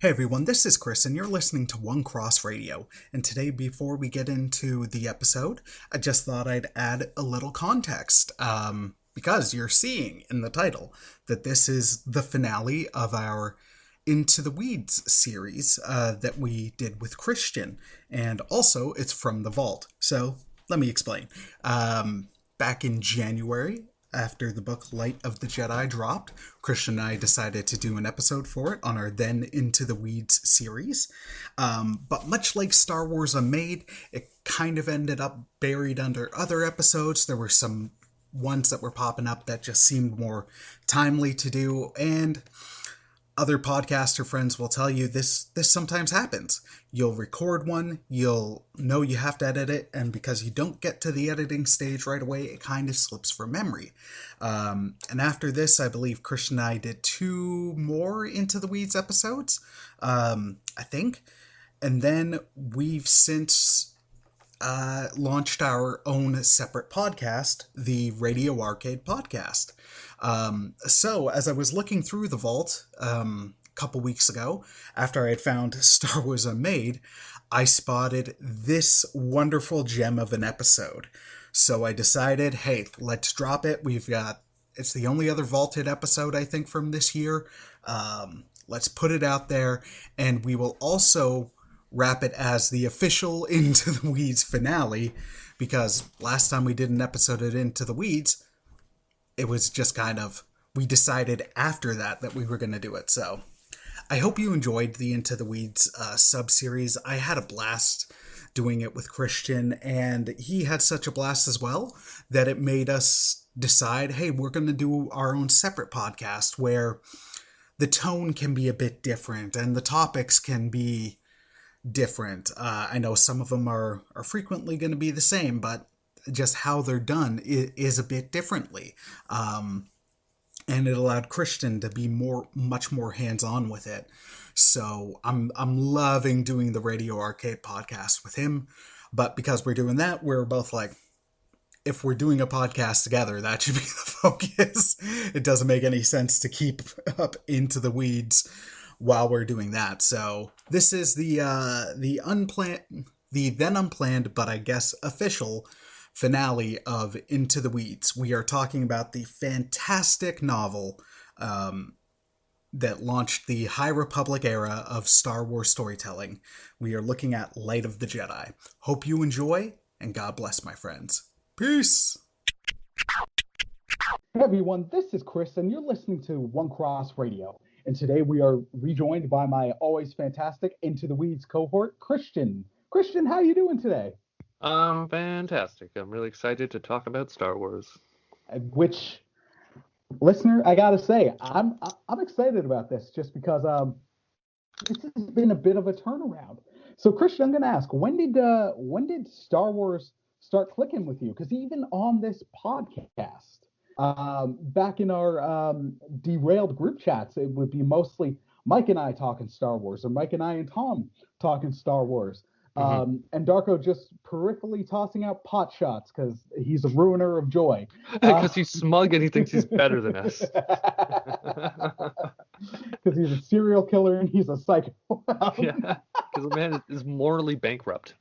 Hey everyone, this is Chris, and you're listening to One Cross Radio. And today, before we get into the episode, I just thought I'd add a little context. Because you're seeing in the title that this is the finale of our Into the Weeds series that we did with Christian. And also, it's from the vault. So, let me explain. Back in January, after the book Light of the Jedi dropped, Christian and I decided to do an episode for it on our Then Into the Weeds series. But much like Star Wars Unmade, it kind of ended up buried under other episodes. There were some ones that were popping up that just seemed more timely to do, and other podcaster friends will tell you this sometimes happens. You'll record one, you'll know you have to edit it, and because you don't get to the editing stage right away, it kind of slips from memory. And after this, I believe Christian and I did 2 more Into the Weeds episodes, I think. And then we've since launched our own separate podcast, the Radio Arcade Podcast. So as I was looking through the vault a couple weeks ago, after I had found Star Wars Unmade, I spotted this wonderful gem of an episode. So I decided, hey, let's drop it. It's the only other vaulted episode, I think, from this year. Let's put it out there, and we will also wrap it as the official Into the Weeds finale, because last time we did an episode of Into the Weeds, it was just kind of, we decided after that we were going to do it. So I hope you enjoyed the Into the Weeds sub-series. I had a blast doing it with Christian, and he had such a blast as well that it made us decide, hey, we're going to do our own separate podcast where the tone can be a bit different and the topics can be different. I know some of them are frequently going to be the same, but just how they're done is a bit differently. And it allowed Christian to be much more hands-on with it. So I'm loving doing the Radio Arcade Podcast with him. But because we're doing that, we're both like, if we're doing a podcast together, that should be the focus. It doesn't make any sense to keep up Into the Weeds while we're doing that. So this is the then unplanned, but I guess official finale of Into the Weeds. We are talking about the fantastic novel that launched the High Republic era of Star Wars storytelling. We are looking at Light of the Jedi. Hope you enjoy, and God bless, my friends. Peace! Hey everyone, this is Chris, and you're listening to One Cross Radio. And today we are rejoined by my always fantastic Into the Weeds cohort, Christian. Christian, how are you doing today? I'm fantastic. I'm really excited to talk about Star Wars. Which, listener, I gotta say, I'm excited about this just because this has been a bit of a turnaround. So, Christian, I'm gonna ask, when did Star Wars start clicking with you? Because even on this podcast, back in our derailed group chats, it would be mostly Mike and I talking Star Wars, or Mike and I and Tom talking Star Wars. And Darko just peripherally tossing out pot shots because he's a ruiner of joy. Because he's smug and he thinks he's better than us. Because he's a serial killer and he's a psycho. Yeah, because the man is morally bankrupt.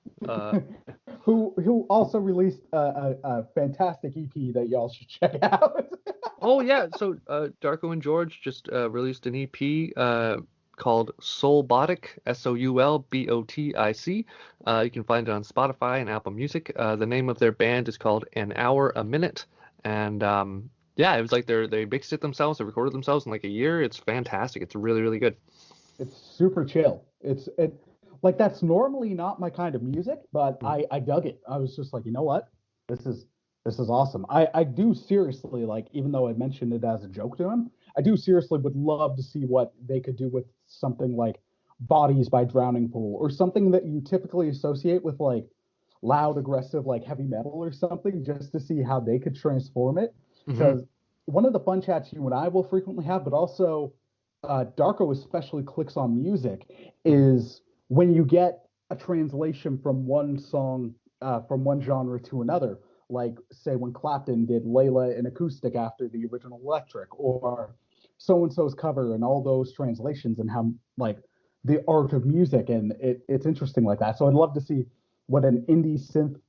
Who also released a fantastic EP that y'all should check out. Oh yeah, so Darko and George just released an EP called Soulbotic, Soulbotic. You can find it on Spotify and Apple Music. The name of their band is called An Hour a Minute, and yeah, it was like they mixed it themselves, they recorded themselves in like a year. It's fantastic. It's really, really good. It's super chill. It like that's normally not my kind of music, but I dug it. I was just like, you know what, this is awesome. I do seriously, like, even though I mentioned it as a joke to him, I do seriously would love to see what they could do with something like Bodies by Drowning Pool, or something that you typically associate with like loud, aggressive, like heavy metal or something, just to see how they could transform it. Because one of the fun chats you and I will frequently have, but also Darko especially clicks on music, is when you get a translation from one song, from one genre to another. Like, say, when Clapton did Layla in acoustic after the original electric, or so-and-so's cover, and all those translations, and how, like, the art of music, and it's interesting like that. So I'd love to see what an indie synth,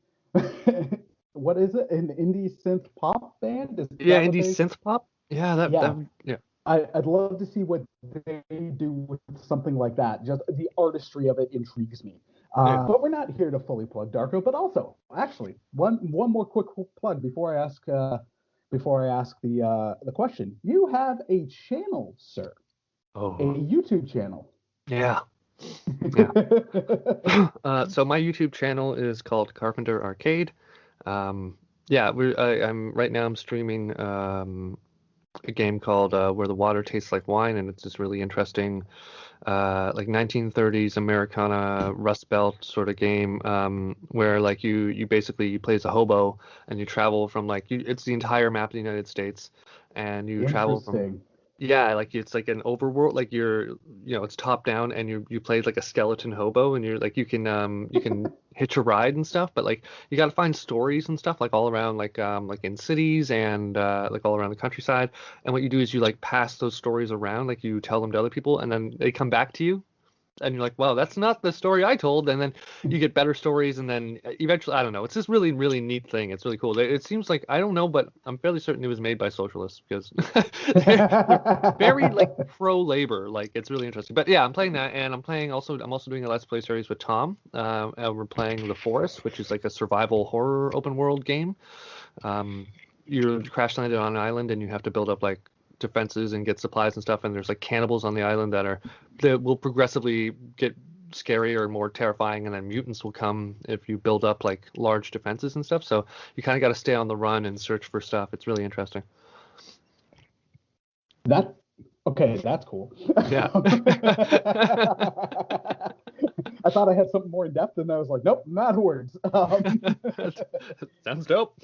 what is it? An indie synth pop band? Is Yeah, that what indie they? synth pop. Yeah, Yeah, yeah. I'd love to see what they do with something like that. Just the artistry of it intrigues me. Yeah. But we're not here to fully plug Darko. But also, actually, one more quick plug before I ask the question. You have a channel, sir, a Oh, YouTube channel. yeah. Yeah. So my YouTube channel is called Carpenter Arcade. Yeah, I'm right now I'm streaming a game called Where the Water Tastes Like Wine, and it's this really interesting like 1930s Americana Rust Belt sort of game where like you basically you play as a hobo and you travel from it's the entire map of the United States and you travel from Interesting. yeah, like it's like an overworld, like it's top down, and you play like a skeleton hobo, and you're like you can hitch a ride and stuff, but like you got to find stories and stuff like all around like in cities and like all around the countryside. And what you do is you like pass those stories around, like you tell them to other people, and then they come back to you, and you're like, wow, that's not the story I told. And then you get better stories, and then eventually, I don't know. It's this really, really neat thing. It's really cool. It seems like I don't know, but I'm fairly certain it was made by socialists because they're very like pro labor. Like it's really interesting. But yeah, I'm playing that, and I'm also doing a Let's Play series with Tom. And we're playing The Forest, which is like a survival horror open world game. You're crash landed on an island, and you have to build up like defenses and get supplies and stuff. And there's like cannibals on the island that will progressively get scarier and more terrifying, and then mutants will come if you build up like large defenses and stuff. So you kind of got to stay on the run and search for stuff. It's really interesting. That okay, that's cool. Yeah. I thought I had something more in depth, and I was like, nope, not words. Sounds dope.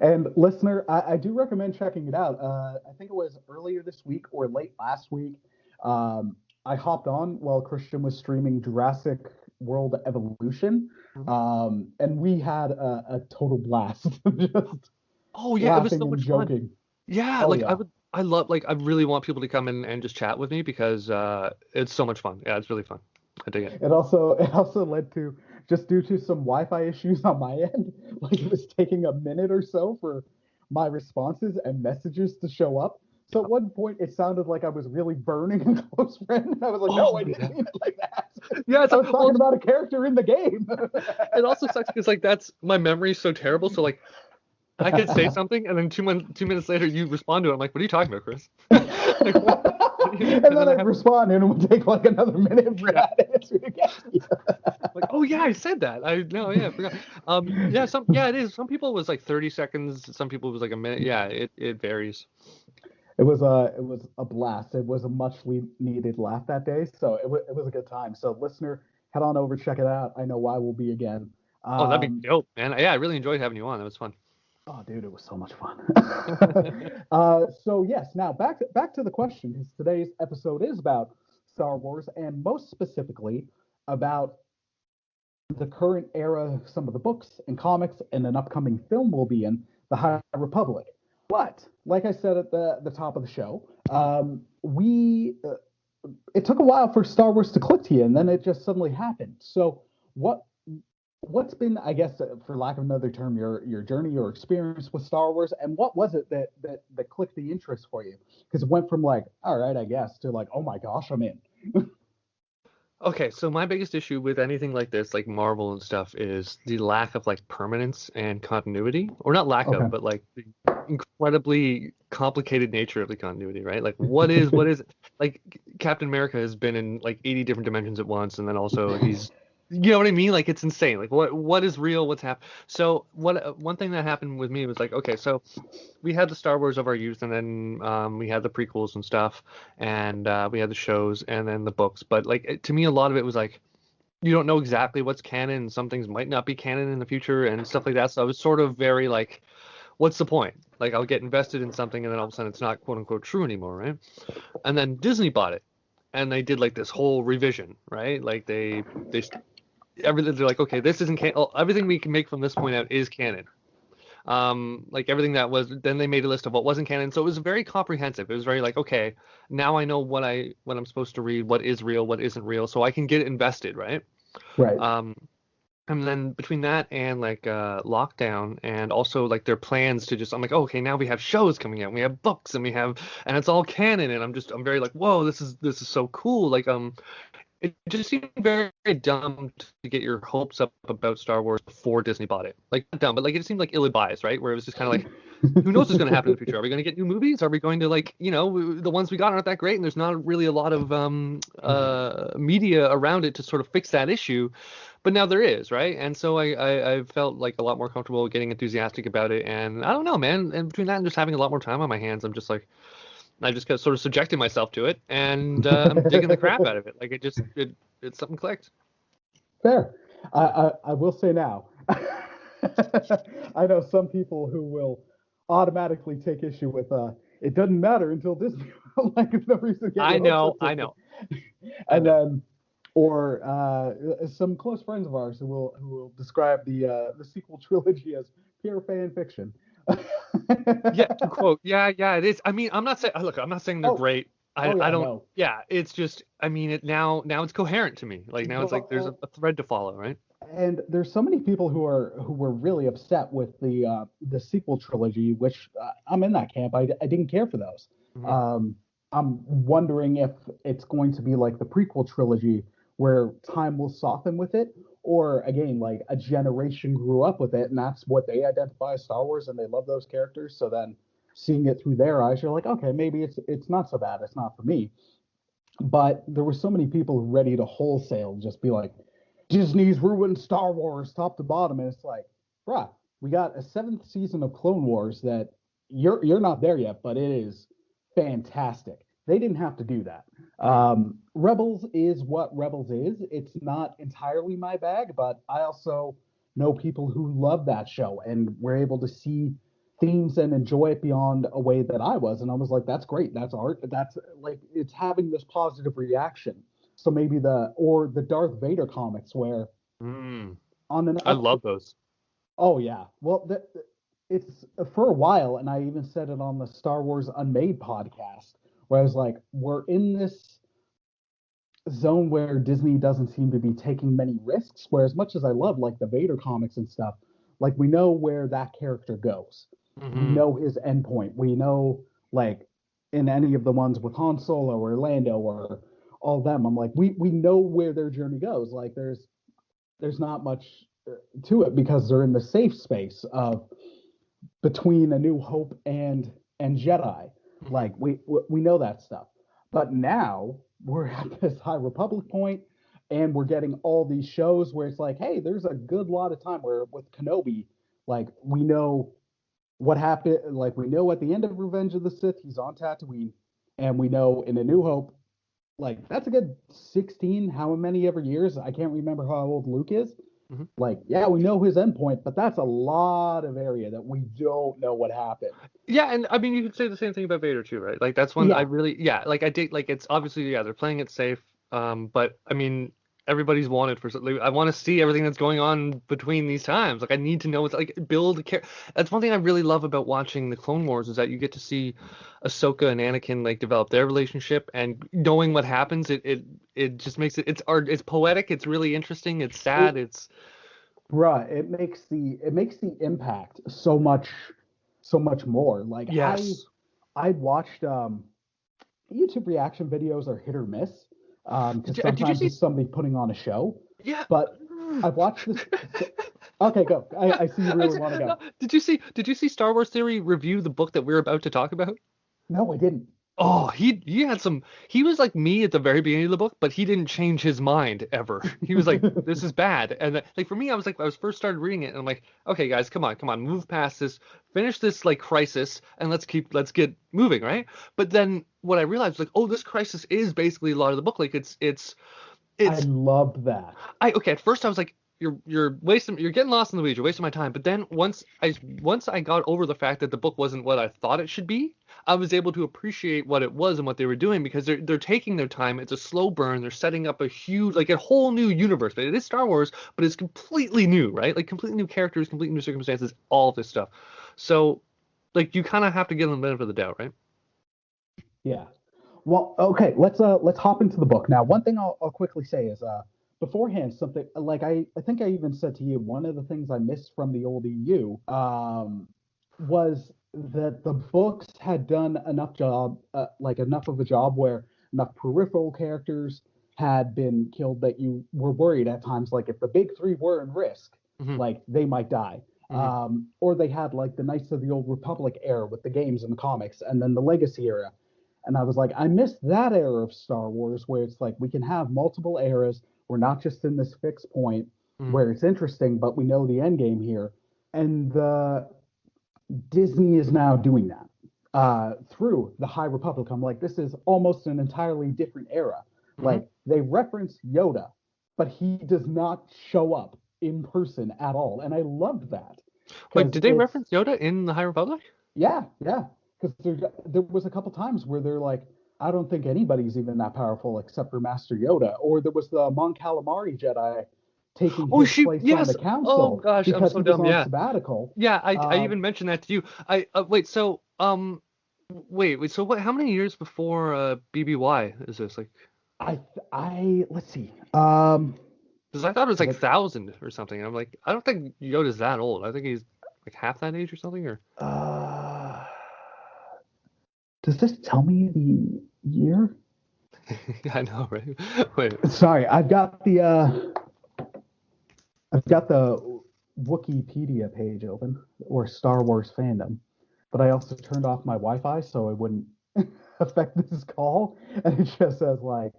And listener, I do recommend checking it out. I think it was earlier this week or late last week. I hopped on while Christian was streaming Jurassic World Evolution, and we had a total blast, just Oh yeah, it was laughing so and much fun. joking. Yeah, Oh like yeah. I love like I really want people to come in and just chat with me because it's so much fun. Yeah, it's really fun. I dig it. It also led to, just due to some Wi-Fi issues on my end, like it was taking a minute or so for my responses and messages to show up. So at one point it sounded like I was really burning a close friend, and I was like, no, Oh I didn't yeah. mean it like that. Yeah, I was talking about a character in the game. it also sucks because like that's my memory's so terrible. So like I could say something and then 2 minutes later you respond to it. I'm like, what are you talking about, Chris? Like, what? And And then then I I'd have respond, and it would take like another minute for yeah, that to answer again. like, oh yeah, I said that. I no, yeah, I forgot. Yeah, it is. Some people it was like 30 seconds. Some people it was like a minute. Yeah, it varies. It was a blast. It was a much needed laugh that day, so it was a good time. So listener, head on over, check it out. I know why we'll be again. Oh, that'd be Um, dope, man. Yeah, I really enjoyed having you on. That was fun. oh, dude, it was so much fun. So yes, now back to the question, because today's episode is about Star Wars, and most specifically about the current era, some of the books and comics, and an upcoming film will be in the High Republic. But like I said at the top of the show, we it took a while for Star Wars to click to you, and then it just suddenly happened. So what what's been, I guess, for lack of another term, your journey, your experience with Star Wars, and what was it that clicked the interest for you? Because it went from like, all right, I guess, to like, oh my gosh, I'm in. Okay, so my biggest issue with anything like this, like Marvel and stuff, is the lack of like permanence and continuity, or not lack Okay. of, but like the incredibly complicated nature of the continuity, right? Like what is like Captain America has been in like 80 different dimensions at once, and then also he's you know what I mean? Like it's insane. Like what is real? What's happened? So what one thing that happened with me was like, okay, so we had the Star Wars of our youth, and then we had the prequels and stuff, and we had the shows, and then the books. But like to me, a lot of it was like you don't know exactly what's canon, and some things might not be canon in the future, and stuff like that. So I was sort of very like, what's the point? Like I'll get invested in something, and then all of a sudden it's not quote unquote true anymore, right? And then Disney bought it, and they did like this whole revision, right? Like they everything they're like, okay, this isn't everything we can make from this point out is canon. like everything that was. Then they made a list of what wasn't canon, so it was very comprehensive. It was very like, okay, now I know what I'm supposed to read, what is real, what isn't real, so I can get invested, right? Right. Um, and then between that and like lockdown and also like their plans to just I'm like, oh, okay, now we have shows coming out, we have books, and and it's all canon, and I'm very like, whoa, this is so cool. Like it just seemed very, very dumb to get your hopes up about Star Wars before Disney bought it. Like not dumb, but like it seemed like ill-advised, right? Where it was just kind of like, who knows what's going to happen in the future? Are we going to get new movies? Are we going to like, the ones we got aren't that great, and there's not really a lot of media around it to sort of fix that issue. But now there is, right? And so I felt like a lot more comfortable getting enthusiastic about it. And I don't know, man. And between that and just having a lot more time on my hands, I'm just like, I just got sort of subjecting myself to it, and I'm digging the crap out of it. Like it's something clicked. Fair. I will say now, I know some people who will automatically take issue with it doesn't matter until Disney. Like no reason to get I your hopes know, up I know. and then or some close friends of ours who will describe the sequel trilogy as pure fan fiction. Yeah, to quote, yeah, it is. I mean, I'm not saying look, I'm not saying they're Oh, great. oh I yeah, don't. no. Yeah, it's just. I mean, it now it's coherent to me. Like now it's like there's Well, a thread to follow, right? and there's so many people who were really upset with the sequel trilogy, which I'm in that camp. I didn't care for those. Hmm. Um, I'm wondering if it's going to be like the prequel trilogy, where time will soften with it, or again, like a generation grew up with it, and that's what they identify as Star Wars, and they love those characters. So then, seeing it through their eyes, you're like, okay, maybe it's not so bad. It's not for me. But there were so many people ready to wholesale just be like, Disney's ruined Star Wars top to bottom, and it's like, bruh, we got a seventh season of Clone Wars that you're not there yet, but it is fantastic. They didn't have to do that. Rebels is what Rebels is. It's not entirely my bag, but I also know people who love that show and were able to see themes and enjoy it beyond a way that I was. And I was like, that's great. That's art. That's like it's having this positive reaction. So maybe the Darth Vader comics where Mm, on an I up love those. oh yeah. Well it's for a while, and I even said it on the Star Wars Unmade podcast, where I was like, we're in this zone where Disney doesn't seem to be taking many risks. Where as much as I love like the Vader comics and stuff, like we know where that character goes. We Hmm. know his endpoint. We know like in any of the ones with Han Solo or Lando or all them, I'm like we know where their journey goes. Like there's not much to it because they're in the safe space of between A New Hope and Jedi. Hmm. Like we know that stuff. But now we're at this High Republic point, and we're getting all these shows where it's like, hey, there's a good lot of time where with Kenobi, like we know what happened. Like we know at the end of Revenge of the Sith, he's on Tatooine, and we know in A New Hope, like that's a good 16, how many ever years. I can't remember how old Luke is. Hmm. Like, yeah, we know his endpoint, but that's a lot of area that we don't know what happened. Yeah, and I mean, you could say the same thing about Vader too, right? Like that's one I Yeah, really, yeah, like I did, like it's obviously, yeah, they're playing it safe. But I mean, everybody's wanted for something. I want to see everything that's going on between these times. Like I need to know what's like build a character. That's one thing I really love about watching the Clone Wars is that you get to see Ahsoka and Anakin like develop their relationship, and knowing what happens, it just makes it's art, it's poetic, it's really interesting, it's it, sad, it's bruh, it makes the impact so much more. Like yes. I watched YouTube reaction videos are hit or miss because Did you sometimes see? it's somebody putting on a show. Yeah. But I've watched this. So, okay, go. I see you really want to No, go. did you see Star Wars Theory review the book that we're about to talk about? No, I didn't. Oh, he had some he was like me at the very beginning of the book, but he didn't change his mind ever. He was like, this is bad. And like for me, I was like I was first started reading it and I'm like, okay guys, come on, move past this, finish this like crisis and let's get moving, right? But then what I realized was like, oh, this crisis is basically a lot of the book. Like I it's loved that. okay, at first I was like, you're getting lost in the weeds. You're wasting my time. But then once I got over the fact that the book wasn't what I thought it should be, I was able to appreciate what it was and what they were doing because they're taking their time. It's a slow burn. They're setting up a whole new universe. But it is Star Wars, but it's completely new, right? Like completely new characters, completely new circumstances, all of this stuff. So like you kind of have to give them the benefit of the doubt, right? Yeah. Well, okay, let's hop into the book. Now, one thing I'll quickly say is beforehand, something like I think I even said to you, one of the things I missed from the old EU was that the books had done enough of a job where enough peripheral characters had been killed that you were worried at times, like if the big three were in risk, Hmm. like they might die. Hmm. Or they had like the Knights of the Old Republic era with the games and the comics, and then the Legacy era. And I was like, I missed that era of Star Wars where it's like we can have multiple eras. We're not just in this fixed point Hmm. where it's interesting, but we know the end game here. And Disney is now doing that through the High Republic. I'm like, this is almost an entirely different era. Hmm. Like they reference Yoda, but he does not show up in person at all, and I loved that Wait, because did they it's reference Yoda in the High Republic? yeah, because there was a couple times where they're like, I don't think anybody's even that powerful except for Master Yoda, or there was the Mon Calamari Jedi taking Oh, his place on yes. the Oh council gosh, I'm because so he was dumb. on Yeah. sabbatical. Yeah, I Um, even mentioned that to you. Wait, so wait, so what how many years before BBY is this? Like I let's see. because I thought it was like 'Cause 1,000 or something. I'm like, I don't think Yoda's that old. I think he's like half that age or something or does this tell me the year? yeah, I know, right? Wait. Sorry, I've got the Wikipedia page open, or Star Wars fandom, but I also turned off my Wi-Fi so it wouldn't affect this call, and it just says like,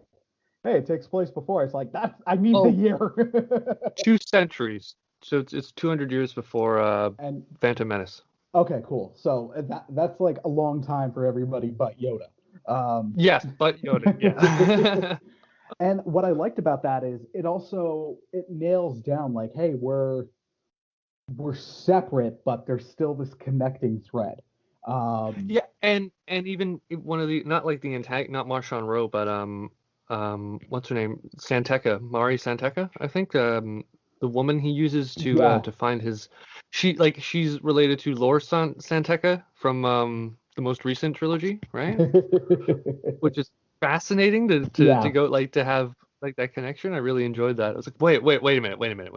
"Hey, it takes place before." It's like I need the Oh, year. 2 centuries. So it's 200 years before And Phantom Menace. okay, cool. So that's like a long time for everybody but Yoda. Um, Yes, but Yoda. Yeah. and what I liked about that is it nails down like, hey, we're separate, but there's still this connecting thread. Um, Yeah, and even one of the not like the antagonist, not Marshawn Rowe, but what's her name? Santeca, Mari Santeca, I think. The woman he uses yeah. to find his, she's related to Lor Santeca from the most recent trilogy, right? Which is fascinating to Yeah. go like to have like that connection. I really enjoyed that. I was like, wait a minute, wait a minute.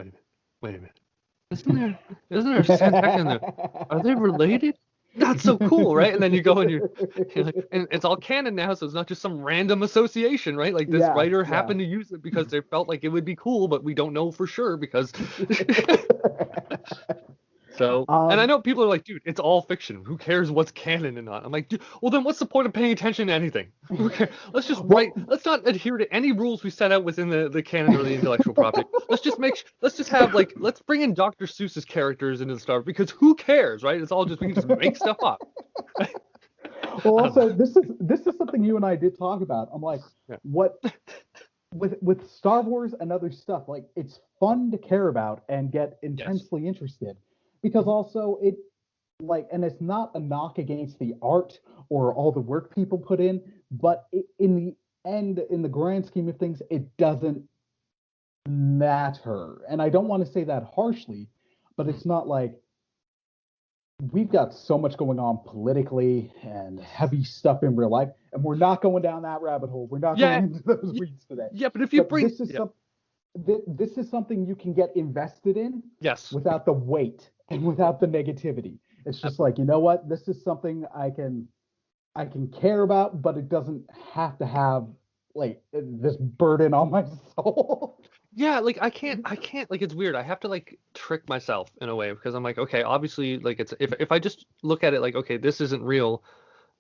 Isn't there Santeca in there? Are they related? That's so cool, right? And then you go and you're like, and it's all canon now, so it's not just some random association, right? Like this Yeah, writer yeah. happened to use it because they felt like it would be cool, but we don't know for sure because so, and I um, know people are like, dude, it's all fiction. Who cares what's canon and not? I'm like, dude, well then what's the point of paying attention to anything? Who cares? Let's just write. well, Let's not adhere to any rules we set out within the canon or the intellectual property. Let's just have like, let's bring in Dr. Seuss's characters into the Star because who cares, right? It's all just we can just make stuff up. well, I don't know. also this is something you and I did talk about. I'm like, Yeah. what with Star Wars and other stuff, like it's fun to care about and get Yes. intensely interested because Mhm. also it like, and it's not a knock against the art or all the work people put in, but in the end, in the grand scheme of things, it doesn't matter. And I don't want to say that harshly, but Mhm. it's not like we've got so much going on politically and heavy stuff in real life, and we're not going down that rabbit hole. We're not going Yeah. into those y- weeds today. Yeah, but if you But bring, yeah, this is something you can get invested in yes, without the weight and without the negativity. It's just like, absolutely. you know what? This is something I can care about, but it doesn't have to have like this burden on my soul. Yeah, like I can't like it's weird. I have to like trick myself in a way because I'm like, okay, obviously like it's if I just look at it like, okay, this isn't real,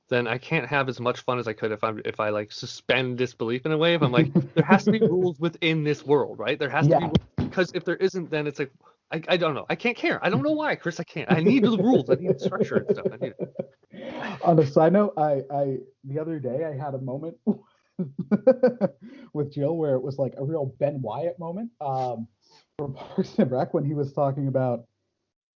then I can't have as much fun as I could if I like suspend disbelief in a way. If I'm like, there has to be rules within this world, right? There has to be Yeah. rules because if there isn't, then it's like I don't know. I can't care. I don't know why, Chris. I can't. I need the rules. I need the structure and stuff. I need it. On a side note, I the other day I had a moment with Jill where it was like a real Ben Wyatt moment. from Parks and Rec when he was talking about,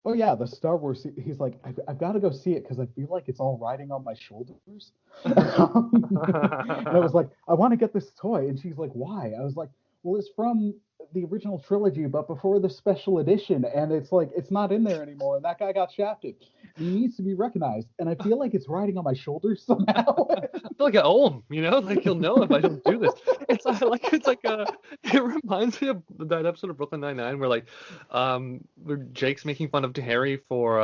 oh yeah, the Star Wars. He's like, I've got to go see it because I feel like it's all riding on my shoulders. And I was like, I want to get this toy, and she's like, why? I was like, well, it's from the original trilogy, but before the special edition, and it's like it's not in there anymore, and that guy got shafted. And he needs to be recognized, and I feel like it's riding on my shoulders somehow. I feel like I owe him, you know, like he'll know if I don't do this. It reminds me of that episode of Brooklyn Nine-Nine where Jake's making fun of Harry for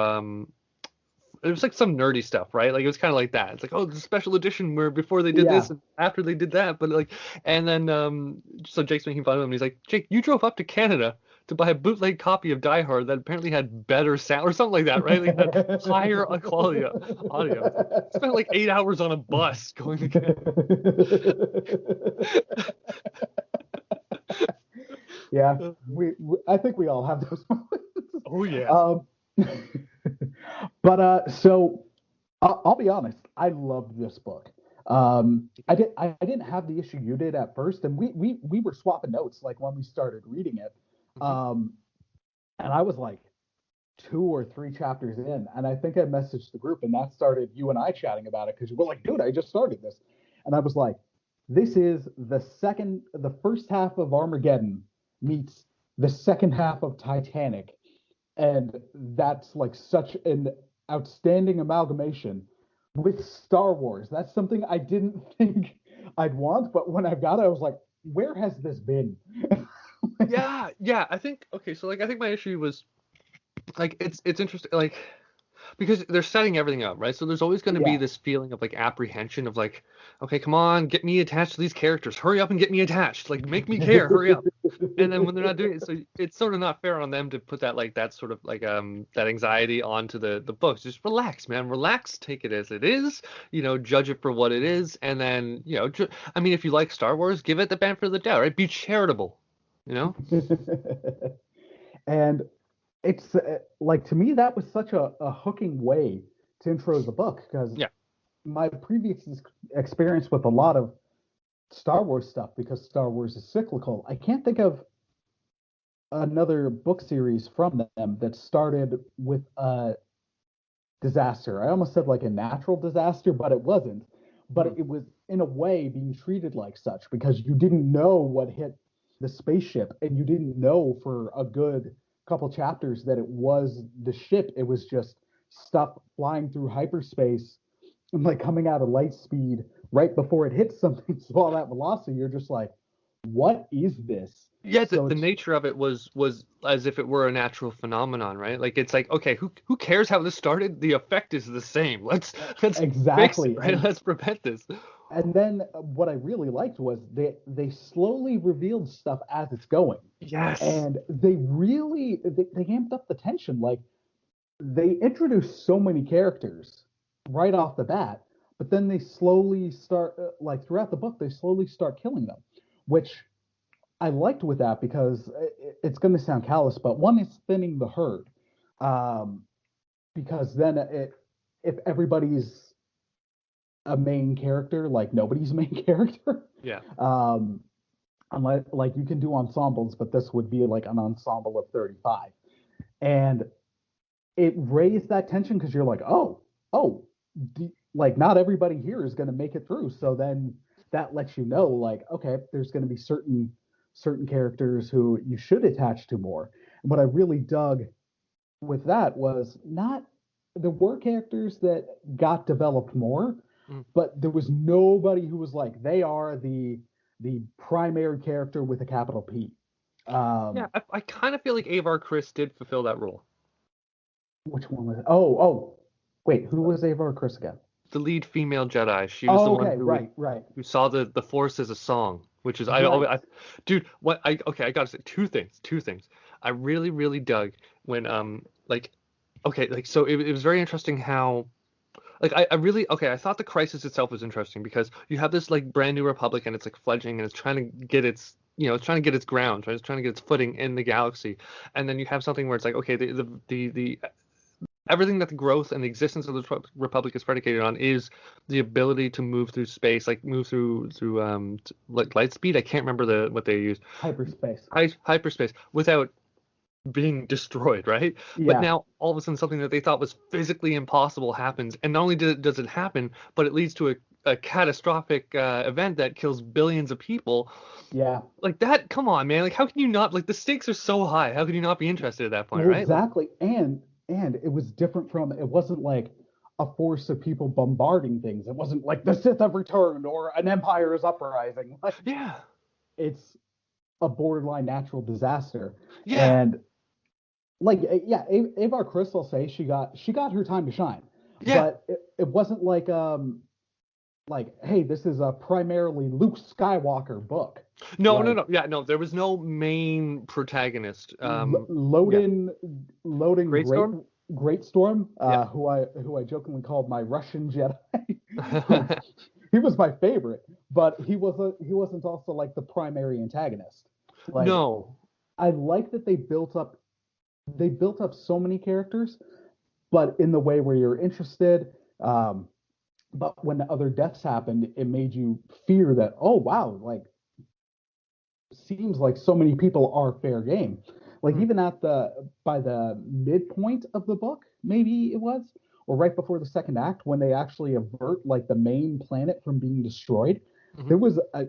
it was like some nerdy stuff, right? Like it was kind of like that. It's like, oh, the special edition where before they did this and after they did that, but like, and then so Jake's making fun of him. And he's like, Jake, you drove up to Canada to buy a bootleg copy of Die Hard that apparently had better sound or something like that, right? Like had higher quality audio. Spent like 8 hours on a bus going to Canada. Yeah, I think we all have those moments. Oh yeah. But so I'll be honest, I loved this book. I didn't have the issue you did at first, and we were swapping notes like when we started reading it. And I was like 2 or 3 chapters in, and I think I messaged the group, and that started you and I chatting about it because you were like, dude, I just started this, and I was like, this is the first half of Armageddon meets the second half of Titanic, and that's like such an outstanding amalgamation with Star Wars. That's something I didn't think I'd want, but when I got it, I was like, where has this been? Yeah. I think okay, so like I think my issue was like it's interesting, like because they're setting everything up, right? So there's always going to be this feeling of like apprehension of like, okay, come on, get me attached to these characters. Hurry up and get me attached. Like make me care. Hurry up. And then when they're not doing it, so it's sort of not fair on them to put that like that sort of like that anxiety onto the books. Just relax, man. Relax. Take it as it is. You know, judge it for what it is, and then you know, I mean, if you like Star Wars, give it the benefit of the doubt, right? Be charitable. You know. And it's like to me that was such a hooking way to intro the book because my previous experience with a lot of Star Wars stuff, because Star Wars is cyclical, I can't think of another book series from them that started with a disaster. I almost said like a natural disaster, but it wasn't. But it was in a way being treated like such because you didn't know what hit the spaceship, and you didn't know for a good couple chapters that it was the ship. It was just stuff flying through hyperspace and like coming out of light speed right before it hits something. So all that velocity, you're just like, what is this? Yeah, the nature of it was as if it were a natural phenomenon, right? Like it's like, okay, who cares how this started? The effect is the same. Let's exactly fix it, right? Let's prevent this. And then what I really liked was they slowly revealed stuff as it's going. Yes. And they really they amped up the tension. Like they introduced so many characters right off the bat, but then they slowly start like throughout the book they slowly start killing them, which I liked with that because it's going to sound callous, but one is thinning the herd, because then if everybody's a main character, like nobody's a main character. Yeah. Unless like you can do ensembles, but this would be like an ensemble of 35, and it raised that tension because you're like, like not everybody here is going to make it through. So then that lets you know, like, okay, there's going to be certain characters who you should attach to more. And what I really dug with that was there were characters that got developed more, but there was nobody who was like, they are the primary character with a capital P. I kind of feel like Avar Kriss did fulfill that role. Which one was it? Oh, wait, who was Avar Kriss again? The lead female Jedi. She was the one who saw the Force as a song, which is dude. I gotta say two things. I really really dug when so it was very interesting how. Like I thought the crisis itself was interesting because you have this like brand new republic and it's like fledgling and it's trying to get its ground, right? It's trying to get its footing in the galaxy, and then you have something where it's like, okay, the everything that the growth and the existence of the republic is predicated on is the ability to move through space, like move through like light speed. I can't remember what they used. Hyperspace. Hyperspace without being destroyed, right? But Yeah, now all of a sudden something that they thought was physically impossible happens, and not only does it happen, but it leads to a catastrophic event that kills billions of people. yeah. Like that, come on, man. Like how can you not like the stakes are so high? How can you not be interested at that point, Well, right? Like exactly. And it was different from it wasn't like a force of people bombarding things. It wasn't like the Sith have returned or an empire is uprising. Like yeah. it's a borderline natural disaster. Yeah. And like yeah, Avar Kriss will say she got her time to shine. Yeah. But it wasn't like hey, this is a primarily Luke Skywalker book. No, no, Like no. Yeah, no, there was no main protagonist. Yeah. Loden Loden Great Storm? Great Storm, Yeah. who I jokingly called my Russian Jedi. who, he was my favorite, but he wasn't also like the primary antagonist. Like No. I like that they built up so many characters, but in the way where you're interested. But when the other deaths happened, it made you fear that, oh wow, like seems like so many people are fair game. Like Mm-hmm. even at the by the midpoint of the book, maybe it was, or right before the second act, when they actually avert like the main planet from being destroyed, Mm-hmm. there was a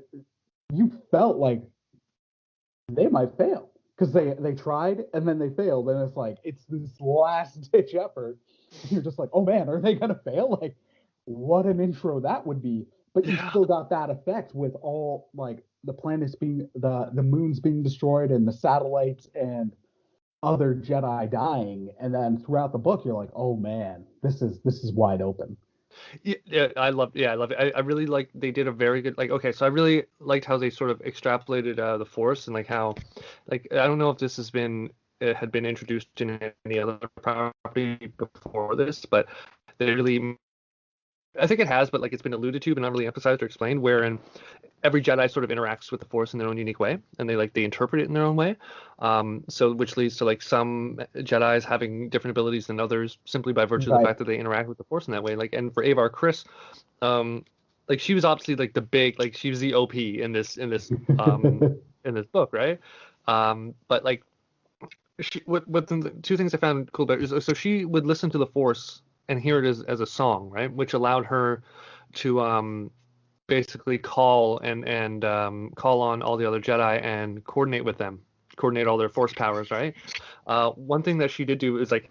you felt like they might fail because they tried and then they failed, and it's like it's this last ditch effort. And you're just like, oh man, are they gonna fail? Like, what an intro that would be. But you Yeah. still got that effect with all like the planets being the moons being destroyed and the satellites and other Jedi dying, and then throughout the book you're like, oh man, this is wide open. Yeah, I love it. I really like they did a very good like okay, so I really liked how they sort of extrapolated the Force and like how like I don't know if this has been it had been introduced in any other property before this, but they really I think it has, but like it's been alluded to, but not really emphasized or explained, wherein every Jedi sort of interacts with the Force in their own unique way, and they interpret it in their own way. So which leads to like some Jedi's having different abilities than others simply by virtue of the Right. fact that they interact with the Force in that way. Like, and for Avar Kriss, um, like she was obviously like the big, like she was the OP in this book, right? But like what the two things I found cool about it is so she would listen to the Force and hear it as a song, right? Which allowed her to basically call and call on all the other Jedi and coordinate with them, coordinate all their force powers, right? One thing that she did do is like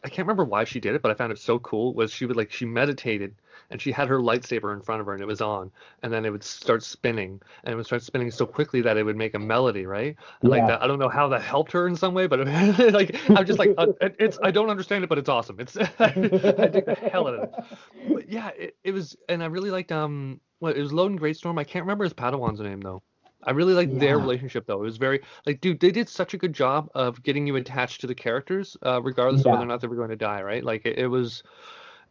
I can't remember why she did it, but I found it so cool. Was she would like she meditated and she had her lightsaber in front of her and it was on, and then it would start spinning and it would start spinning so quickly that it would make a melody, right? And like Yeah. that, I don't know how that helped her in some way, but like I'm just like it's I don't understand it, but it's awesome. It's I dig the hell out of it. But yeah, it was, and I really liked what it was Loden Greatstorm. I can't remember his Padawan's name though. I really liked their Yeah. relationship though. It was very like, dude, they did such a good job of getting you attached to the characters, regardless of whether or Yeah. not they were going to die, right? Like it was,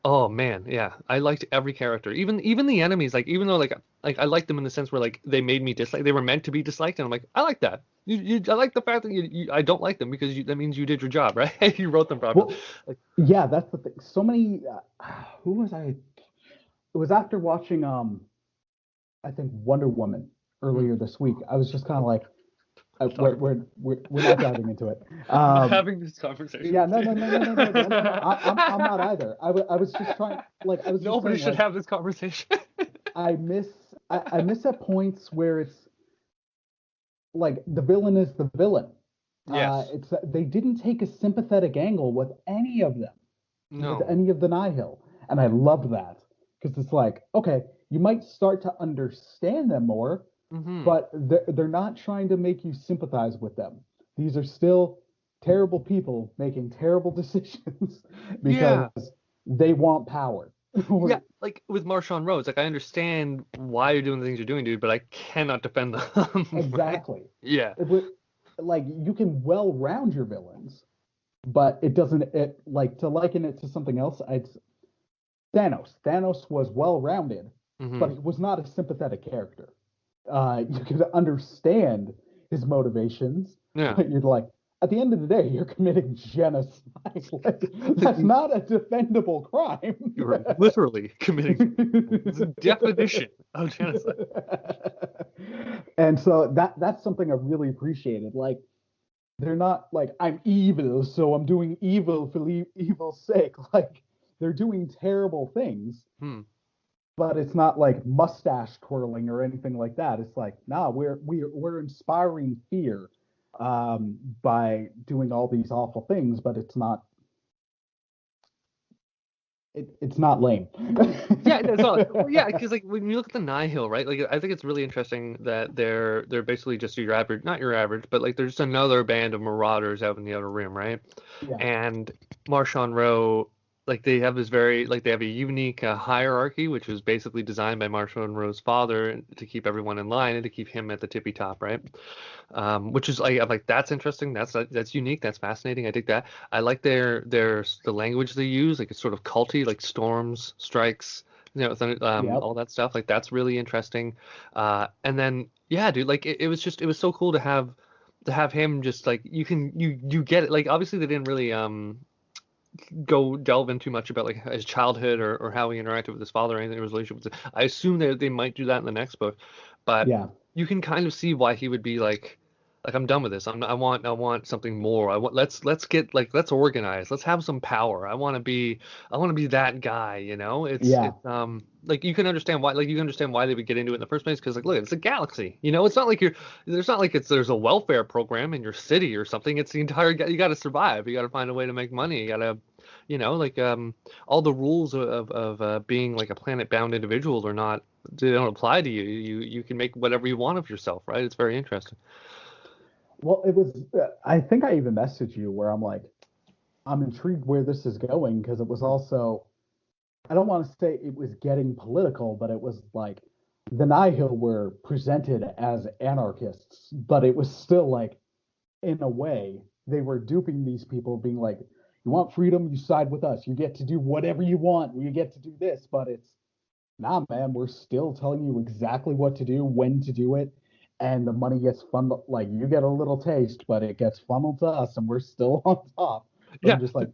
oh man, yeah, I liked every character, even the enemies. Like even though like I liked them in the sense where like they made me dislike, they were meant to be disliked, and I'm like, I like that. I like the fact that I don't like them because that means you did your job, right? You wrote them properly. Well, Like, yeah, that's the thing. So many. Who was I? It was after watching I think Wonder Woman hmm. earlier this week. I was just kind of like, Talk we're, about we're we're not diving into it. I'm not having this conversation Yeah, with no, you. no, no, no, no, no, no, no, no. I'm not either. I was just trying, like, I was just Nobody saying, should like, have this conversation. I miss, I miss at points where it's like the villain is the villain. Yes. It's they didn't take a sympathetic angle with any of them, with No. any of the Nihil, and I love that because it's like, okay, you might start to understand them more, Hmm. but they're not trying to make you sympathize with them. These are still terrible people making terrible decisions because Yeah. they want power. Yeah. Or Like with Marshawn Rhodes, like I understand why you're doing the things you're doing, dude, but I cannot defend them, right? exactly. Yeah. It would like you can well round your villains, but it doesn't it like to liken it to something else. It's Thanos. Thanos was well rounded, but Hmm. he was not a sympathetic character. You could understand his motivations, Yeah. but you're like, at the end of the day, you're committing genocide. Like, Like that's not a defendable crime. you're literally committing the definition of genocide. And so that's something I really appreciated. Like they're not like I'm evil, so I'm doing evil for evil's sake. Like they're doing terrible things, Hmm. but it's not like mustache twirling or anything like that. It's like, nah, we're inspiring fear by doing all these awful things, but it's not lame. Yeah, that's all. Well, yeah, because like when you look at the Nihil, right? Like I think it's really interesting that they're basically just your average, not your average, but like there's just another band of marauders out in the Outer Rim, right? Yeah, And Marshawn Rowe, like they have this very like they have a unique hierarchy, which was basically designed by Marshawn Rowe's father to keep everyone in line and to keep him at the tippy top, right? Which is like I'm like that's interesting. That's unique. That's fascinating. I dig that. I like their the language they use. Like it's sort of culty, like storms, strikes, yep. all that stuff. Like that's really interesting. And then yeah, dude, like it was just it was so cool to have him just like you get it. Like obviously they didn't really go delve in too much about like his childhood or how he interacted with his father or anything in his relationship with I assume they might do that in the next book, but Yeah. you can kind of see why he would be like I'm done with this. I want something more. I want let's get like let's organize. Let's have some power. I want to be that guy, you know? Yeah. It's like you can understand why like you can understand why they would get into it in the first place because like look, it's a galaxy. You know, it's not like you're there's not like there's a welfare program in your city or something. It's the entire you got to survive. You got to find a way to make money. You got to like all the rules of being like a planet-bound individual are not they don't apply to you. You can make whatever you want of yourself, right? It's very interesting. Well, it was. I think I even messaged you where I'm like, I'm intrigued where this is going because it was also. I don't want to say it was getting political, but it was like the Nihil were presented as anarchists, but it was still like, in a way, they were duping these people, being like, "You want freedom? You side with us. You get to do whatever you want. You get to do this." But it's nah, man, we're still telling you exactly what to do, when to do it, and the money gets funneled. Like you get a little taste, but it gets funneled to us, and we're still on top. So I'm Yeah, just like,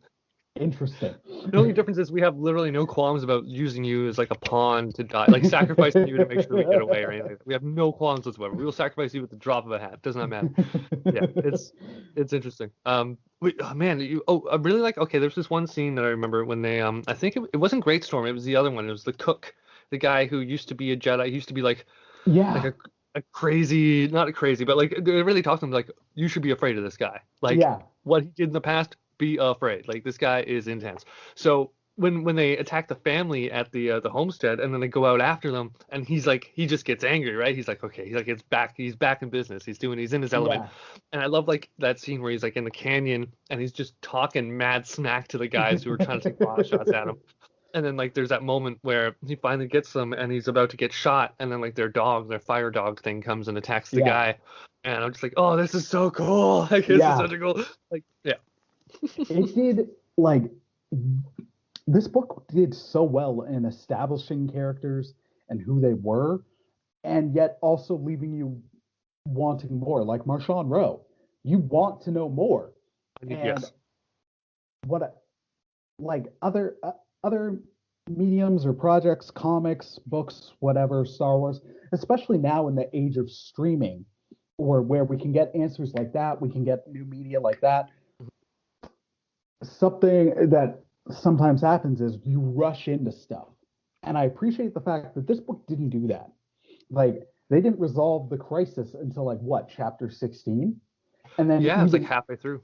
interesting. the only difference is we have literally no qualms about using you as like a pawn to die, like sacrificing you to make sure we get away or anything. We have no qualms whatsoever. We will sacrifice you with the drop of a hat. Does not matter. Yeah, it's interesting. Wait, oh man, I really like. Okay, there's this one scene that I remember when they I think it wasn't Great Storm. It was the other one. It was the cook, the guy who used to be a Jedi. He used to be like Yeah, a crazy, not a crazy, but like they really talked to him like you should be afraid of this guy. Like yeah, what he did in the past, be afraid. Like this guy is intense. So when they attack the family at the homestead and then they go out after them and he's like he just gets angry, right? He's like okay, he's back in business. He's in his element. yeah, And I love like that scene where he's like in the canyon and he's just talking mad smack to the guys who are trying to take pot shots at him. And then like there's that moment where he finally gets them and he's about to get shot and then like their fire dog thing comes and attacks the yeah, guy. And I'm just like, oh, this is so cool. Like this is yeah. such a cool like yeah. It did like this book did so well in establishing characters and who they were, and yet also leaving you wanting more. Like Marshawn Rowe, you want to know more. And Yes. what like other mediums or projects, comics, books, whatever, Star Wars, especially now in the age of streaming, or where we can get answers like that, we can get new media like that. Something that sometimes happens is you rush into stuff. And I appreciate the fact that this book didn't do that. Like they didn't resolve the crisis until like what, chapter 16? And then Yeah, it's like even halfway through.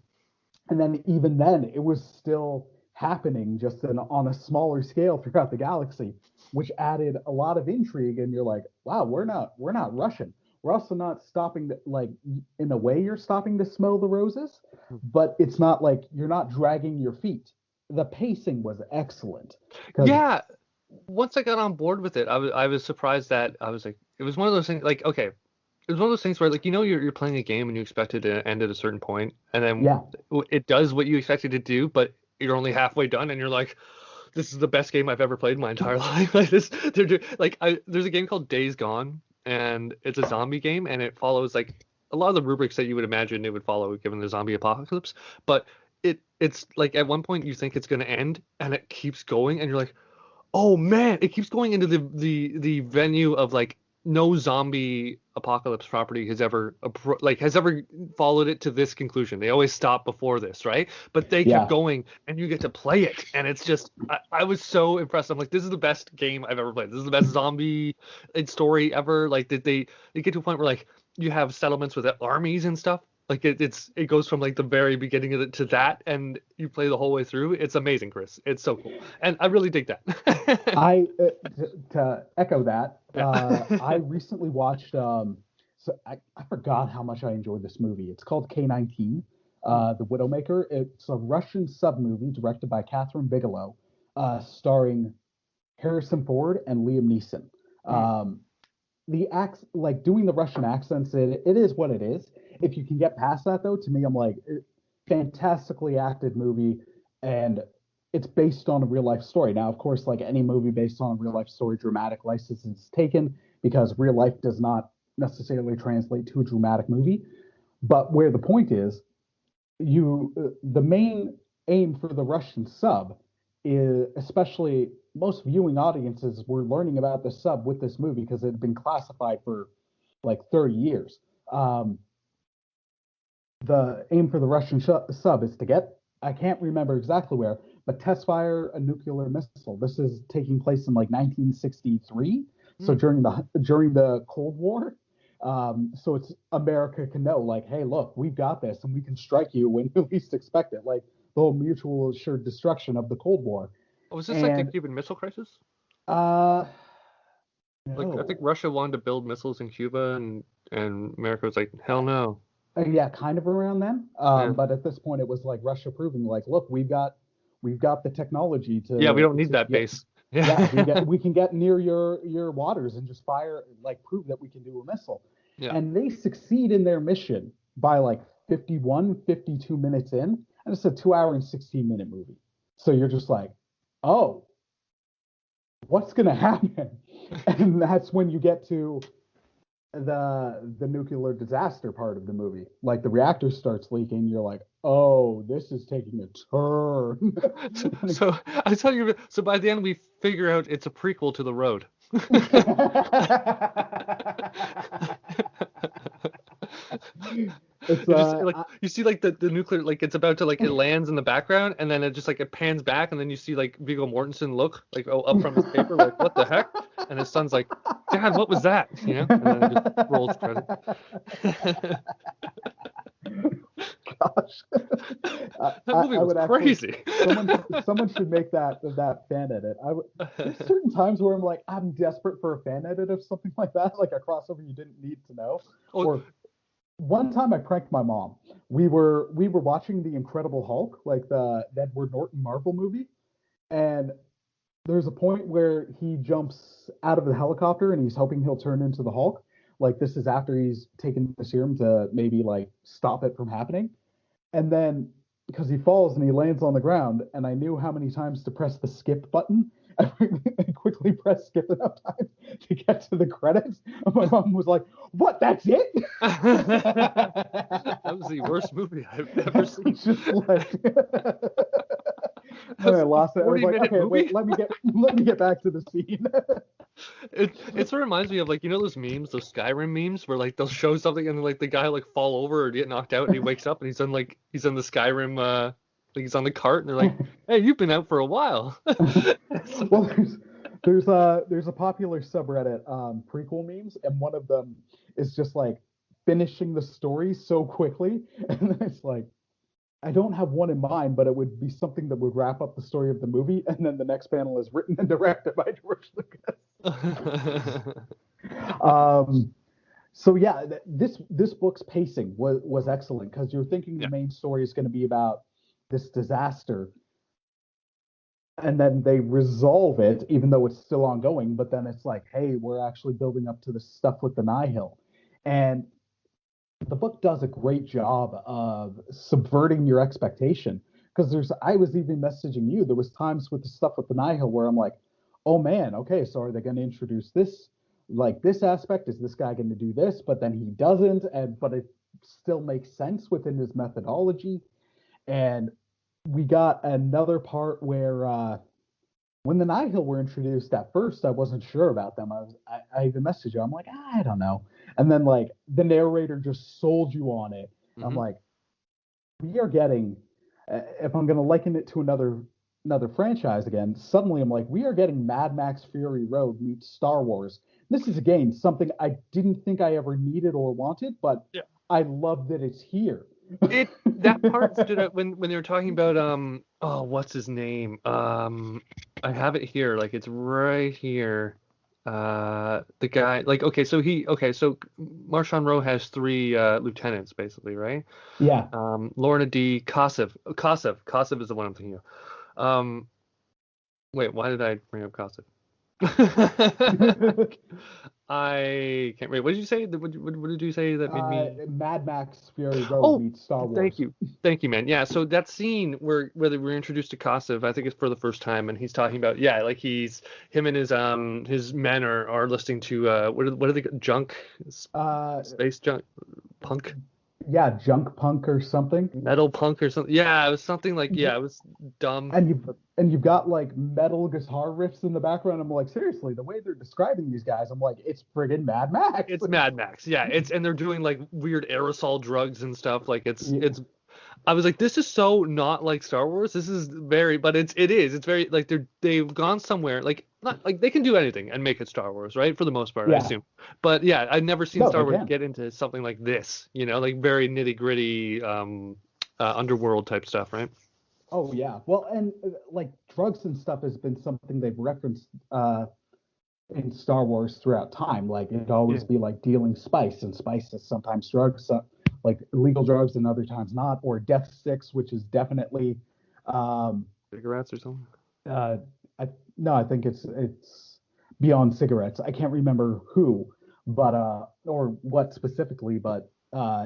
and then even then it was still happening just on a smaller scale throughout the galaxy, which added a lot of intrigue. And you're like, wow, we're not rushing. We're also not stopping to, like in a way you're stopping to smell the roses, but it's not like you're not dragging your feet. The pacing was excellent because Yeah. Once I got on board with it, I was surprised that I was like it was one of those things like okay, it was one of those things where like you're playing a game and you expect it to end at a certain point and then yeah, it does what you expect it to do, but you're only halfway done and you're like this is the best game I've ever played in my entire life. Like this, there's a game called Days Gone, and it's a zombie game, and it follows like a lot of the rubrics that you would imagine it would follow given the zombie apocalypse. But it's like at one point you think it's going to end, and it keeps going, and you're like, oh man, it keeps going into the venue of like no zombie apocalypse property has ever followed it to this conclusion. They always stop before this, right? But they kept Yeah. going, and you get to play it, and it's just I was so impressed. I'm like, this is the best game I've ever played. This is the best zombie story ever. Like, did they get to a point where like you have settlements with armies and stuff? Like it goes from like the very beginning of it to that, and you play the whole way through. It's amazing, Chris. It's so cool, and I really dig that. To echo that, Yeah. I recently watched. So I forgot how much I enjoyed this movie. It's called K-19, The Widowmaker. It's a Russian sub movie directed by Catherine Bigelow, starring Harrison Ford and Liam Neeson. The acts, like doing the Russian accents, it is what it is. If you can get past that, though, to me, I'm like, fantastically acted movie, and it's based on a real life story. Now, of course, like any movie based on a real life story, dramatic license is taken because real life does not necessarily translate to a dramatic movie. But where the point is, the main aim for the Russian sub is, especially most viewing audiences were learning about the sub with this movie because it had been classified for like 30 years. The aim for the Russian sub is to get, I can't remember exactly where, but test fire a nuclear missile. This is taking place in like 1963, so during the Cold War. So it's America can know, like, hey, look, we've got this, and we can strike you when you least expect it. Like the whole mutual assured destruction of the Cold War. Was this like the And Cuban Missile Crisis? uh, Like I think no. Russia wanted to build missiles in Cuba, and America was like, hell no. Yeah, kind of around then. Yeah. But at this point, it was like Russia proving, like, look, we've got the technology Yeah, we to don't need that get, base. yeah, Yeah. we can get near your waters and just fire, like, prove that we can do a missile. Yeah. And they succeed in their mission by like 51, 52 minutes in, and it's a 2 hour and 16-minute movie. So you're just like, oh, what's gonna happen? And that's when you get to the nuclear disaster part of the movie. Like the reactor starts leaking, you're like, oh, this is taking a turn. So I tell you, so by the end we figure out it's a prequel to The Road. It's You just like you see like the nuclear, like it's about to like it lands in the background, and then it just like it pans back, and then you see like Viggo Mortensen look like up from his paper like what the heck, and his son's like, Dad, what was that, and then it just rolls credits. Gosh. That movie I was would actually, crazy. someone should make that fan edit. There's certain times where I'm like, I'm desperate for a fan edit of something like that, like a crossover you didn't need to know. Oh, Or one time I pranked my mom. We were watching The Incredible Hulk, like the Edward Norton Marvel movie, and there's a point where he jumps out of the helicopter and he's hoping he'll turn into the Hulk. Like this is after he's taken the serum to maybe like stop it from happening. And then because he falls and he lands on the ground, and I knew how many times to press the skip button. I quickly pressed skip enough times to get to the credits. And my mom was like, "What? That's it?" that was the worst movie I've ever seen. Just like and I lost it. I was like, 40-minute okay, movie? wait, let me get back to the scene. It sort of reminds me of like those memes, those Skyrim memes where like they'll show something and like the guy like fall over or get knocked out and he wakes up and he's on the Skyrim like he's on the cart and they're like, hey, you've been out for a while. Well, there's a popular subreddit, prequel memes, and one of them is just like finishing the story so quickly, and it's like, I don't have one in mind, but it would be something that would wrap up the story of the movie, and then the next panel is written and directed by George Lucas. So yeah, this book's pacing was excellent because you're thinking the main story is going to be about this disaster, and then they resolve it, even though it's still ongoing. But then it's like, hey, we're actually building up to the stuff with the Nihil, and the book does a great job of subverting your expectation. Because I was even messaging you. There was times with the stuff with the Nihil where I'm like, oh man, okay, so are they going to introduce this, like this aspect? Is this guy going to do this? But then he doesn't, but it still makes sense within his methodology. And we got another part where when the Nihil were introduced at first, I wasn't sure about them. I even messaged you. I'm like, I don't know. And then like the narrator just sold you on it. I'm Hmm. like, we are getting. If I'm going to liken it to another franchise again, suddenly I'm like, we are getting Mad Max Fury Road meets Star Wars. This is again something I didn't think I ever needed or wanted, but Yeah. I love that it's here. That part stood out when they were talking about oh, what's his name? I have it here, like it's right here. The guy, like, okay, so Marshawn Rowe has three lieutenants basically, right? Yeah. Lorna D. Kosev is the one I'm thinking of. Wait, why did I bring up Kosev? I can't remember. What did you say? What did you say that made me? Mad Max Fury Road Oh, meets Star thank Wars. you. Thank you, man. Yeah, so that scene where they were introduced to Kosov, I think it's for the first time, and he's talking about, yeah, like him and his men are listening to what are they, junk, Uh, space junk, punk, yeah, Junk Punk or something. metal punk or something. Yeah, it was something like, yeah, it was dumb. And you've got like metal guitar riffs in the background. I'm like, seriously, the way they're describing these guys, I'm like, it's friggin' Mad Max. It's Mad Max. Yeah, and they're doing like weird aerosol drugs and stuff. Like Yeah, I was like, this is so not like Star Wars. This is very, but it's very like they've gone somewhere, like not like they can do anything and make it Star Wars, right? For the most part, I yeah. assume. But yeah, I've never seen No, Star they Wars can. get into something like this, like very nitty gritty, underworld type stuff, right? Oh yeah. Well, and like drugs and stuff has been something they've referenced in Star Wars throughout time. Like it'd always Yeah, be like dealing spice, and spice is sometimes drugs, like illegal drugs, and other times not. Or death sticks, which is definitely, um, cigarettes or something. uh, I, no, I think it's beyond cigarettes. I can't remember who, but or what specifically, but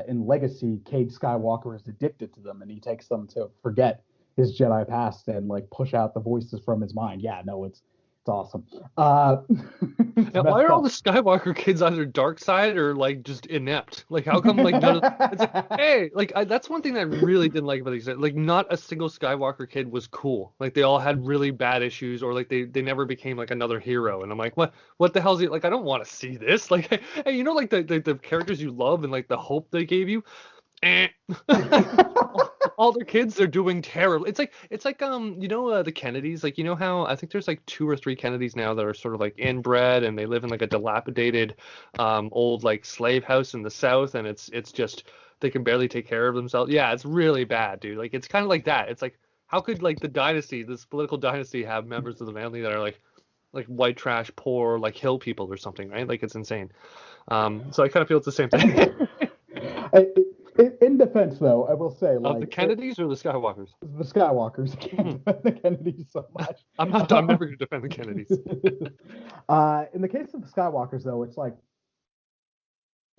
in Legacy, Cade Skywalker is addicted to them, and he takes them to forget his Jedi past and like push out the voices from his mind. Yeah, no, it's awesome. It's Now, why messed are all the up. Skywalker kids either dark side or like just inept? Like, how come like none of it's like, hey, like that's one thing that I really didn't like about these. Like, not a single Skywalker kid was cool. Like, they all had really bad issues, or like they never became like another hero. And I'm like, what the hell's it? Like, I don't want to see this. Like, hey, like the characters you love and like the hope they gave you. Eh. All their kids are doing terrible. It's like the Kennedys, like how I think there's like two or three Kennedys now that are sort of like inbred, and they live in like a dilapidated old like slave house in the South, and it's just they can barely take care of themselves. Yeah, it's really bad, dude. Like it's kind of like that. It's like, how could like this political dynasty have members of the family that are like white trash, poor, like hill people or something, right? Like it's insane. So I kind of feel it's the same thing. In defense, though, I will say, Of the like, Kennedys or the Skywalkers? the Skywalkers Hmm. can't defend the Kennedys so much. I'm never going to defend the Kennedys. In the case of the Skywalkers, though, it's like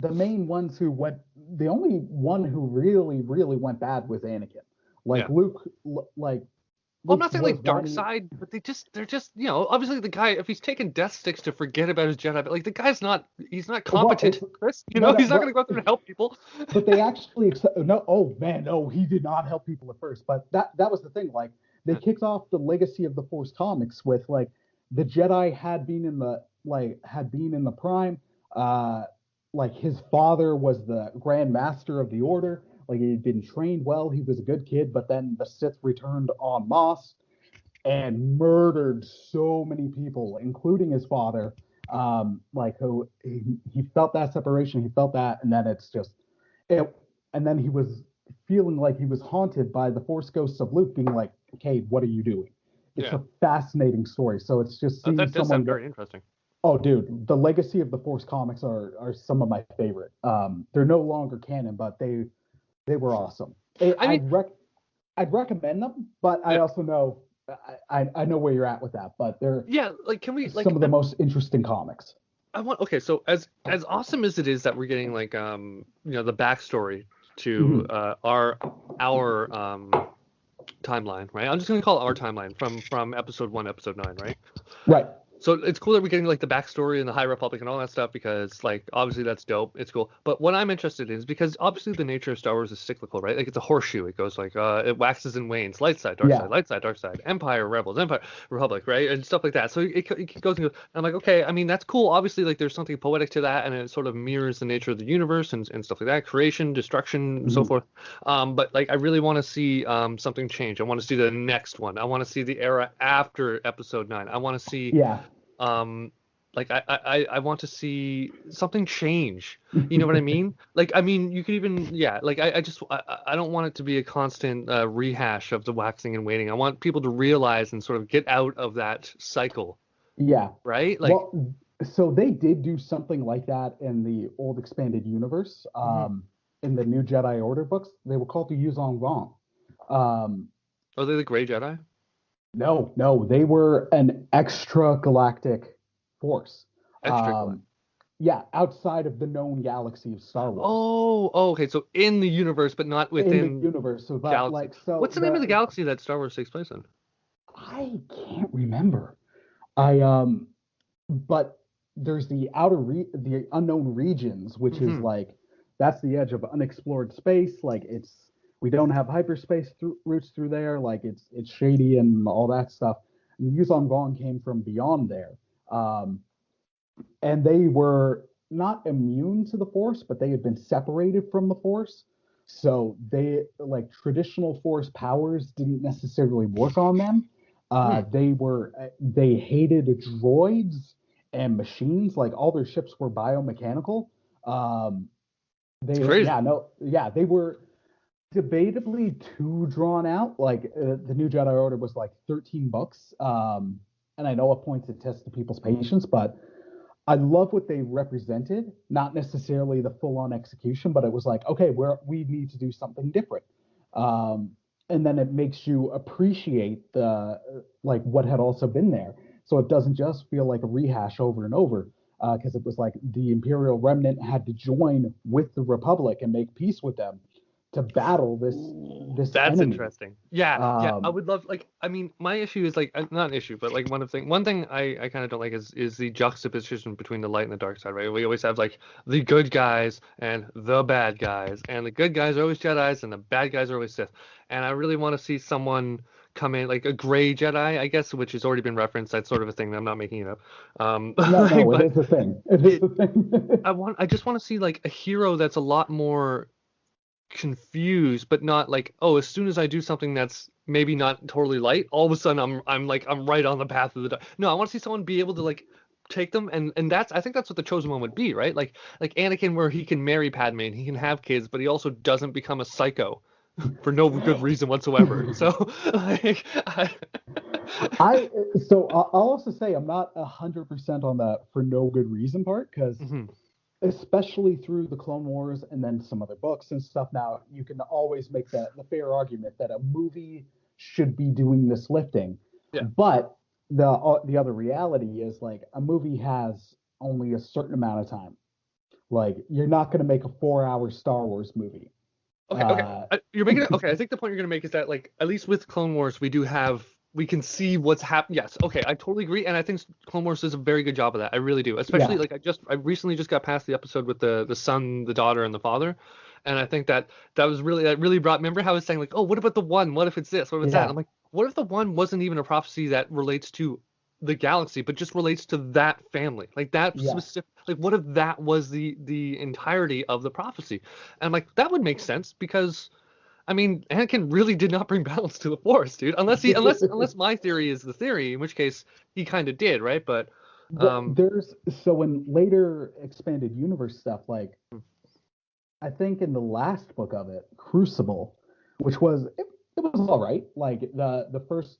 the main ones who went, the only one who really, really went bad was Anakin. Like Yeah. Luke, like Well, I'm Luke not saying was like dark whiny. side, but they're just, obviously the guy, if he's taking death sticks to forget about his Jedi, but like the guy's he's not Well, competent, Chris. no, He's not going to well, go out there and help people. but they actually accept, no. Oh man, no, he did not help people at first. But that was the thing. Like they Yeah. kicked off the Legacy of the Force comics with like the Jedi had been in the prime. Uh, like his father was the Grand Master of the Order. Like he had been trained well. He was a good kid. But then the Sith returned en masse and murdered so many people, including his father. Like who he felt that separation, he felt that, and then it's just it. And then he was feeling like he was haunted by the Force ghosts of Luke, being like, "Okay, what are you doing?" It's Yeah. a fascinating story. So it's just seeing That does someone sound get. very interesting. Oh, dude, the Legacy of the Force comics are some of my favorite. They're no longer canon, but they were awesome. I, I mean, I'd rec I'd recommend them, but I yeah, also know I know where you're at with that. But they're yeah, like can we some like of the most interesting comics. I want okay, so as awesome as it is that we're getting like the backstory to Mhm. our timeline, right? I'm just gonna call it our timeline from episode 1, episode 9, right? Right. So it's cool that we're getting like the backstory and the High Republic and all that stuff because like obviously that's dope. It's cool. But what I'm interested in is because obviously the nature of Star Wars is cyclical, right? Like it's a horseshoe. It goes like it waxes and wanes, Yeah. light side, dark side, Empire, Rebels, Empire, Republic, right? And stuff like that. So it goes and goes. I'm like, okay, I mean that's cool. Obviously like there's something poetic to that and it sort of mirrors the nature of the universe and stuff like that, creation, destruction, and so Mhm. forth. But like I really want to see something change. I want to see the next one. I want to see the era after Episode 9. I want to see Yeah. um like I want to see something change. You know what I mean? Like I mean you could even yeah, like I don't want it to be a constant rehash of the waxing and waning. I want people to realize and sort of get out of that cycle, Yeah. right? Like Well, so they did do something like that in the old expanded universe. mhm. In the new Jedi Order books, they were called the Yuzong Vong. Um, Are they the gray Jedi? no, no, they were an extra galactic force. Extra galactic. Um, yeah, outside of the known galaxy of Star Wars Oh, okay. So in the universe, but not in the within universe. So that, galaxy. like, so What's the name of the galaxy that Star Wars takes place in? I can't remember. I but there's the unknown regions, which is Hmm. like that's the edge of unexplored space. Like we don't have hyperspace routes through there. Like it's shady and all that stuff. And Yuzong Vong came from beyond there, um, and they were not immune to the Force, but they had been separated from the Force. So they like traditional Force powers didn't necessarily work on them. Hmm. They hated droids and machines. Like all their ships were biomechanical. Um, It's they crazy. yeah no yeah they were debatably too drawn out. Like the new Jedi Order was like 13 books. And I know at points it tested people's patience, but I love what they represented, not necessarily the full on execution, but it was like, okay, we need to do something different. Um, and then it makes you appreciate the like what had also been there. So it doesn't just feel like a rehash over and over, because it was like the Imperial Remnant had to join with the Republic and make peace with them to battle Ooh, this that's enemy. interesting. Yeah, yeah. I Um, would love like I mean, my issue is like not an issue, but like one thing I kind of don't like is the juxtaposition between the light and the dark side, right? We always have like the good guys and the bad guys, and the good guys are always Jedi's and the bad guys are always Sith. And I really want to see someone come in like a gray Jedi, I guess, which has already been referenced. That's sort of a thing. I'm not making it up. no, no, it But is a thing. It is it a thing. I just want to see like a hero that's a lot more confused, but not like, oh, as soon as I do something that's maybe not totally light, all of a sudden I'm right on the path of the dark. No, I want to see someone be able to like take them and that's I think that's what the chosen one would be, right? Like Anakin where he can marry Padme and he can have kids, but he also doesn't become a psycho for no good reason whatsoever. So like I I'll also say I'm not 100% on the for no good reason part because Mhm. especially through the Clone Wars and then some other books and stuff. Now you can always make the fair argument that a movie should be doing this lifting, Yeah. but the other reality is like a movie has only a certain amount of time. Like you're not going to make a 4 hour Star Wars movie. Okay. Uh, You're making it. Okay, I think the point you're gonna make is that like at least with Clone Wars we can see what's happening. Yes. Okay, I totally agree, and I think Clone Wars does a very good job of that. I really do. Especially yeah, like I recently just got past the episode with the son, the daughter, and the father, and I think that really brought. Remember how I was saying like, oh, what about the one? What if it's this? What if it's that? And yeah, I'm like, what if the one wasn't even a prophecy that relates to the galaxy, but just relates to that family, like that yeah. specific. Like, what if that was the entirety of the prophecy? And I'm like, that would make sense because I mean, Anakin really did not bring balance to the Force, dude. Unless my theory is the theory, in which case he kind of did, right? But Well, um, there's so in later expanded universe stuff, like I think in the last book of it, Crucible, which it was all right. Like the first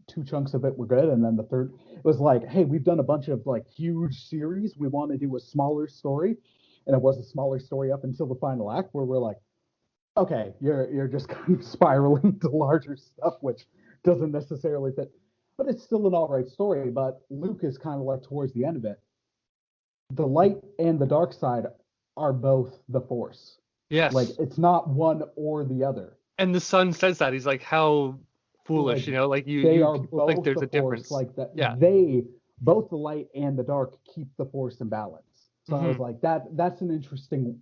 two chunks of it were good, and then the third it was like, hey, we've done a bunch of like huge series. We want to do a smaller story, and it was a smaller story up until the final act, where we're like, okay, you're just kind of spiraling to larger stuff, which doesn't necessarily fit. But it's still an all right story. But Luke is kind of like towards the end of it. The light and the dark side are both the force. Like yes, it's not one or the other. and the son says that he's like, how Like foolish, you know? Like they you are people think both there's the a force. difference. Like that Yeah, they both the light and the dark keep the force in balance. So I was like, that's an interesting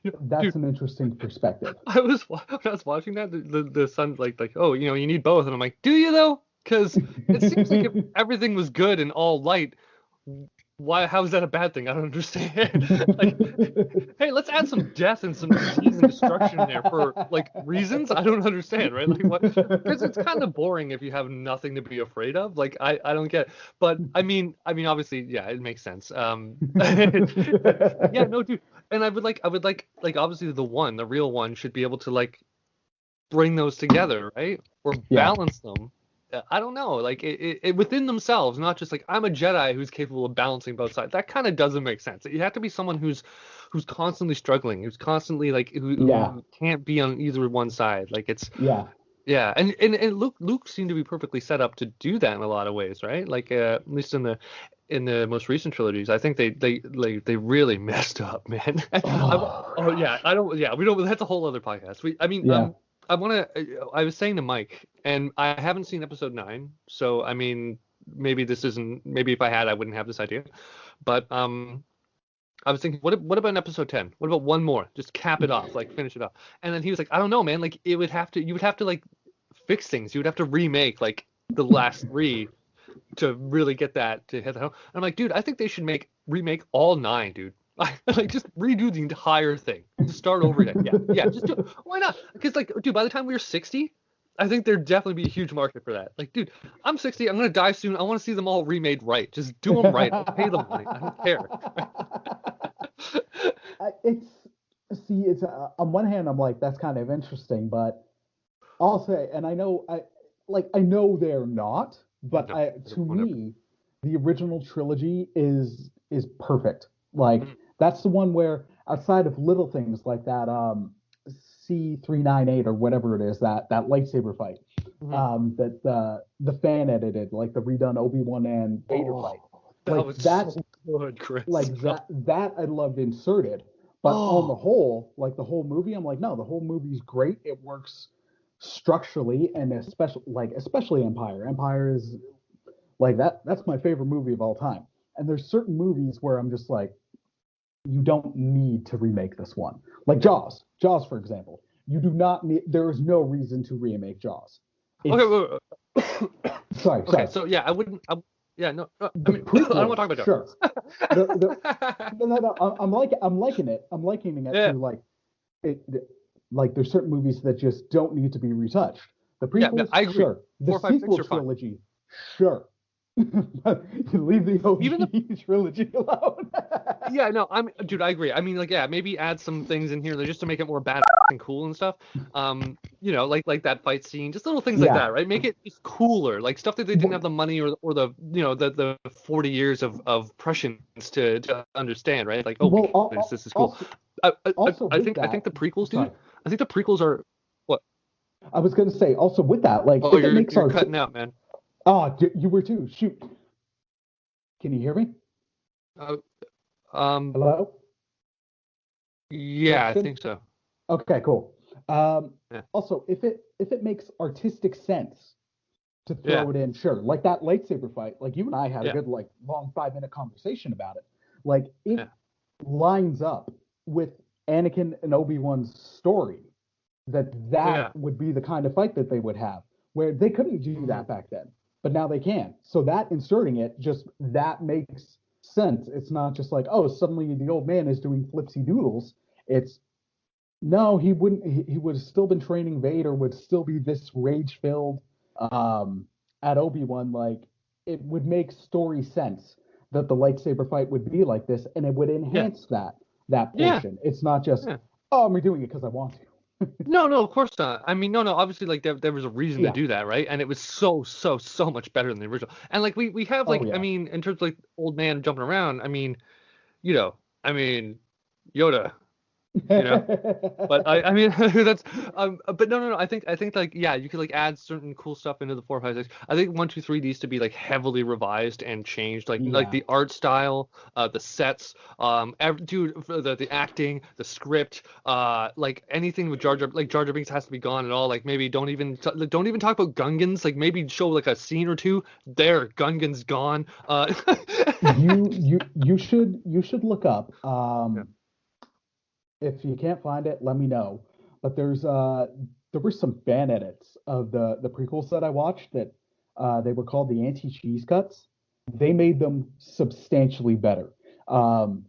Dude, perspective. when I was watching that, the son like, oh, you need both, and I'm like, do you though? Because it seems like if everything was good and all light, how is that a bad thing? I don't understand. Like, hey, let's add some death and some disease and destruction in there for like reasons I don't understand, right? Like what? Because it's kind of boring if you have nothing to be afraid of. Like I don't get it. But obviously, yeah, it makes sense. Yeah, no, dude. And I would like obviously the real one should be able to like bring those together, right? Or Yeah. balance them. I don't know, like it within themselves, not just like I'm a Jedi who's capable of balancing both sides. That kind of doesn't make sense. You have to be someone who's constantly struggling, who's constantly like who can't be on either one side. Like it's yeah, and Luke seemed to be perfectly set up to do that in a lot of ways, right? Like at least in the most recent trilogies, I think they really messed up, man. Oh yeah, we don't. That's a whole other podcast. I was saying to Mike, and I haven't seen episode 9, so I mean, maybe if I had, I wouldn't have this idea. But I was thinking, what about an episode 10? What about one more? Just cap it off, like finish it off. And then he was like, I don't know, man. Like you would have to like fix things. You would have to remake like the last 3 to really get that to hit the home. I'm like, dude, I think they should remake all 9, dude. Like just redo the entire thing. Just start over again. Yeah, just do it. Why not? Because like, dude, by the time we're 60, I think there'd definitely be a huge market for that. Like, dude, I'm 60. I'm gonna die soon. I want to see them all remade right. Just do them right. I'll pay them money. I don't care. It's on one hand, I'm like, that's kind of interesting, but I'll say, and I know they're not, but No, to me, the original trilogy is perfect. Like that's the one where outside of little things like that C398 or whatever it is, that lightsaber fight, that the fan edited, like the redone Obi-Wan and Vader fight. That was so good, Chris. Like that I loved inserted. But on the whole, like the whole movie, I'm like, no, the whole movie's great. It works structurally, and especially Empire. Empire is like that's my favorite movie of all time. And there's certain movies where I'm just like, you don't need to remake this one. Like Jaws, for example. You do not need. There is no reason to remake Jaws. Okay, sorry. So yeah, I wouldn't. Yeah, no. I prequels, don't want to talk about Jaws. No. I'm liking it. I'm likening it to like it. Like there's certain movies that just don't need to be retouched. The prequels, I agree. Sure. The 4, 5, 6 sequel trilogy, sure. You leave the OG trilogy alone. Yeah, no, dude, I agree. I mean, like, yeah, maybe add some things in here just to make it more badass and cool and stuff. Like that fight scene, just little things like that, right? Make it just cooler, like stuff that they didn't have the money or the the 40 years of prescience to understand, right? Like, this is cool. I think the prequels, dude. I think the prequels are what? I was gonna say also with that, like, you're cutting out, man. Oh, you were too. Shoot. Can you hear me? Hello? Yeah, I think so. Okay, cool. Also, if it makes artistic sense to throw it in, sure. Like that lightsaber fight, like you and I had a good like long 5-minute conversation about it. Like it lines up with Anakin and Obi-Wan's story. That would be the kind of fight that they would have, where they couldn't do that back then. But now they can. So that inserting it, just that makes sense. It's not just like, oh, suddenly the old man is doing flipsy doodles. It's no, he wouldn't. He would have still been training Vader. Would still be this rage filled at Obi-Wan. Like it would make story sense that the lightsaber fight would be like this, and it would enhance that portion. It's not just oh, I'm redoing it because I want to. No, of course not. I mean, no. Obviously, like there was a reason to do that, right? And it was so much better than the original. And like we have like I mean, in terms of like old man jumping around. I mean, Yoda, you know. But I mean that's but no, I think like yeah, you could like add certain cool stuff into the 4, 5, 6. I think 1, 2, 3 needs to be like heavily revised and changed, like Yeah. the art style, the sets, dude, the acting, the script, like anything with Jar Jar, like Jar Jar Binks has to be gone at all. Like maybe don't even talk about Gungans. Like maybe show like a scene or two. There, Gungan's gone. You should look up. Yeah. If you can't find it, let me know. But there were some fan edits of the prequels that I watched that they were called the anti-cheese cuts. They made them substantially better. Um,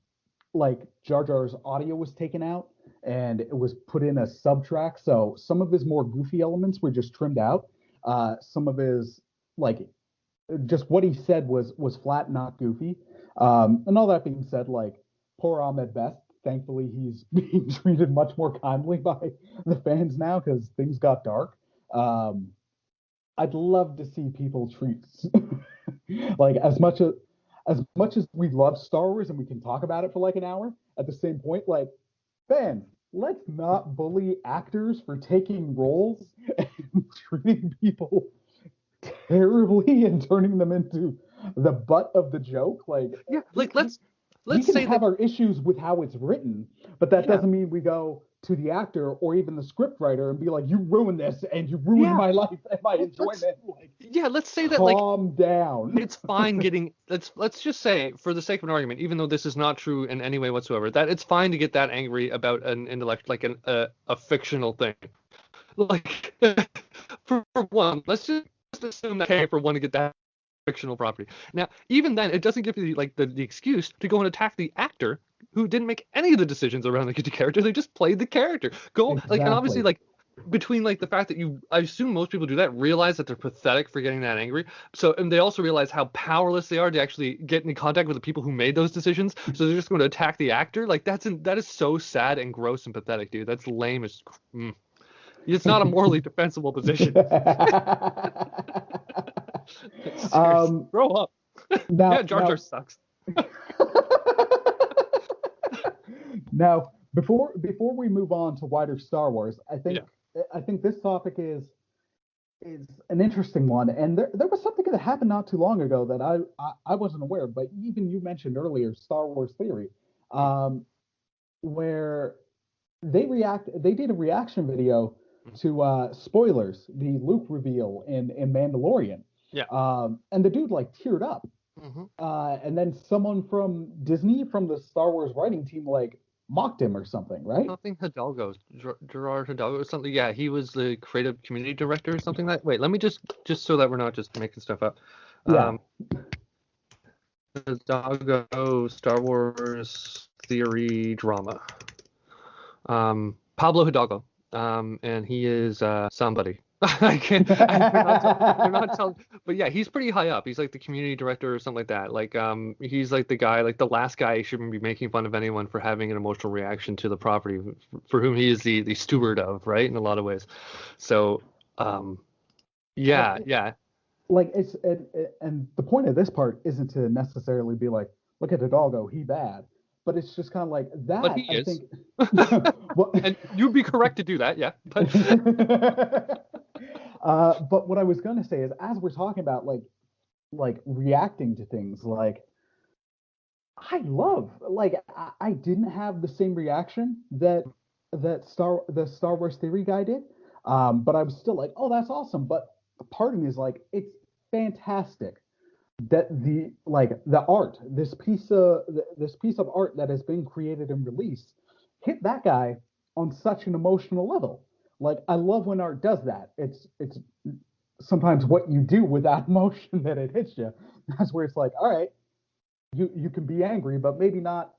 like Jar Jar's audio was taken out and it was put in a subtrack. So some of his more goofy elements were just trimmed out. Some of his like just what he said was flat, not goofy. And all that being said, like poor Ahmed Best, thankfully he's being treated much more kindly by the fans now because things got dark. Um, I'd love to see people treat like as much as we love Star Wars and we can talk about it for like an hour. At the same point, like fans, let's not bully actors for taking roles and treating people terribly and turning them into the butt of the joke. Like Yeah, we, like we, we let's can say that have our issues with how it's written, but that yeah. doesn't mean we go to the actor or even the script writer and be like, "You ruined this and you ruined Yeah. my life and my Well, enjoyment." Like, let's say that like calm down. it's fine getting let's just say for the sake of an argument, even though this is not true in any way whatsoever, that it's fine to get that angry about an intellect like a fictional thing. Like for one, let's just assume that okay for one to get that fictional property. Now, even then, it doesn't give you like the excuse to go and attack the actor who didn't make any of the decisions around the character. They just played the character. Go like and obviously Exactly. like between like the fact that I assume most people do that realize that they're pathetic for getting that angry. So and they also realize how powerless they are to actually get in contact with the people who made those decisions. So they're just going to attack the actor. Like that is so sad and gross and pathetic, dude. That's lame as it's not a morally defensible position. Seriously, um, grow up. Yeah, now, Jar Jar now, sucks. now, before we move on to wider Star Wars, Yeah. I think this topic is an interesting one, and there was something that happened not too long ago that I wasn't aware of, but even you mentioned earlier, Star Wars Theory, Mm, um, where they did a reaction video mm. to spoilers, the Luke reveal in Mandalorian, Yeah. and the dude like teared up, Hmm. and then someone from Disney from the Star Wars writing team like mocked him or something, right? Something Hidalgo, Gerard Hidalgo or something. Yeah, he was the creative community director or something like. Wait, let me just so that we're not just making stuff up. Yeah. Um, Hidalgo, Star Wars theory drama. Pablo Hidalgo. And he is somebody. I can't. They're not telling. But yeah, he's pretty high up. He's like the community director or something like that. Like, he's like the guy, like the last guy who shouldn't be making fun of anyone for having an emotional reaction to the property, for whom he is the steward of, right? In a lot of ways. So, um, Like yeah, yeah. like and the point of this part isn't to necessarily be like, look at Hidalgo, he bad, but it's just kind of like But that. he I is. think. Well, And you'd be correct to do that, yeah. But but what I was gonna say is, as we're talking about like reacting to things, like I didn't have the same reaction the Star Wars theory guy did, but I was still like, oh, that's awesome. But part of me is like, it's fantastic that the art, this piece of art that has been created and released, hit that guy on such an emotional level. Like I love when art does that. It's sometimes what you do with that emotion that it hits you. That's where it's like, all right, you can be angry, but maybe not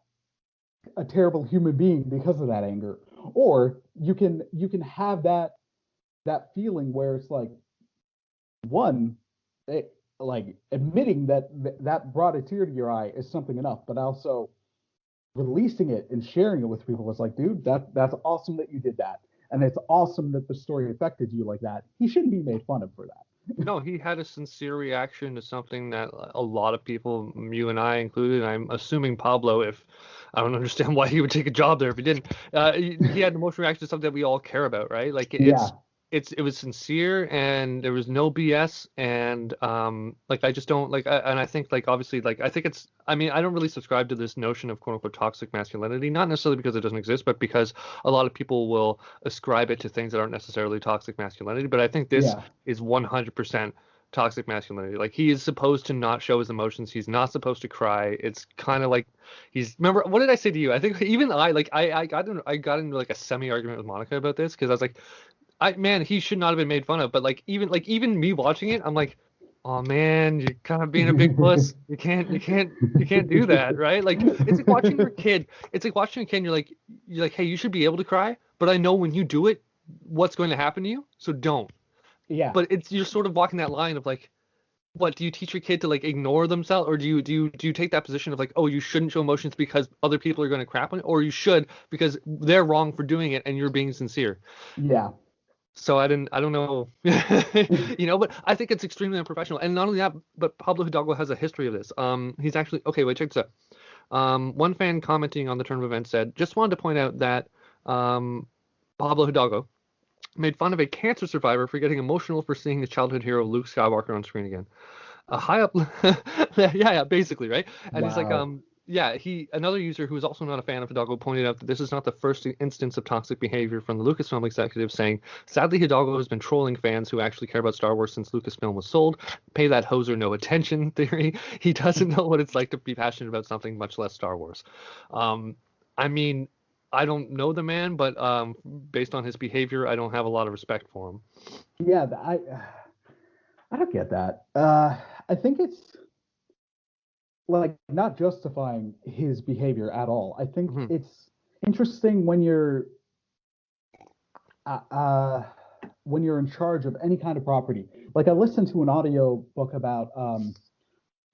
a terrible human being because of that anger. Or you can have that feeling where it's like one, like admitting that brought a tear to your eye is something enough, but also releasing it and sharing it with people is like, dude, that's awesome that you did that, and it's awesome that the story affected you like that. He shouldn't be made fun of for that. No, he had a sincere reaction to something that a lot of people, you and I included, I'm assuming Pablo, if I don't understand why he would take a job there if he didn't. He had an emotional reaction to something that we all care about, right? Like Yeah, it was sincere and there was no BS and like I just don't like and I think like obviously like I think it's I mean I don't really subscribe to this notion of quote unquote toxic masculinity, not necessarily because it doesn't exist, but because a lot of people will ascribe it to things that aren't necessarily toxic masculinity. But I think this yeah. is 100% toxic masculinity. Like he is supposed to not show his emotions. He's not supposed to cry. It's kind of like remember what did I say to you? I think even I got into like a semi argument with Monica about this because I was like man, he should not have been made fun of. But like even me watching it, I'm like, oh man, you're kind of being a big puss. You can't do that, right? Like it's like watching your kid. It's like watching a kid. And you're like, hey, you should be able to cry, but I know when you do it, what's going to happen to you, so don't. Yeah. But you're sort of walking that line of like, what do you teach your kid to like ignore themselves, or do you take that position of like, oh, you shouldn't show emotions because other people are going to crap on it, or you should because they're wrong for doing it and you're being sincere. Yeah. So I don't know, but I think it's extremely unprofessional. And not only that, but Pablo Hidalgo has a history of this. He's actually, okay, wait, check this out. One fan commenting on the turn of events said, just wanted to point out that Pablo Hidalgo made fun of a cancer survivor for getting emotional for seeing his childhood hero Luke Skywalker on screen again. A high up, yeah, basically, right? And he's like, Wow. yeah, another user who is also not a fan of Hidalgo pointed out that this is not the first instance of toxic behavior from the Lucasfilm executive, saying, sadly, Hidalgo has been trolling fans who actually care about Star Wars since Lucasfilm was sold. Pay that hoser no attention theory. He doesn't know what it's like to be passionate about something, much less Star Wars. I mean, I don't know the man, but based on his behavior, I don't have a lot of respect for him. Yeah, I don't get that. I think it's like not justifying his behavior at all. I think Hmm. it's interesting uh, uh, when you're in charge of any kind of property. Like I listened to an audio book about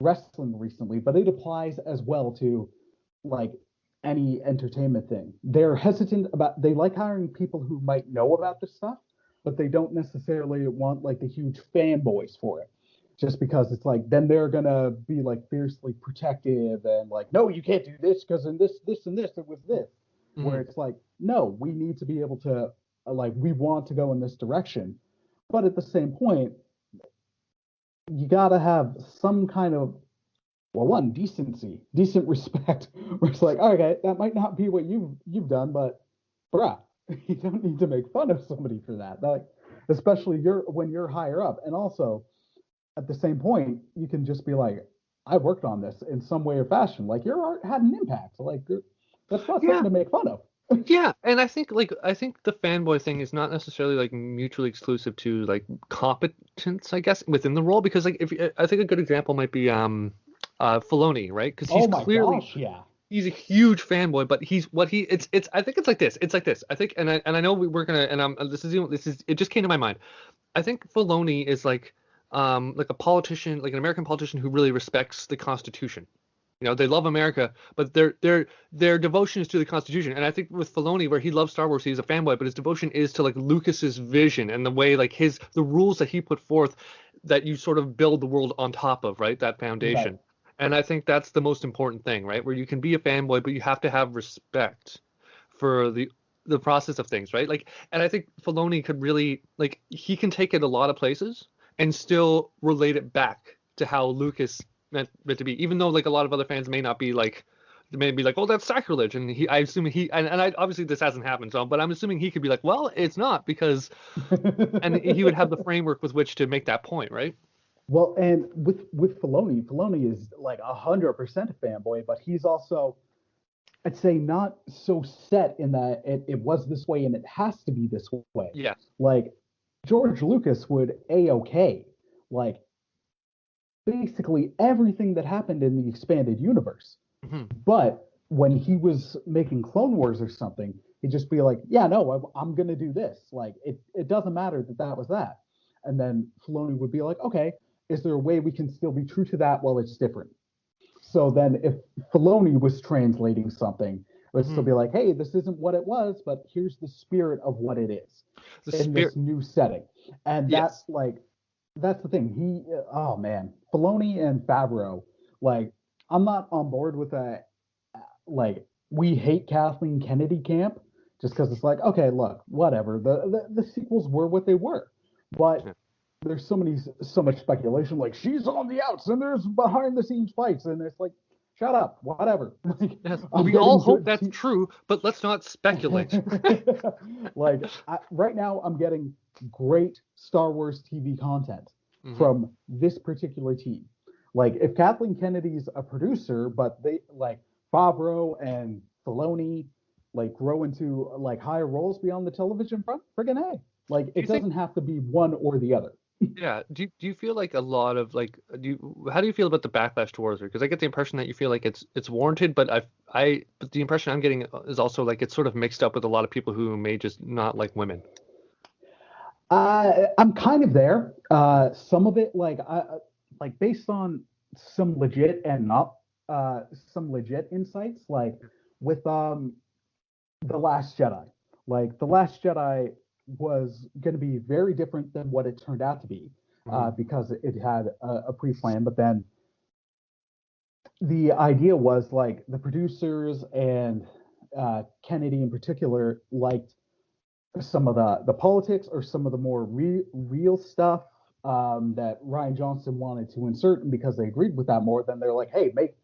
wrestling recently, but it applies as well to like any entertainment thing. They're hesitant about they like hiring people who might know about this stuff, but they don't necessarily want like the huge fanboys for it. Just because it's like then they're gonna be like fiercely protective and like, no, you can't do this because in this, and this, it was this. Where Hmm. it's like, no, we need to be able to like we want to go in this direction. But at the same point, you gotta have some kind of well, one decency, decent respect. Where it's like, okay, that might not be what you've done, but bruh, you don't need to make fun of somebody for that. Like, especially when you're higher up, and also at the same point, you can just be like, I worked on this in some way or fashion. Like your art had an impact. Like that's not something Yeah, to make fun of. yeah, and I think the fanboy thing is not necessarily like mutually exclusive to like competence, I guess, within the role because like if I think a good example might be Filoni, right? Because Oh my gosh, yeah. he's a huge fanboy, but he's what he it's I think it's like this. It's like this. I think and I know we're gonna and I'm this is it just came to my mind. I think Filoni is like a politician, like an American politician who really respects the Constitution. They love America, but their devotion is to the Constitution. And I think with Filoni, where he loves Star Wars, he's a fanboy, but his devotion is to like Lucas's vision and the way like the rules that he put forth that you sort of build the world on top of, right? That Right. foundation. And I think that's the most important thing, right? Where you can be a fanboy, but you have to have respect for the process of things, right? Like, and I think Filoni could really like he can take it a lot of places and still relate it back to how Lucas meant it to be, even though like a lot of other fans may not be like may be like, oh, that's sacrilege, and I assume and I obviously this hasn't happened, so but I'm assuming he could be like, well, it's not because, and he would have the framework with which to make that point, right? Well, and with Filoni is like 100% a fanboy, but he's also I'd say not so set in that it was this way and it has to be this way. Yeah. Like George Lucas would a-okay like basically everything that happened in the expanded universe. Hmm. But when he was making Clone Wars or something, he'd just be like, yeah, no, I'm going to do this. Like, it doesn't matter that that was that. And then Filoni would be like, okay, is there a way we can still be true to that while it's different? So then if Filoni was translating something, it would still Hmm. be like, hey, this isn't what it was, but here's the spirit of what it is The in spirit. this new setting. And that, Yes. like, that's the thing. Oh man, Filoni and Favreau. Like, I'm not on board with that. Like, we hate Kathleen Kennedy camp just because it's like, okay, look, whatever. The sequels were what they were, but Yeah. there's so much speculation. Like, she's on the outs and there's behind the scenes fights, and it's like, shut up, whatever. Like, Yes, I'm we all getting hope good. that's true, but let's not speculate. Like, right now, I'm getting great Star Wars TV content Hmm. from this particular team. Like, if Kathleen Kennedy's a producer, but they like Favreau and Filoni like grow into like higher roles beyond the television front, friggin' A. Like, Do it you think? doesn't have to be one or the other. Yeah. Do you feel like a lot of like how do you feel about the backlash towards her? Because I get the impression that you feel like it's warranted, but but the impression I'm getting is also like it's sort of mixed up with a lot of people who may just not like women. I'm kind of there. Some of it, like based on some legit and not some legit insights, like with the Last Jedi. Like the Last Jedi was going to be very different than what it turned out to be, Hmm. because it had a pre-plan. But then the idea was like the producers and Kennedy in particular liked some of the politics or some of the more real stuff that Ryan Johnson wanted to insert, and because they agreed with that more, then they're like, hey, make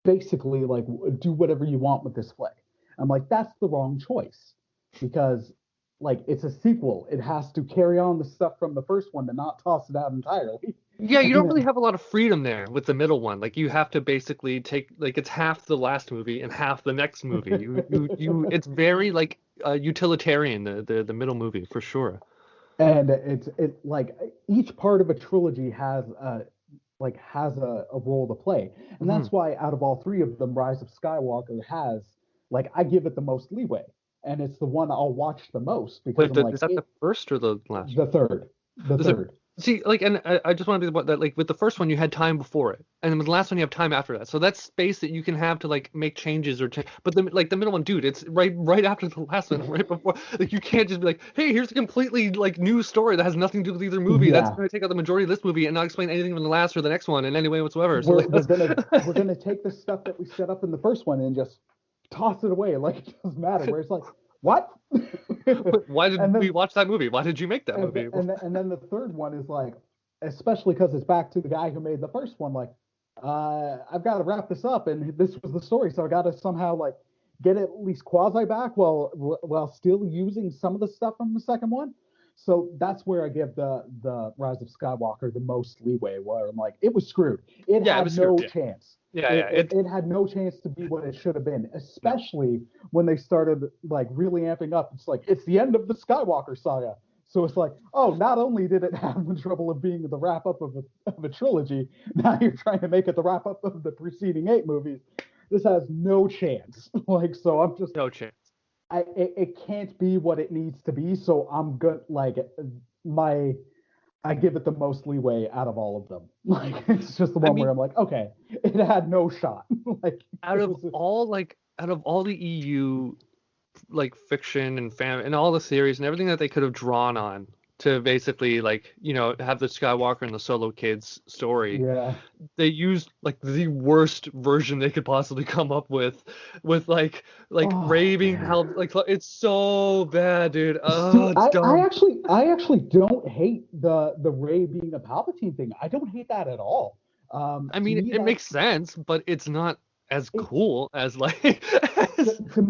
basically like do whatever you want with this flick. I'm like, that's the wrong choice because like it's a sequel. It has to carry on the stuff from the first one to not toss it out entirely. Yeah, you And don't really then have a lot of freedom there with the middle one. Like you have to basically take like it's half the last movie and half the next movie. It's very like utilitarian the middle movie for sure. and it like each part of a trilogy has a role to play, and Hmm. that's why out of all three of them, Rise of Skywalker has like I give it the most leeway, and it's the one I'll watch the most because Wait, I'm like is that the it. first or the last? The Is it? third. See, like, and I just want to be about that. Like, with the first one, you had time before it, and then with the last one, you have time after that. So that's space that you can have to like make changes or change. But the middle one, dude, it's right after the last one, right before. Like, you can't just be like, hey, here's a completely like new story that has nothing to do with either movie. That's Yeah, going to take out the majority of this movie and not explain anything from the last or the next one in any way whatsoever. So we're like, we're that's gonna we're gonna take the stuff that we set up in the first one and just toss it away like it doesn't matter. Where it's like, what? why did and we then watch that movie? Why did you make that movie? and then the third one is like, especially because it's back to the guy who made the first one. Like, I've got to wrap this up, and this was the story, so I got to somehow like get it at least quasi back while still using some of the stuff from the second one. So that's where I give the Rise of Skywalker the most leeway. Where I'm like, it was screwed. It Yeah, it had was screwed. no Yeah, chance. yeah, It, yeah. it, it had no chance to be what it should have been, No. especially when they started like really amping up. It's like it's the end of the Skywalker saga. So it's like, oh, not only did it have the trouble of being the wrap up of a trilogy, now you're trying to make it the wrap up of the preceding 8 movies. This has no chance. Like, so I'm just, No chance. it can't be what it needs to be. So I'm good. Like, my, I give it the most leeway out of all of them. Like, it's just the I one where mean, I'm like, okay, it had no shot. Like, it was, out of all the EU like fiction and fan and all the theories and everything that they could have drawn on to basically like have the Skywalker and the Solo kids story, yeah. they used like the worst version they could possibly come up with like Oh raving man. how like it's so bad, dude. See, Oh, it's dumb. I actually don't hate the Ray being a Palpatine thing. I don't hate that at all. I To mean, me, it makes sense, but it's not as it, cool as like to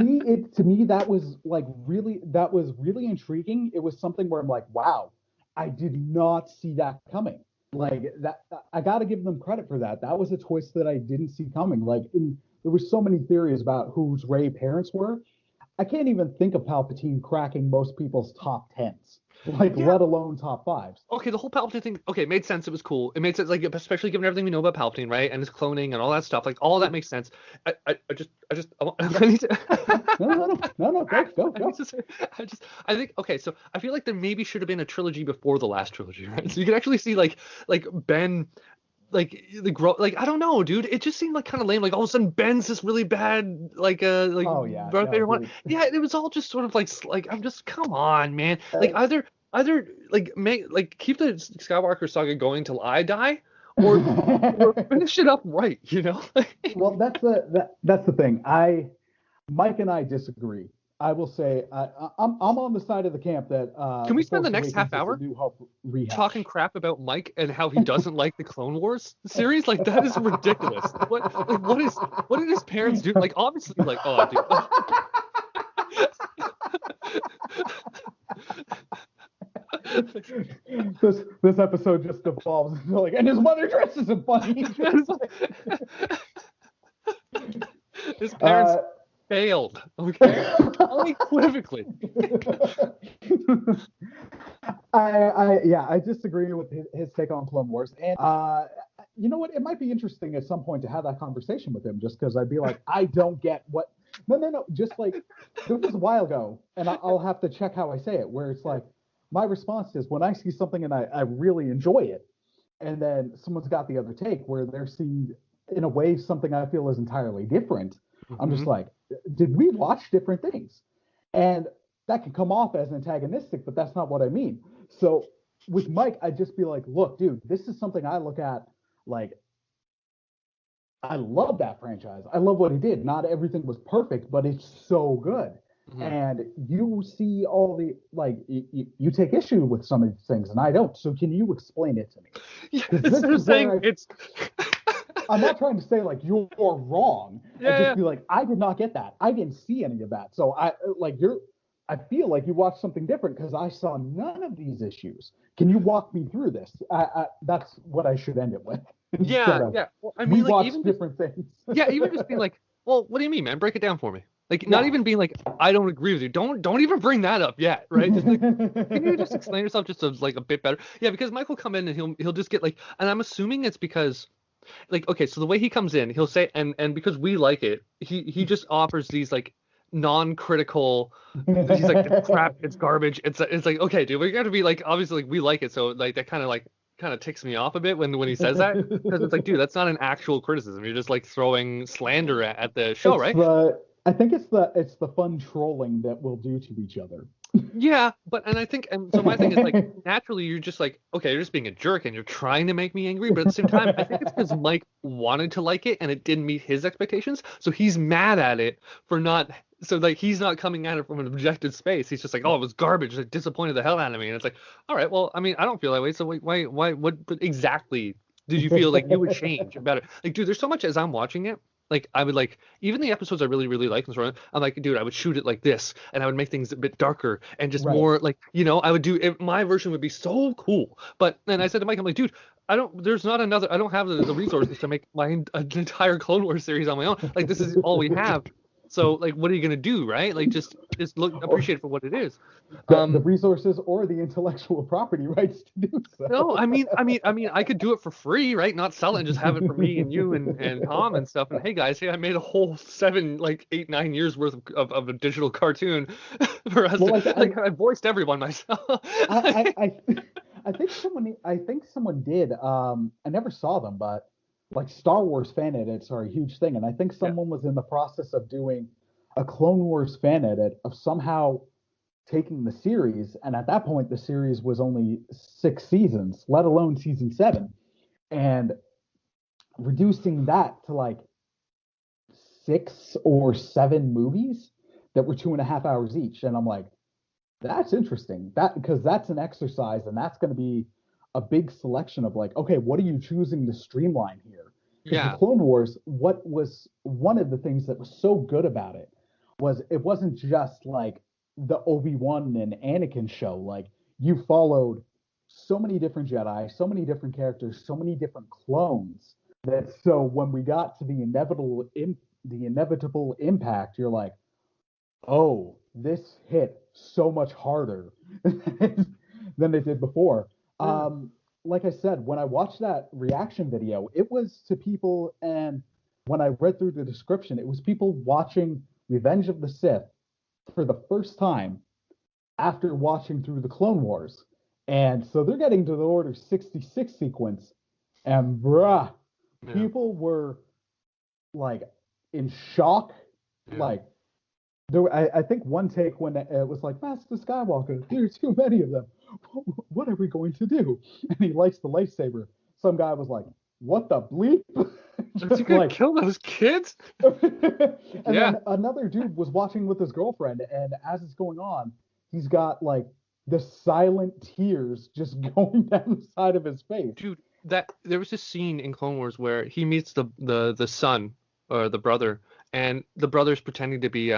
me that was really intriguing. It was something where I'm like, wow, I did not see that coming. Like that, I got to give them credit for that. That was a twist that I didn't see coming. There were so many theories about whose Ray parents were. I can't even think of Palpatine cracking most people's top tens, like yeah. let alone top fives. Okay, the whole Palpatine thing, okay, it made sense. It was cool. It made sense, like especially given everything we know about Palpatine, right? And his cloning and all that stuff. Like all that makes sense. I need to. No, go, I need go. to say, I think okay. So I feel like there maybe should have been a trilogy before the last trilogy, right? So you can actually see like Ben. Like the grow, like I don't know, dude. It just seemed like kind of lame. Like all of a sudden, Ben's this really bad, like Oh yeah, Darth no, Vader one. dude. Yeah, it was all just sort of like I'm just come on, man. Uh, Like either either keep the Skywalker saga going till I die, or finish it up right, you know? Well, that's the thing. Mike and I disagree. I will say I'm on the side of the camp that Can we The spend the Force next half Awakens is a hour New Hope talking rehash. crap about Mike and how he doesn't like the Clone Wars series? Like that is ridiculous. What did his parents do? Like obviously, like oh, dude. This episode just devolves into like, and his mother dresses him funny. His parents failed. Okay, unequivocally. I disagree with his take on Clone Wars, and you know what? It might be interesting at some point to have that conversation with him, just because I'd be like, I don't get what. No. Just like there was a while ago, and I'll have to check how I say it, where it's like my response is when I see something and I really enjoy it, and then someone's got the other take where they're seeing in a way something I feel is entirely different. I'm just like, did we watch different things? And that can come off as antagonistic, but that's not what I mean. So with Mike, I'd just be like, look, dude, this is something I look at like, I love that franchise. I love what he did. Not everything was perfect, but it's so good. Mm-hmm. And you see all the like you take issue with some of these things, and I don't. So can you explain it to me? Yeah, This is saying it's. I'm not trying to say like you're wrong. Yeah, I just be like, I did not get that. I didn't see any of that. So I feel like you watched something different because I saw none of these issues. Can you walk me through this? That's what I should end it with. Yeah. Well, I mean, we like watch even different things. yeah, even just being like, well, what do you mean, man? Break it down for me. Like, not Yeah. even being like, I don't agree with you. Don't even bring that up yet, right? Just like, can you just explain yourself just like a bit better? Yeah, because Mike will come in and he'll just get like, and I'm assuming it's because, like, okay, so the way he comes in, he'll say, and because we like it, he just offers these like non-critical. He's like, it's crap, it's garbage. It's like, okay, dude, we got to be like, obviously, like we like it, so like that kind of ticks me off a bit when he says that because it's like, dude, that's not an actual criticism. You're just like throwing slander at the show, right? I think it's the fun trolling that we'll do to each other. Yeah, but and I think and so my thing is like naturally you're just like, okay, you're just being a jerk and you're trying to make me angry, but at the same time I think it's because Mike wanted to like it and it didn't meet his expectations, so he's mad at it for not. So like he's not coming at it from an objective space. He's just like, oh, it was garbage. It disappointed the hell out of me. And it's like, all right, well, I mean, I don't feel that way. So why what exactly did you feel like you would change about it? Like, dude, there's so much as I'm watching it. Like I would like even the episodes I really really like and so on. I'm like, dude, I would shoot it like this, and I would make things a bit darker and just Right. more like I would do it. My version would be so cool. But then I said to Mike, I'm like, dude, I don't. There's not another. I don't have the resources to make an entire Clone Wars series on my own. Like this is all we have. So like, what are you gonna do, right? Like just appreciate it for what it is. The resources or the intellectual property rights to do so. No, I mean, I could do it for free, right? Not sell it and just have it for me and you and Tom and stuff. And hey guys, hey, I made a whole 7, like 8, 9 years worth of a digital cartoon for us. Well, I voiced everyone myself. I think someone did. I never saw them, but like Star Wars fan edits are a huge thing, and I think someone was in the process of doing a Clone Wars fan edit of somehow taking the series, and at that point the series was only 6 seasons, let alone season 7, and reducing that to like 6 or 7 movies that were 2.5 hours each. And I'm like, that's interesting. That because that's an exercise, and that's going to be a big selection of like, okay, what are you choosing to streamline here? Because Yeah. the Clone Wars, what was one of the things that was so good about it was it wasn't just like the Obi-Wan and Anakin show. Like you followed so many different Jedi, so many different characters, so many different clones that so when we got to the inevitable impact, you're like, oh, this hit so much harder than it did before. Like I said, when I watched that reaction video, it was to people, and when I read through the description, it was people watching Revenge of the Sith for the first time after watching through the Clone Wars. And so they're getting to the Order 66 sequence, and people were like in shock, like I think one take when it was like, Master Skywalker, there's too many of them. What are we going to do? And he lights the lightsaber. Some guy was like, what the bleep? Is he Just gonna like, kill those kids? and Yeah. then another dude was watching with his girlfriend, and as it's going on, he's got like the silent tears just going down the side of his face. Dude, that there was this scene in Clone Wars where he meets the son or the brother, and the brother's pretending to be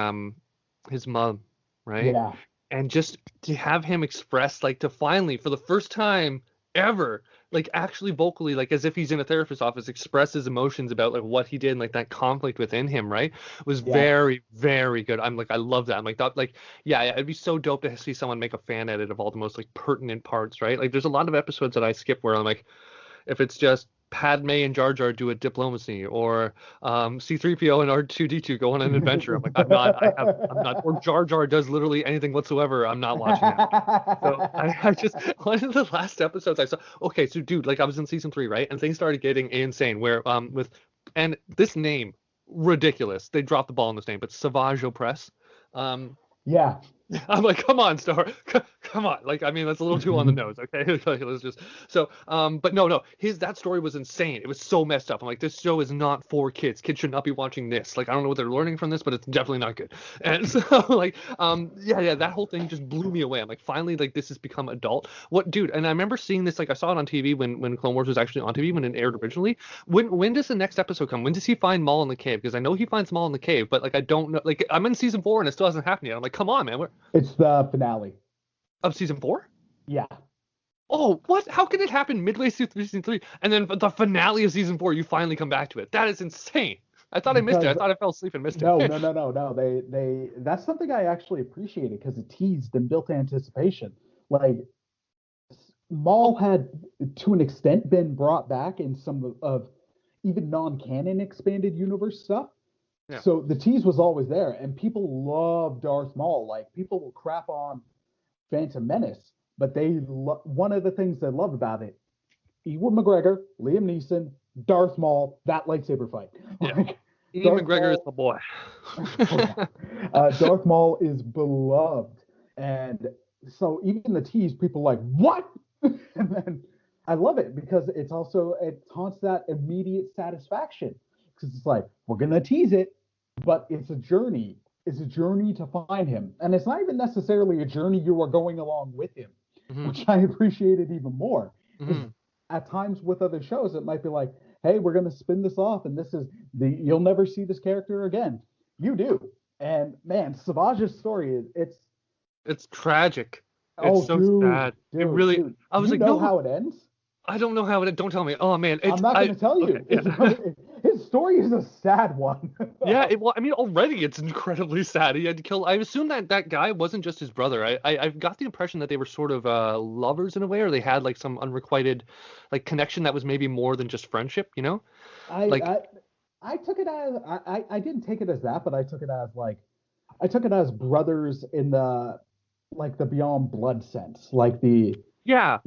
his mom, right? Yeah, And just to have him express, like, to finally for the first time ever, like, actually vocally, like, as if he's in a therapist's office, express his emotions about, like, what he did and, like, that conflict within him, right, was yeah. very, very good. I'm like, I love that. I'm like, that, like, yeah, it'd be so dope to see someone make a fan edit of all the most, like, pertinent parts, right? Like, there's a lot of episodes that I skip where I'm like, if it's just Padme and Jar Jar do a diplomacy, or C-3PO and R2-D2 go on an adventure. I'm like, I'm not, or Jar Jar does literally anything whatsoever. I'm not watching that. So I just, one of the last episodes I saw, okay, so dude, like I was in season 3, right? And things started getting insane where, and this name, ridiculous. They dropped the ball on this name, but Savage Opress. Um, Yeah. I'm like, come on, Star, come on. Like, I mean, that's a little too on the nose, okay? Like, let's just so. But no, that story was insane. It was so messed up. I'm like, this show is not for kids. Kids should not be watching this. Like, I don't know what they're learning from this, but it's definitely not good. And so, like, yeah, that whole thing just blew me away. I'm like, finally, like, this has become adult. What, dude? And I remember seeing this. Like, I saw it on TV when Clone Wars was actually on TV when it aired originally. When does the next episode come? When does he find Maul in the cave? Because I know he finds Maul in the cave, but like, I don't know. Like, I'm in season 4 and it still hasn't happened yet. I'm like, come on, man. It's the finale. Of season 4? Yeah. Oh, what? How can it happen midway through season 3 and then the finale of season 4 you finally come back to it? That is insane. I thought I missed it. I thought I fell asleep and missed it. No. They that's something I actually appreciated because it teased and built anticipation. Like Maul had, to an extent, been brought back in some of even non-canon expanded universe stuff. Yeah. So the tease was always there, and people love Darth Maul. Like people will crap on Phantom Menace, but one of the things they love about it, Ewan McGregor, Liam Neeson, Darth Maul, that lightsaber fight. Yeah. Like, Ian McGregor is the boy. Darth Maul is beloved, and so even the tease, people are like, what? And then I love it because it taunts that immediate satisfaction because it's like we're gonna tease it, but it's a journey. It's a journey to find him, and it's not even necessarily a journey you are going along with him, which I appreciated even more. At times with other shows, it might be like, hey, we're gonna spin this off, and this is you'll never see this character again. You do, and man, Savage's story it's tragic. It's so sad. It really. Dude. I was you like, know no. how it ends? I don't know how it. Don't tell me. Oh man, I'm not going to tell you. Okay, yeah. His story is a sad one. Yeah, well, I mean, already it's incredibly sad. He had to kill. I assume that guy wasn't just his brother. I've got the impression that they were sort of lovers in a way, or they had like some unrequited like connection that was maybe more than just friendship. You know, I took it as I didn't take it as that, but I took it as brothers in the beyond blood sense, like we have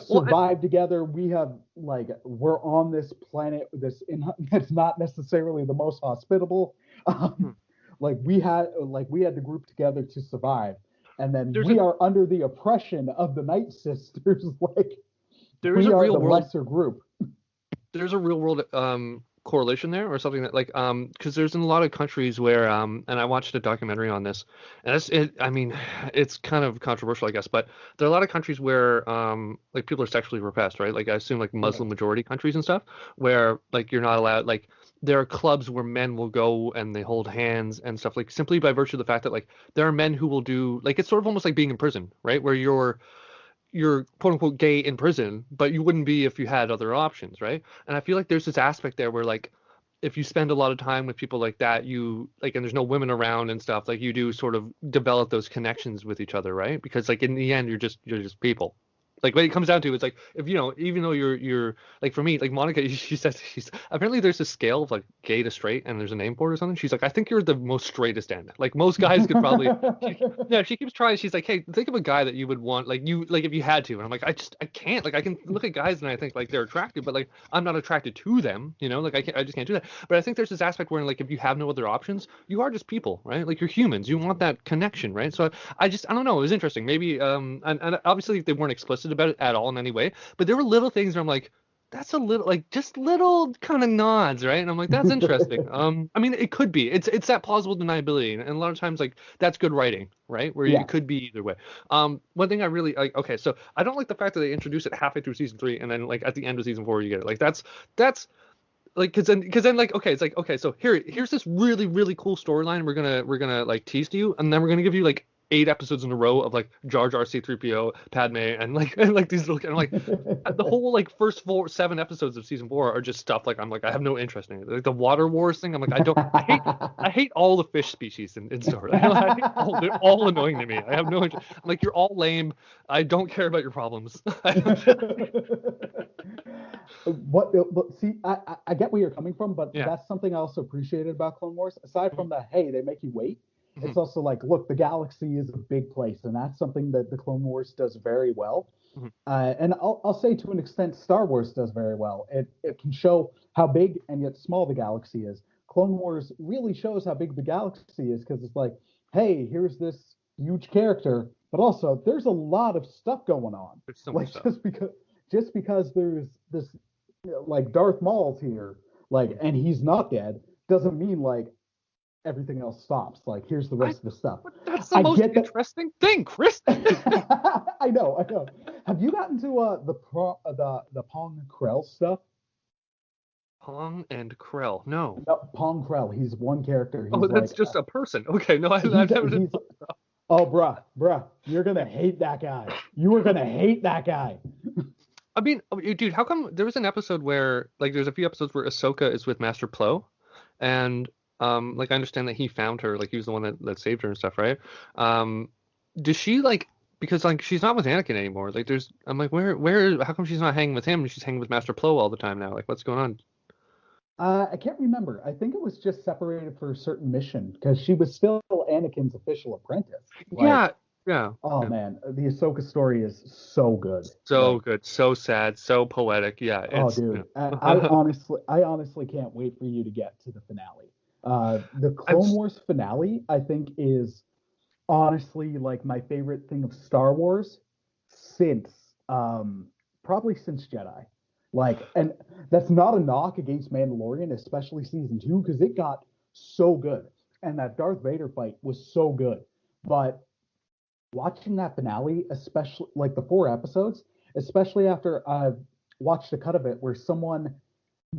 survived together. We have we're on this planet. It's not necessarily the most hospitable. We had to group together to survive, and then we are under the oppression of the Night Sisters. There's a real world lesser group. There's a real world correlation there, or something that because there's in a lot of countries where and I watched a documentary on this, and I mean, it's kind of controversial, I guess, but there are a lot of countries where people are sexually repressed, right? Like I assume like Muslim majority countries and stuff, where like you're not allowed, like there are clubs where men will go and they hold hands and stuff, like simply by virtue of the fact that like there are men who will do, like it's sort of almost like being in prison, right? Where you're quote unquote gay in prison, but you wouldn't be if you had other options, right? And I feel like there's this aspect there where like if you spend a lot of time with people like that, you like, and there's no women around and stuff, like you do sort of develop those connections with each other, right? Because like in the end, you're just people. Like what it comes down to is like if even though you're like for me like Monica she says she's apparently there's a scale of like gay to straight and there's a name for it or something. She's like I think you're the most straightest end. Like most guys could probably yeah, she keeps trying. She's like, hey, think of a guy that you would want, like you, like if you had to. And I'm like, I can't. Like I can look at guys and I think like they're attractive, but like I'm not attracted to them. Like I just can't do that. But I think there's this aspect where like if you have no other options, you are just people, right? Like you're humans. You want that connection, right? So I don't know. It was interesting. Maybe and obviously they weren't explicit about it at all in any way, but there were little things where I'm like, that's a little like just little kind of nods, right? And I'm like, that's interesting. I mean, it could be. It's that plausible deniability, and a lot of times like that's good writing, right? Where Yeah. it could be either way. One thing I really like. Okay, so I don't like the fact that they introduce it halfway through season 3, and then like at the end of season 4 you get it. Like that's like because then like okay, it's like okay, so here's this really really cool storyline we're gonna like tease to you, and then we're gonna give you like 8 episodes in a row of like Jar Jar C-3PO, Padme, and like these little and like the whole like first 7 episodes of season 4 are just stuff like I'm like I have no interest in it. Like the water wars thing, I'm like I hate all the fish species in Star Wars. They're all annoying to me. I have no interest. I'm like you're all lame. I don't care about your problems. But see, I get where you're coming from, but Yeah. that's something I also appreciated about Clone Wars. Aside from the, hey, they make you wait, Mhm. it's also like, look, the galaxy is a big place, and that's something that the Clone Wars does very well. Mhm. And I'll say to an extent, Star Wars does very well. It can show how big and yet small the galaxy is. Clone Wars really shows how big the galaxy is because it's like, hey, here's this huge character, but also there's a lot of stuff going on. There's so much Like stuff. just because there's this like Darth Maul's here, like, and he's not dead, doesn't mean like everything else stops. Like, here's the rest of the stuff. That's the I most get that. interesting thing, Chris. I know. Have you gotten to the Pong Krell stuff? Pong and Krell. No. No, Pong Krell. He's one character. Oh, He's that's like just a person. Okay, no, I've he's never. he's. Oh, bruh, you're gonna hate that guy. You are gonna hate that guy. I mean, dude, how come there was an episode where, like, there's a few episodes where Ahsoka is with Master Plo, and like I understand that he found her, like he was the one that saved her and stuff, right? Does she like because like she's not with Anakin anymore? Like, I'm like, how come she's not hanging with him? She's hanging with Master Plo all the time now. Like, what's going on? I can't remember. I think it was just separated for a certain mission because she was still Anakin's official apprentice. Yeah, yeah. Oh Yeah. man, the Ahsoka story is so good. So good, so sad, so poetic. Yeah, Oh, it's dude, yeah. I honestly can't wait for you to get to the finale. The Clone Wars finale, I think, is honestly like my favorite thing of Star Wars since probably since Jedi. Like, and that's not a knock against Mandalorian, especially season 2, because it got so good, and that Darth Vader fight was so good. But watching that finale, especially like the 4 episodes, especially after I've watched a cut of it where someone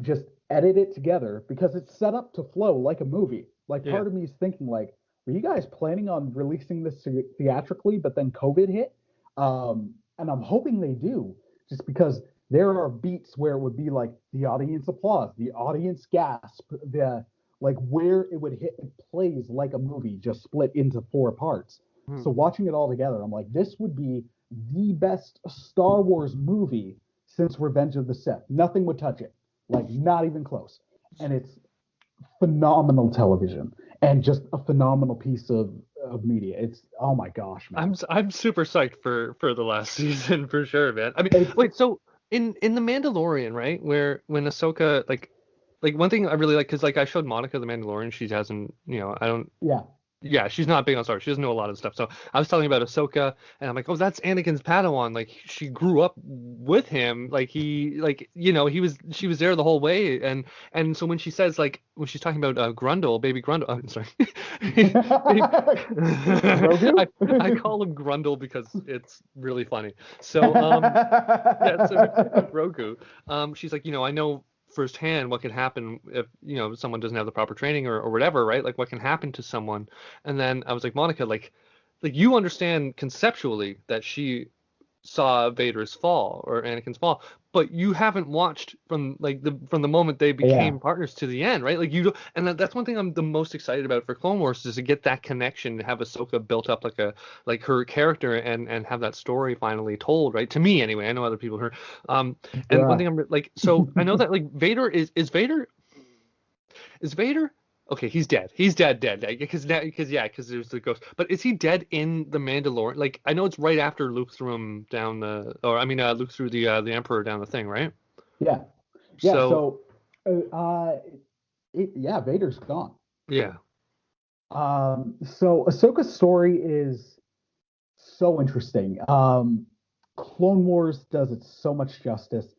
just edited it together because it's set up to flow like a movie. Like Yeah. part of me is thinking like, were you guys planning on releasing this theatrically, but then COVID hit? And I'm hoping they do, just because there are beats where it would be like the audience applause, the audience gasp, the like where it would hit, it plays like a movie, just split into 4 parts. Hmm. So watching it all together, I'm like, this would be the best Star Wars movie since Revenge of the Sith. Nothing would touch it, like not even close. And it's phenomenal television and just a phenomenal piece of media. It's oh my gosh, man. I'm super psyched for the last season for sure, man. I mean, wait, so in the Mandalorian, right, where when Ahsoka like one thing I really like because like I showed Monica the Mandalorian, she hasn't, I don't. Yeah. Yeah, she's not big on Star Wars. She doesn't know a lot of stuff. So I was telling you about Ahsoka, and I'm like, oh, that's Anakin's Padawan. Like she grew up with him. Like she was there the whole way. And so when she says like when she's talking about Grundle, baby Grundle, I'm sorry, I call him Grundle because it's really funny. So yeah, so Grogu. She's like, I know firsthand what can happen if someone doesn't have the proper training or whatever, right? Like what can happen to someone. And then I was like, Monica, like you understand conceptually that she saw Vader's fall or Anakin's fall, but you haven't watched from the moment they Yeah. became partners to the end, right? Like you don't, and that's one thing I'm the most excited about for Clone Wars is to get that connection, to have Ahsoka built up like her character and have that story finally told, right? To me anyway. I know other people heard. And one Yeah. thing I'm like, so I know that like Vader is Vader. Okay, he's dead. He's dead. Because there's the ghost. But is he dead in the Mandalorian? Like, I know it's right after Luke threw him down Luke threw the Emperor down the thing, right? Yeah. Yeah. So So, Vader's gone. yeah, So Ahsoka's story is so interesting. Clone Wars does it so much justice.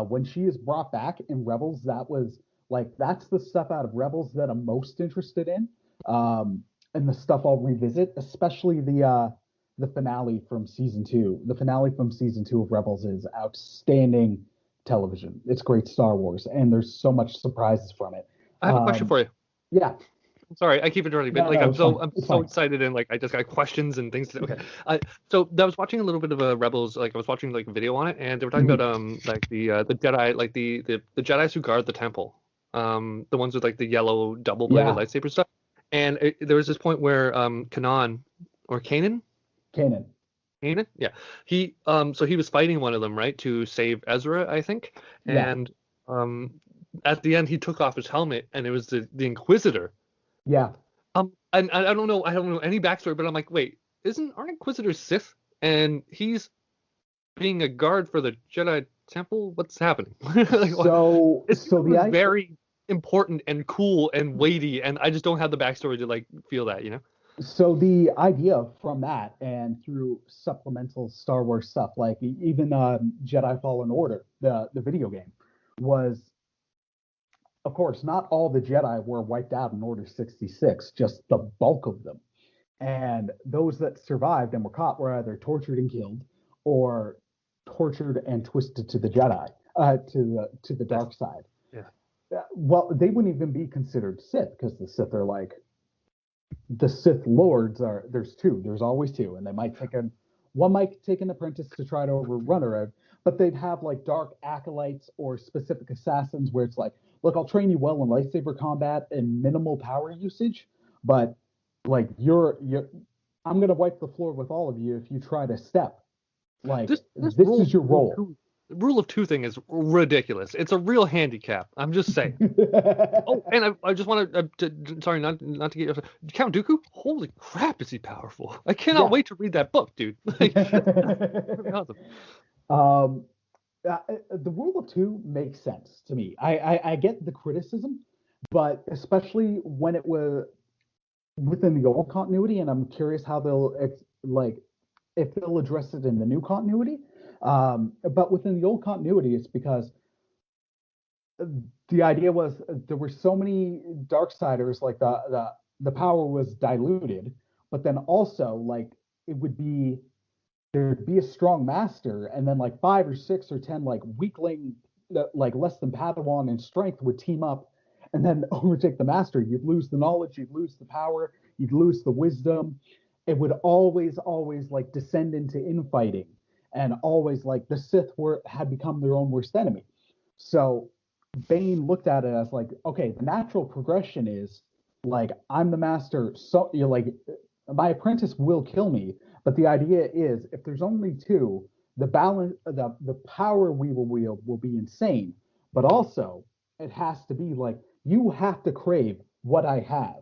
When she is brought back in Rebels, that's the stuff out of Rebels that I'm most interested in, and the stuff I'll revisit, especially the finale from season two. The finale from season two of Rebels is outstanding television. It's great Star Wars, and there's so much surprises from it. I have a question for you. Yeah, Sorry, I keep interrupting, but no, like no, I'm it's so fine. I'm It's so fine. excited and like I just got questions and things. Okay, so I was watching a little bit of a Rebels, like I was watching like a video on it, and they were talking Mhm. about like the Jedi, like the Jedi's who guard the temple, the ones with like the yellow double-bladed Yeah, lightsaber stuff, and there was this point where Kanan or Kanan, Kanan. Kanan, yeah, so he was fighting one of them, right, to save Ezra, I think, Yeah, and um at the end he took off his helmet and it was the Inquisitor. yeah. And I don't know any backstory, but I'm like, wait, aren't Inquisitors Sith? And he's being a guard for the Jedi Temple? What's happening? Like, what? It seems So like it was very important and cool and weighty, and I just don't have the backstory to like feel that, you know? the idea from that and through supplemental Star Wars stuff, like even Jedi Fallen Order, the video game, was, of course, not all the Jedi were wiped out in Order 66, just the bulk of them. And those that survived and were caught were either tortured and killed, or tortured and twisted to the Jedi, to the Yes. dark side. Yeah. Well, they wouldn't even be considered Sith because the Sith are like the Sith Lords are. There's two. There's always two, and one might take an apprentice to try to overrun her, but they'd have like dark acolytes or specific assassins where it's like, look, I'll train you well in lightsaber combat and minimal power usage, but like I'm gonna wipe the floor with all of you if you try to step. Like This this is your role. rule of two thing is ridiculous. It's a real handicap. I'm just saying. Oh, and I just want sorry, not to get Count Dooku. Holy crap, is he powerful! I cannot Yeah. wait to read that book, dude. Like, awesome. um, the rule of two makes sense to me. I get the criticism, but especially when it was within the old continuity, and I'm curious how if they'll address it in the new continuity. But within the old continuity, it's because the idea was there were so many Darksiders, like the power was diluted, but then also like it would be there'd be a strong master, and then like 5 or 6 or 10 like weakling, like less than Padawan in strength would team up and then overtake the master. You'd lose the knowledge, you'd lose the power, you'd lose the wisdom. It would always like descend into infighting, and always like the Sith had become their own worst enemy. So Bane looked at it as like, okay, the natural progression is like I'm the master, so you're like my apprentice will kill me, but the idea is if there's only two, the balance, the power we will wield will be insane, but also it has to be like you have to crave what I have.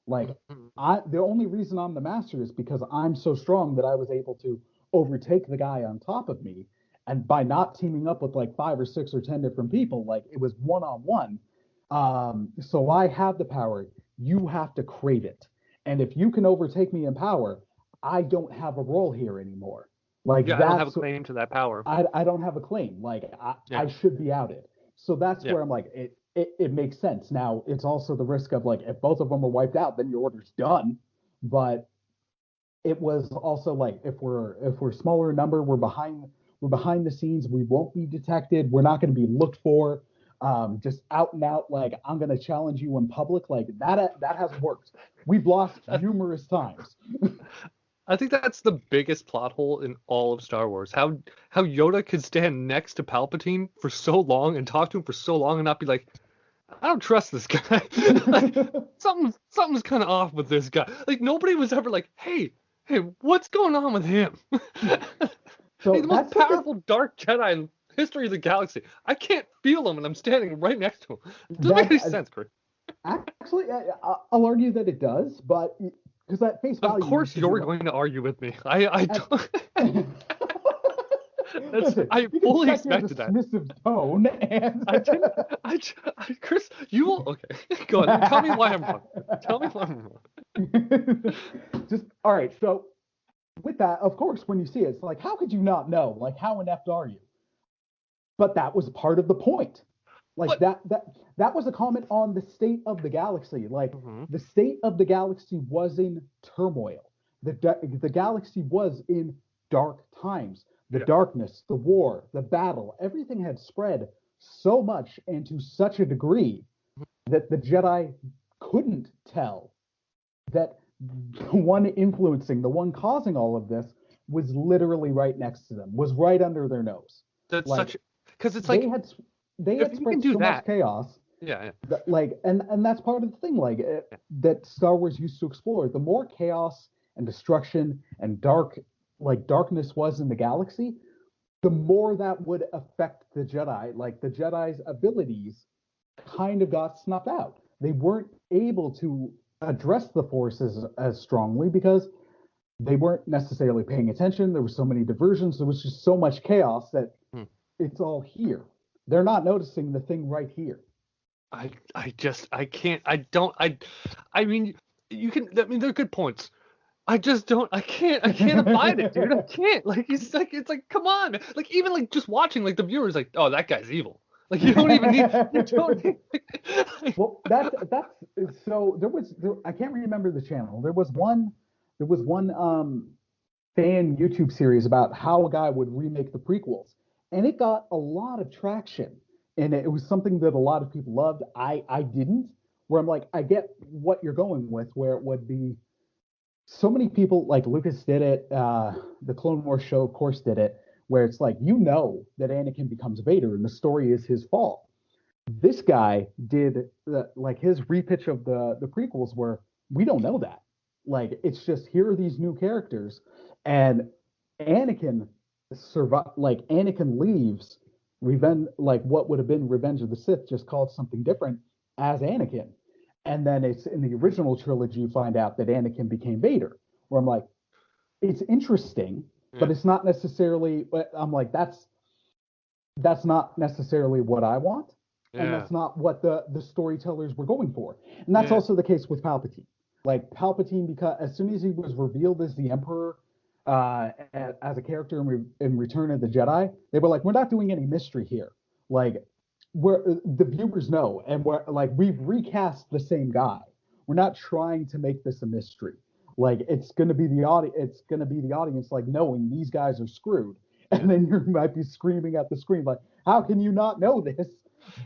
Like the only reason I'm the master is because I'm so strong that I was able to overtake the guy on top of me, and by not teaming up with like 5 or 6 or 10 different people, like it was one on one. So I have the power. You have to crave it. And if you can overtake me in power, I don't have a role here anymore. Like Yeah, I don't have a that's claim to that power. I don't have a claim. Like Yeah, I should be outed. So that's yeah. where I'm like it makes sense. Now it's also the risk of like if both of them are wiped out, then your order's done. But it was also like if we're smaller in number, we're behind the scenes, we won't be detected, we're not going to be looked for. Just out and out, like I'm going to challenge you in public, like that hasn't worked. We've lost numerous times. I think that's the biggest plot hole in all of Star Wars. How Yoda could stand next to Palpatine for so long and talk to him for so long and not be like, I don't trust this guy. Like, something's kind of off with this guy. Like nobody was ever like, hey, what's going on with him? So He's the most that's the thing. powerful Dark Jedi in history of the galaxy. I can't feel him, and I'm standing right next to him. It doesn't make any sense, Chris. Actually, I'll argue that it does, but because at face value, Of course, you you're going to argue with me. I don't. Listen, I you can fully check your expected that. dismissive tone, and I didn't. Chris, you will. Okay, go on. Tell me why I'm wrong. Tell me why I'm wrong. just all right. So with that, of course, when you see it, it's like, how could you not know? Like, how inept are you? But that was part of the point. Like But- that was a comment on the state of the galaxy. Like Mhm. the state of the galaxy was in turmoil. The galaxy was in dark times. The Yeah. darkness, the war, the battle, everything had spread so much and to such a degree that the Jedi couldn't tell that the one influencing, the one causing all of this was literally right next to them, was right under their nose. That's Like, such because it's like they if had you spread can do so that- much chaos yeah. that, like, and that's part of the thing, like that Star Wars used to explore. The more chaos and destruction and darkness was in the galaxy, the more that would affect the Jedi. Like the Jedi's abilities kind of got snuffed out. They weren't able to address the forces as strongly because they weren't necessarily paying attention. There were so many diversions. There was just so much chaos that it's all here. They're not noticing the thing right here. I can't. I mean, you can. I mean, they're good points. I just don't. I can't abide it, dude. I can't. Like it's like, come on. Like even like just watching, like the viewers, like, oh, that guy's evil. Like you don't even need. You don't need Well, that's so I can't remember the channel. There was one fan YouTube series about how a guy would remake the prequels, and it got a lot of traction, and it was something that a lot of people loved. I didn't. Where I'm like, I get what you're going with, where it would be so many people, like Lucas did it, the Clone Wars show, of course, did it, where it's like, you know that Anakin becomes Vader and the story is his fault. This guy did like his repitch of the prequels where we don't know that. Like it's just here are these new characters, and Anakin Anakin leaves Revenge, like what would have been Revenge of the Sith, just called something different as Anakin. And then it's in the original trilogy, you find out that Anakin became Vader. Where I'm like, it's interesting, but it's not necessarily. But I'm like, that's not necessarily what I want, and that's not what the storytellers were going for. And that's also the case with Palpatine. Like Palpatine, because as soon as he was revealed as the Emperor, as a character in Return of the Jedi, they were like, we're not doing any mystery here. Like where the viewers know, and we're like, we've recast the same guy. We're not trying to make this a mystery. Like it's going to be the audience. It's going to be the audience like knowing these guys are screwed, and then you might be screaming at the screen like, how can you not know this?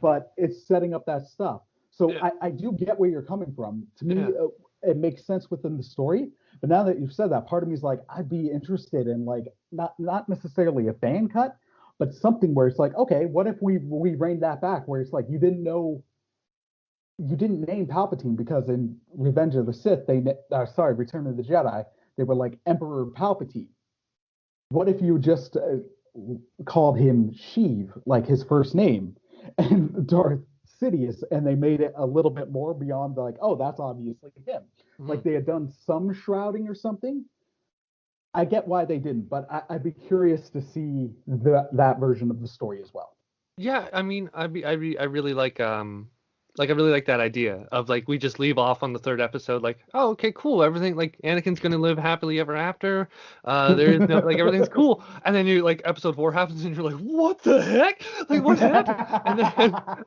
But it's setting up that stuff. So I do get where you're coming from. To me, it makes sense within the story. But now that you've said that, part of me is like, I'd be interested in like not necessarily a fan cut, but something where it's like, okay, what if we reined that back, where it's like you didn't name Palpatine because in Revenge of the Sith, Return of the Jedi, they were like Emperor Palpatine. What if you just called him Sheev, like his first name, and Darth Sidious, and they made it a little bit more beyond like, oh, that's obviously him. Like they had done some shrouding or something. I get why they didn't, but I'd be curious to see that version of the story as well. Yeah, I mean, I really like I really like that idea of like we just leave off on the third episode like, oh, okay, cool, everything like Anakin's gonna live happily ever after. There is no like everything's cool, and then you like episode 4 happens and you're like, what the heck? Like what happened?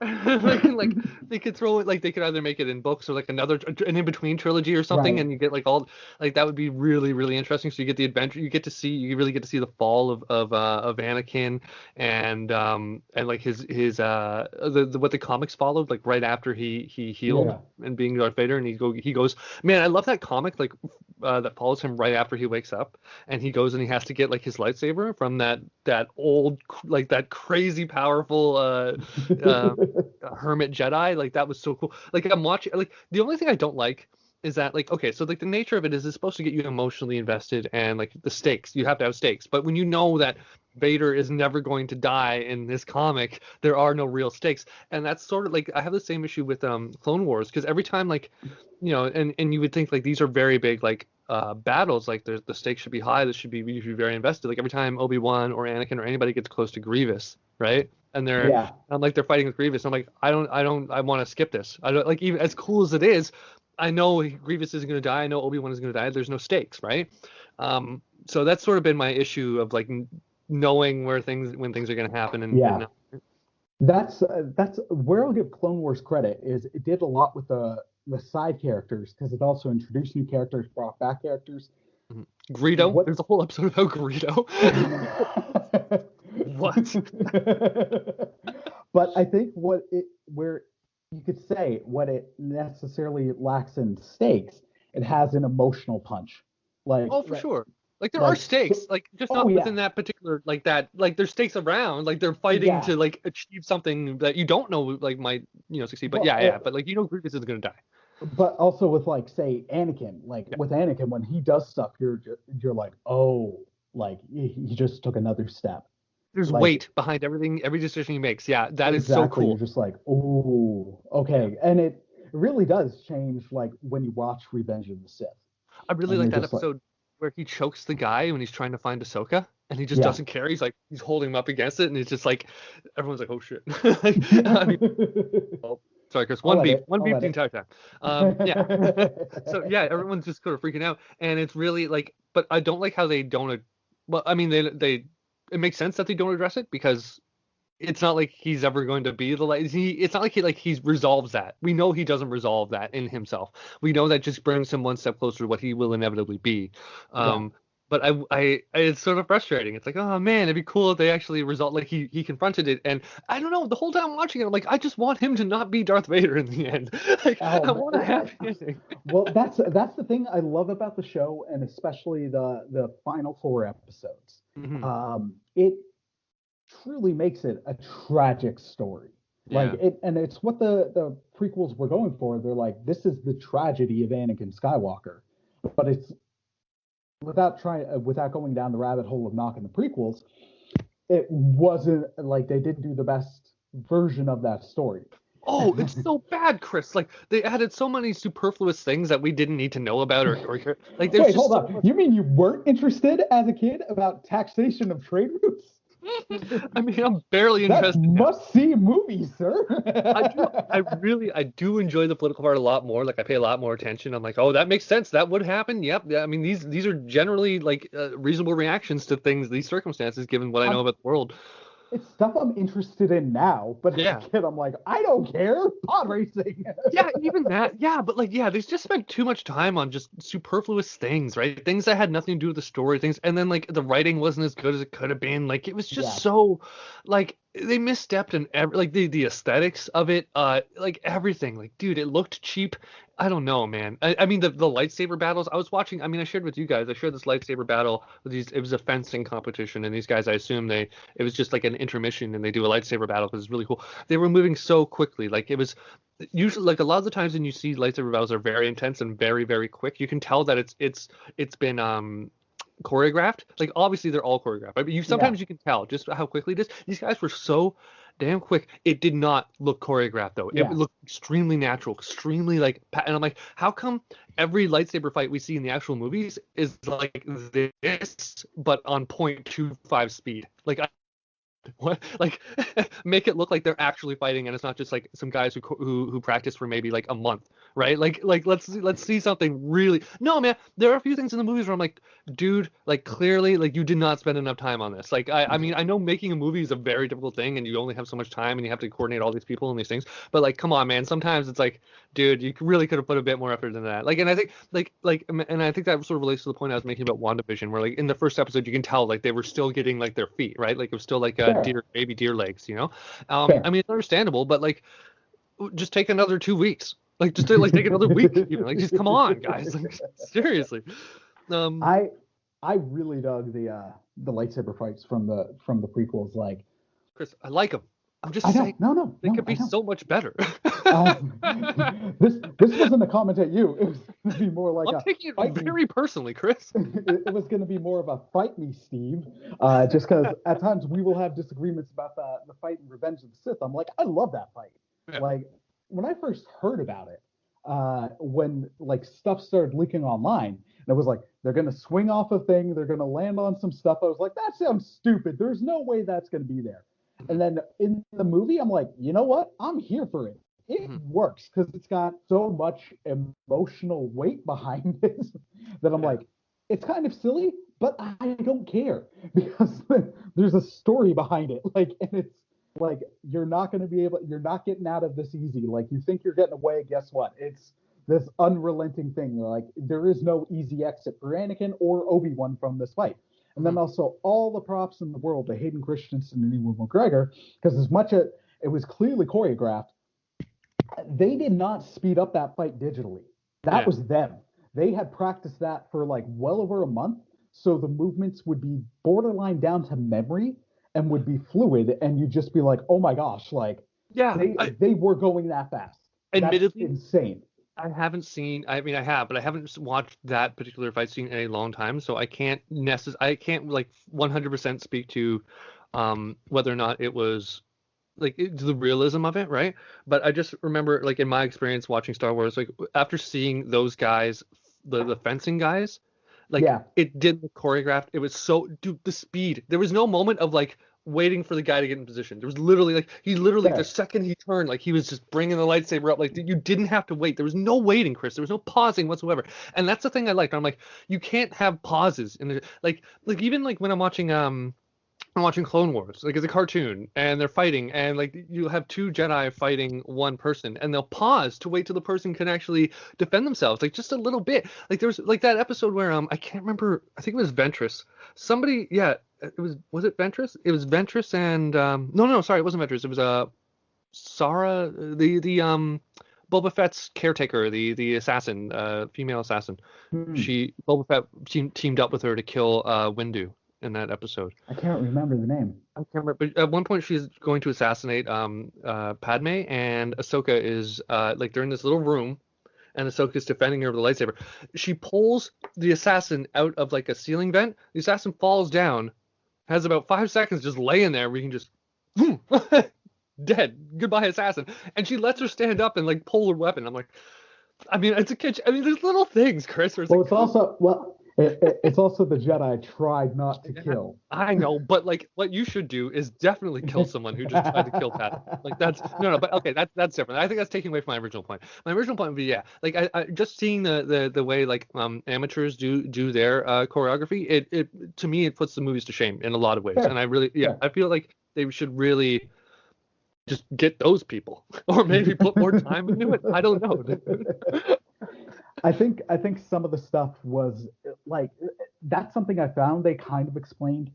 And then they could throw it like they could either make it in books or like an in between trilogy or something, Right. and you get like all like that would be really really interesting. So you get the adventure, you really get to see the fall of Anakin and like his what the comics followed like right after after he healed Yeah. and being Darth Vader, and he goes, man, I love that comic like that follows him right after he wakes up, and he goes and he has to get like his lightsaber from that old like that crazy powerful hermit Jedi. Like that was so cool. Like I'm watching, like the only thing I don't like is that, like, okay, so like the nature of it is it's supposed to get you emotionally invested, and like the stakes, you have to have stakes, but when you know that Vader is never going to die in this comic, there are no real stakes. And that's sort of like I have the same issue with Clone Wars, because every time, like, and you would think like these are very big like battles, like the stakes should be high, this should be, you should be very invested. Like every time Obi-Wan or Anakin or anybody gets close to Grievous, right? And Yeah. I'm like, they're fighting with Grievous. I'm like, I want to skip this. I don't, like, even as cool as it is, I know Grievous isn't going to die. I know Obi-Wan is going to die. There's no stakes, right? So that's sort of been my issue of like knowing when things are going to happen. Yeah. That's where I'll give Clone Wars credit, is it did a lot with the side characters, because it also introduced new characters, brought back characters. Greedo. There's a whole episode about Greedo. What? But I think where you could say what it necessarily lacks in stakes, it has an emotional punch. Like, oh, for sure. Like there are stakes, like just not within that particular, like that, like there's stakes around, like they're fighting to like achieve something that you don't know like might succeed. But but like Grievous is gonna die. But also with like say Anakin, like with Anakin, when he does stuff, you're like, oh, like he just took another step. There's like, weight behind everything, every decision he makes. Yeah, that is so cool. You're just like, oh, okay, and it really does change like when you watch Revenge of the Sith. I really like that episode where he chokes the guy when he's trying to find Ahsoka, and he just doesn't care. He's like, he's holding him up against it, and it's just like, everyone's like, oh shit. I mean, sorry, Chris. One beep the entire time. So yeah, everyone's just sort of freaking out, and it's really like, but I don't like how they don't. Well, I mean, they it makes sense that they don't address it, because it's not like he's ever going to be the light. It's not like he resolves that. We know he doesn't resolve that in himself. We know that just brings him one step closer to what he will inevitably be. But I it's sort of frustrating. It's like, oh man, it'd be cool if they actually resolve, like he confronted it. And I don't know, the whole time watching it, I'm like, I just want him to not be Darth Vader in the end. Like, I want a happy ending. Well, that's the thing I love about the show, and especially the final 4 episodes. Mm-hmm. It truly makes it a tragic story. Like and it's what the prequels were going for. They're like, this is the tragedy of Anakin Skywalker, but it's without going down the rabbit hole of knocking the prequels, it wasn't like they didn't do the best version of that story. Oh, it's so bad, Chris. Like they added so many superfluous things that we didn't need to know about, or like there's hold on. You mean you weren't interested as a kid about taxation of trade routes? I mean, I'm barely interested. Must-see movies, sir. I do enjoy the political part a lot more. Like I pay a lot more attention. I'm like, oh, that makes sense. That would happen. Yep. I mean, these are generally like reasonable reactions to things, these circumstances, given what I know about the world. It's stuff I'm interested in now, but as a kid, I'm like, I don't care. Pod racing. Yeah, even that. Yeah, but like, they just spent too much time on just superfluous things, right? Things that had nothing to do with the story, things, and then like the writing wasn't as good as it could have been. Like it was just so, like they misstepped in like the aesthetics of it, like everything. Like, dude, it looked cheap. I don't know, man. I mean, the lightsaber battles I was watching. I mean, I shared with you guys. I shared this lightsaber battle with these. It was a fencing competition, and these guys, I assume it was just like an intermission, and they do a lightsaber battle because it's really cool. They were moving so quickly. Like it was usually, like a lot of the times when you see lightsaber battles are very intense and very, very quick. You can tell that it's been choreographed. Like obviously they're all choreographed, but you sometimes you can tell just how quickly it is. These guys were so damn quick. It did not look choreographed though. It looked extremely natural, extremely like, and I'm like, how come every lightsaber fight we see in the actual movies is like this but on 0.25 speed? Like what, like make it look like they're actually fighting, and it's not just like some guys who practice for maybe like a month, right? Like let's see something really. No, man, there are a few things in the movies where I'm like, dude, like clearly like you did not spend enough time on this. Like I mean, I know making a movie is a very difficult thing, and you only have so much time, and you have to coordinate all these people and these things, but like come on, man, sometimes it's like, dude, you really could have put a bit more effort than that. Like, and I think and I think that sort of relates to the point I was making about WandaVision, where like in the first episode you can tell like they were still getting like their feet, right? Like it was still like baby deer legs, you know. I mean, it's understandable, but like just take another 2 weeks. Like just take another week. Like just come on, guys. Like seriously. Um, I I really dug the lightsaber fights from the prequels. Like Chris, I like them. I'm just I saying know, no, no, they no, could I be know. so much better. This wasn't a comment at you. It was going to be more like I'm a taking it fight me. very personally, Chris. It was going to be more of a fight me, Steve. Just because at times we will have disagreements about the fight in Revenge of the Sith. I'm like, I love that fight. Yeah. Like when I first heard about it, when like stuff started leaking online, and it was like they're going to swing off a thing, they're going to land on some stuff. I was like, that sounds stupid. There's no way that's going to be there. And then in the movie, I'm like, you know what? I'm here for it. It works because it's got so much emotional weight behind it that I'm like, it's kind of silly, but I don't care because there's a story behind it. Like, and it's like you're not going to be able, you're not getting out of this easy. Like, you think you're getting away, guess what? It's this unrelenting thing. Like, there is no easy exit for Anakin or Obi-Wan from this fight. And then also all the props in the world to Hayden Christensen and Ewan McGregor, because as much as it was clearly choreographed, they did not speed up that fight digitally. That was them. They had practiced that for like well over a month, so the movements would be borderline down to memory and would be fluid, and you'd just be like, "Oh my gosh!" Like, they were going that fast. Admittedly, that's insane. I haven't seen. I mean, I have, but I haven't watched that particular fight scene in a long time, so I can't like 100% speak to whether or not it was like the realism of it, right? But I just remember, like in my experience watching Star Wars, like after seeing those guys, the fencing guys, like it did look choreographed. It was so, dude, the speed. There was no moment of like waiting for the guy to get in position. There was literally like the second he turned, like he was just bringing the lightsaber up. Like you didn't have to wait. There was no waiting, Chris. There was no pausing whatsoever. And that's the thing I liked. I'm like, you can't have pauses in the like even like when I'm watching Clone Wars, like it's a cartoon, and they're fighting, and like you have two Jedi fighting one person, and they'll pause to wait till the person can actually defend themselves, like just a little bit. Like there was like that episode where I can't remember, I think it was Ventress. Somebody, was it Ventress? It was Ventress and no, sorry, it wasn't Ventress. It was Sarah, the Boba Fett's caretaker, the assassin, female assassin. Boba Fett teamed up with her to kill Windu in that episode. I can't remember the name. I can't remember, but at one point she's going to assassinate Padme, and Ahsoka is like they're in this little room, and Ahsoka's defending her with a lightsaber. She pulls the assassin out of like a ceiling vent. The assassin falls down, has about 5 seconds just laying there where you can just dead. Goodbye, assassin. And she lets her stand up and like pull her weapon. I'm like, I mean, it's a kitchen. I mean, there's little things, Chris. Where it's also the Jedi tried not to kill. I know, but like what you should do is definitely kill someone who just tried to kill Pat. Like that's no, but okay, that's different. I think that's taking away from my original point. My original point would be like I just seeing the way like amateurs do their choreography. It to me it puts the movies to shame in a lot of ways, and I really I feel like they should really just get those people, or maybe put more time into it. I don't know. I think some of the stuff was like that's something I found they kind of explained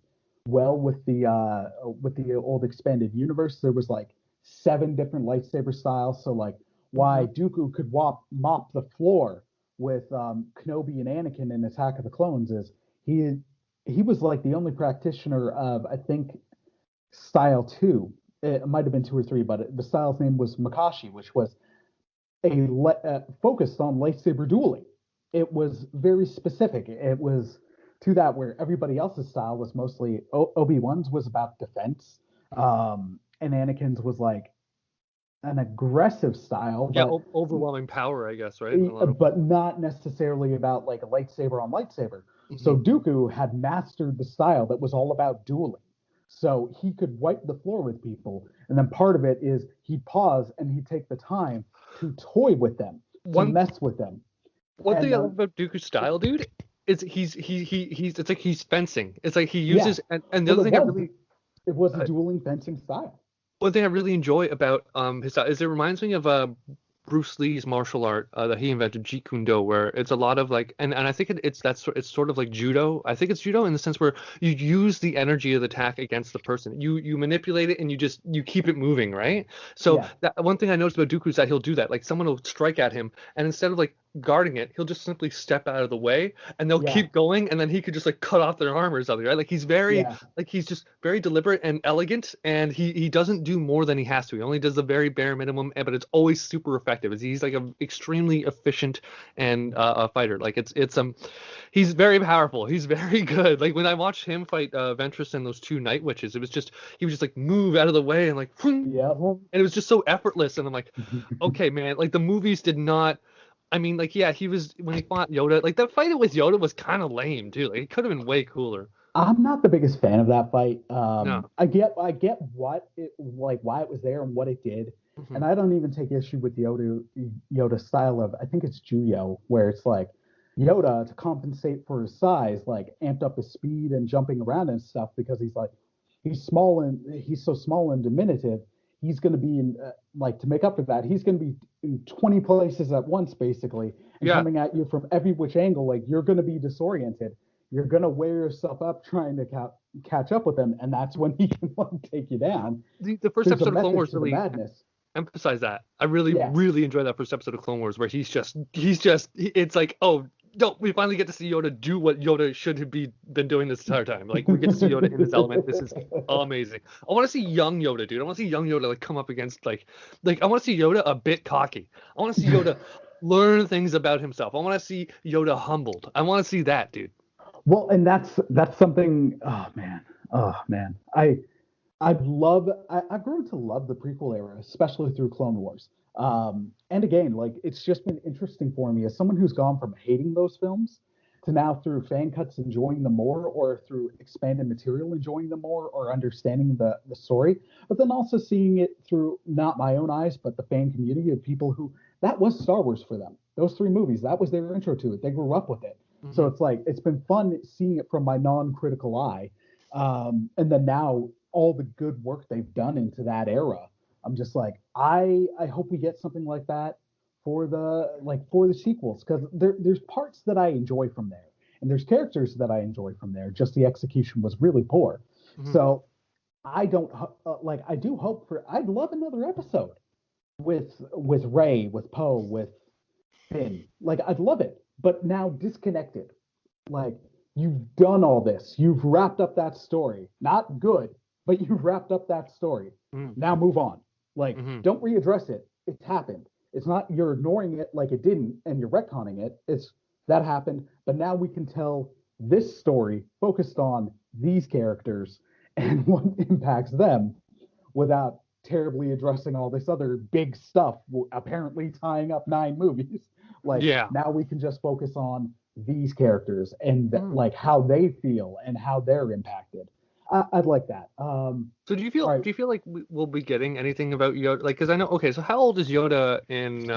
well with the old expanded universe. There was like 7 different lightsaber styles, so like why Dooku could mop the floor with Kenobi and Anakin in Attack of the Clones is he was like the only practitioner of I think style 2. It might have been 2 or 3, but the style's name was Makashi, which was focused on lightsaber dueling. It was very specific. It was to that where everybody else's style was mostly Obi-Wan's was about defense, and Anakin's was like an aggressive style. But, overwhelming power, I guess, right? But not necessarily about like a lightsaber on lightsaber. So Dooku had mastered the style that was all about dueling. So he could wipe the floor with people. And then part of it is he'd pause and he'd take the time to toy with them, to mess with them. One thing I love about Dooku's style, dude, is he's it's like he's fencing. It's like he uses and the other thing it was a dueling fencing style. One thing I really enjoy about his style is it reminds me of Bruce Lee's martial art that he invented, Jeet Kune Do, where it's a lot of like, and I think it's sort of like judo. I think it's judo in the sense where you use the energy of the attack against the person. You manipulate it and you keep it moving, right? So Yeah, that one thing I noticed about Dooku is that he'll do that. Like someone will strike at him, and instead of like guarding it, he'll just simply step out of the way, and they'll yeah, keep going, and then he could just like cut off their arm or something, right? yeah, Like he's just very deliberate and elegant, and he doesn't do more than he has to. He only does the very bare minimum, but it's always super effective. He's like an extremely efficient and a fighter. Like he's very powerful. He's very good. Like when I watched him fight Ventress and those two Night Witches, it was just he would just like move out of the way and like, and yeah. it was just so effortless. And I'm like, okay, man. Like the movies did not. I mean, like, yeah, he was when he fought Yoda. Like the fight with Yoda was kind of lame too. Like it could have been way cooler. I'm not the biggest fan of that fight. No. I get why it was there and what it did, Hmm. and I don't even take issue with Yoda style of I think it's Juyo, where it's like Yoda to compensate for his size, like amped up his speed and jumping around and stuff because he's so small and diminutive. He's going to be in like to make up for that. He's going to be in 20 places at once, basically, and Yeah. coming at you from every which angle. Like you're going to be disoriented. You're going to wear yourself up trying to catch up with him, and that's when he can like, take you down. The first There's a episode of Clone method Wars to the really madness. emphasize that. I really, Yeah, really enjoyed that first episode of Clone Wars where it's like, oh, no, we finally get to see Yoda do what Yoda should have been doing this entire time. Like we get to see Yoda in his element. This is amazing. I want to see young Yoda, dude. I want to see young Yoda like come up against like I want to see Yoda a bit cocky. I want to see Yoda learn things about himself. I want to see Yoda humbled. I want to see that, dude. well, and that's something. Oh man, I've grown to love the prequel era, especially through Clone Wars. And again, like it's just been interesting for me as someone who's gone from hating those films to now through fan cuts enjoying them more, or through expanded material enjoying them more, or understanding the story, but then also seeing it through not my own eyes, but the fan community of people who that was Star Wars for them. Those three movies, that was their intro to it. They grew up with it. So Hmm. it's like it's been fun seeing it from my non-critical eye. And then now all the good work they've done into that era. I'm just like, I hope we get something like that for the sequels because there's parts that I enjoy from there, and there's characters that I enjoy from there. Just the execution was really poor. Hmm. So I don't like. I do hope for. I'd love another episode with Ray, with Poe, with Finn. Like I'd love it, but now disconnected. Like you've done all this, you've wrapped up that story. Not good, but you've wrapped up that story. Hmm. Now move on. Like Hmm. don't readdress it. It's happened. It's not you're ignoring it like it didn't and you're retconning it. It's that happened, but now we can tell this story focused on these characters and what impacts them without terribly addressing all this other big stuff, apparently tying up 9 movies. Like Yeah. now we can just focus on these characters and Hmm. like how they feel and how they're impacted. I'd like that. So do you All feel right. do you feel like we'll be getting anything about Yoda? Like, because I know. Okay, so how old is Yoda in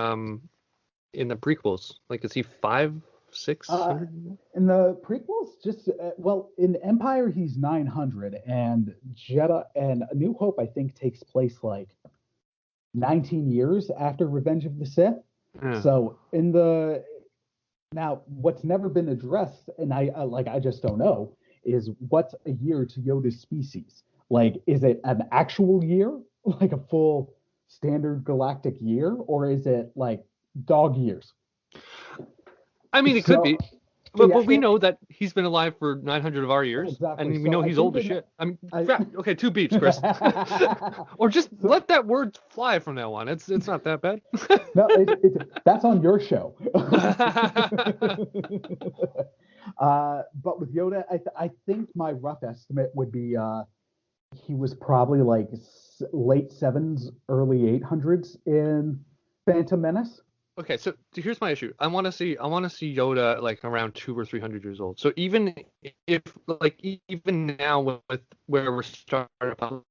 the prequels? Like, is he 5, 6? Uh, in the prequels, just well, in Empire he's 900, and Jedi and A New Hope I think takes place like 19 years after Revenge of the Sith. Yeah. So in the now, what's never been addressed, and I just don't know, is what's a year to Yoda's species? Like, is it an actual year, like a full standard galactic year, or is it like dog years? I mean, it could So be, yeah, but we know that he's been alive for 900 of our years, and exactly. we So know I he's think old as in shit. I mean, I, crap. Okay, two beeps, Chris. Or just so, let that word fly from now on. It's not that bad. no, that's on your show. But with Yoda, I think my rough estimate would be he was probably like late sevens, early 800s in Phantom Menace. Okay, so here's my issue. I want to see Yoda like around 200 or 300 years old. So even if like even now with where we're starting,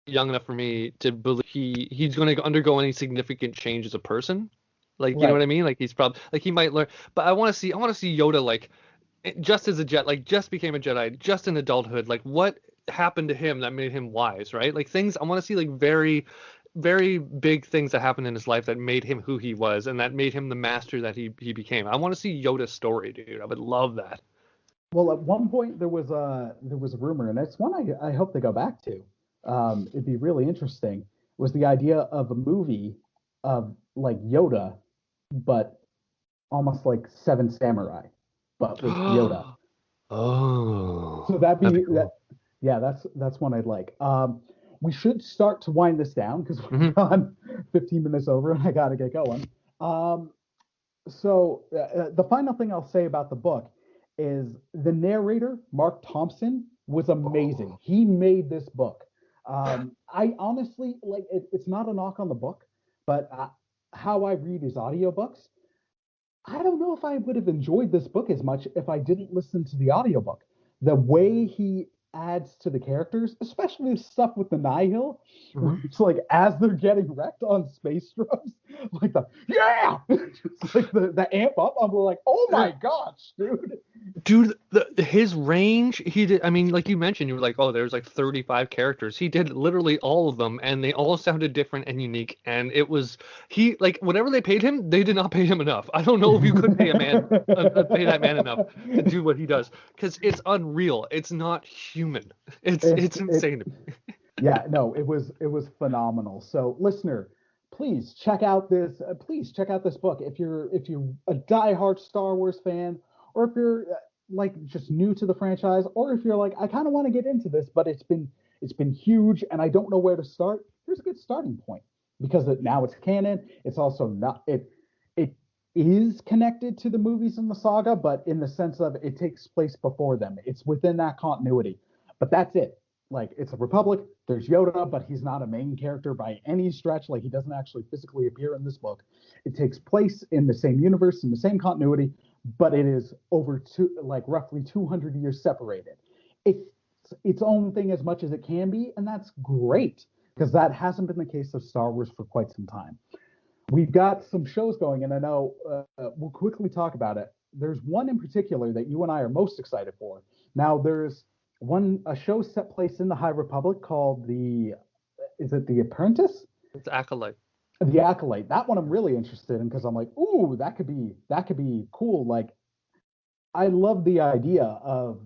young enough for me to believe he's going to undergo any significant change as a person. Like you know Right. what I mean? Like he's probably like he might learn. But I want to see Yoda like just as a jet, like just became a Jedi, just in adulthood. Like what happened to him that made him wise, right? Like things I want to see like very. very big things that happened in his life that made him who he was, and that made him the master that he became. I want to see Yoda's story, dude. I would love that. Well, at one point there was a rumor, and it's one I hope they go back to. It'd be really interesting. Was the idea of a movie of like Yoda, but almost like Seven Samurai, but with Yoda. So Oh, that'd that'd be be that. cool. Yeah, that's one I'd like. We should start to wind this down because Hmm. we've gone 15 minutes over, and I got to get going. Um, so the final thing I'll say about the book is the narrator, Mark Thompson, was amazing. Oh. He made this book. I honestly like it, it's not a knock on the book, but how I read his audiobooks, I don't know if I would have enjoyed this book as much if I didn't listen to the audiobook. The way he adds to the characters, especially the stuff with the Nihil, where Hmm. it's like as they're getting wrecked on space drones, like the yeah, just like the amp up. I'm like, oh my gosh, dude. Dude, his range, he did. I mean, like you mentioned, you were like, oh, there's like 35 characters. He did literally all of them, and they all sounded different and unique. And it was he like whatever they paid him, they did not pay him enough. I don't know if you could pay a man, pay that man enough to do what he does, because it's unreal. It's not human. It's It insane to me. yeah, no, it was phenomenal. So, listener, please check out this book if you're a diehard Star Wars fan, or if you're like just new to the franchise, or if you're like I kind of want to get into this, but it's been huge and I don't know where to start. Here's a good starting point because now it's canon. It's also not it is connected to the movies and the saga, but in the sense of it takes place before them. It's within that continuity. But that's it. Like it's a republic. There's Yoda, but he's not a main character by any stretch. Like he doesn't actually physically appear in this book. It takes place in the same universe, in the same continuity, but it is over like roughly 200 years separated. It's its own thing as much as it can be, and that's great because that hasn't been the case of Star Wars for quite some time. We've got some shows going, and I know we'll quickly talk about it. There's one in particular that you and I are most excited for. Now, there's a show set place in the High Republic called is it The Apprentice? It's Acolyte. The Acolyte. That one I'm really interested in because I'm like, ooh, that could be cool. Like, I love the idea of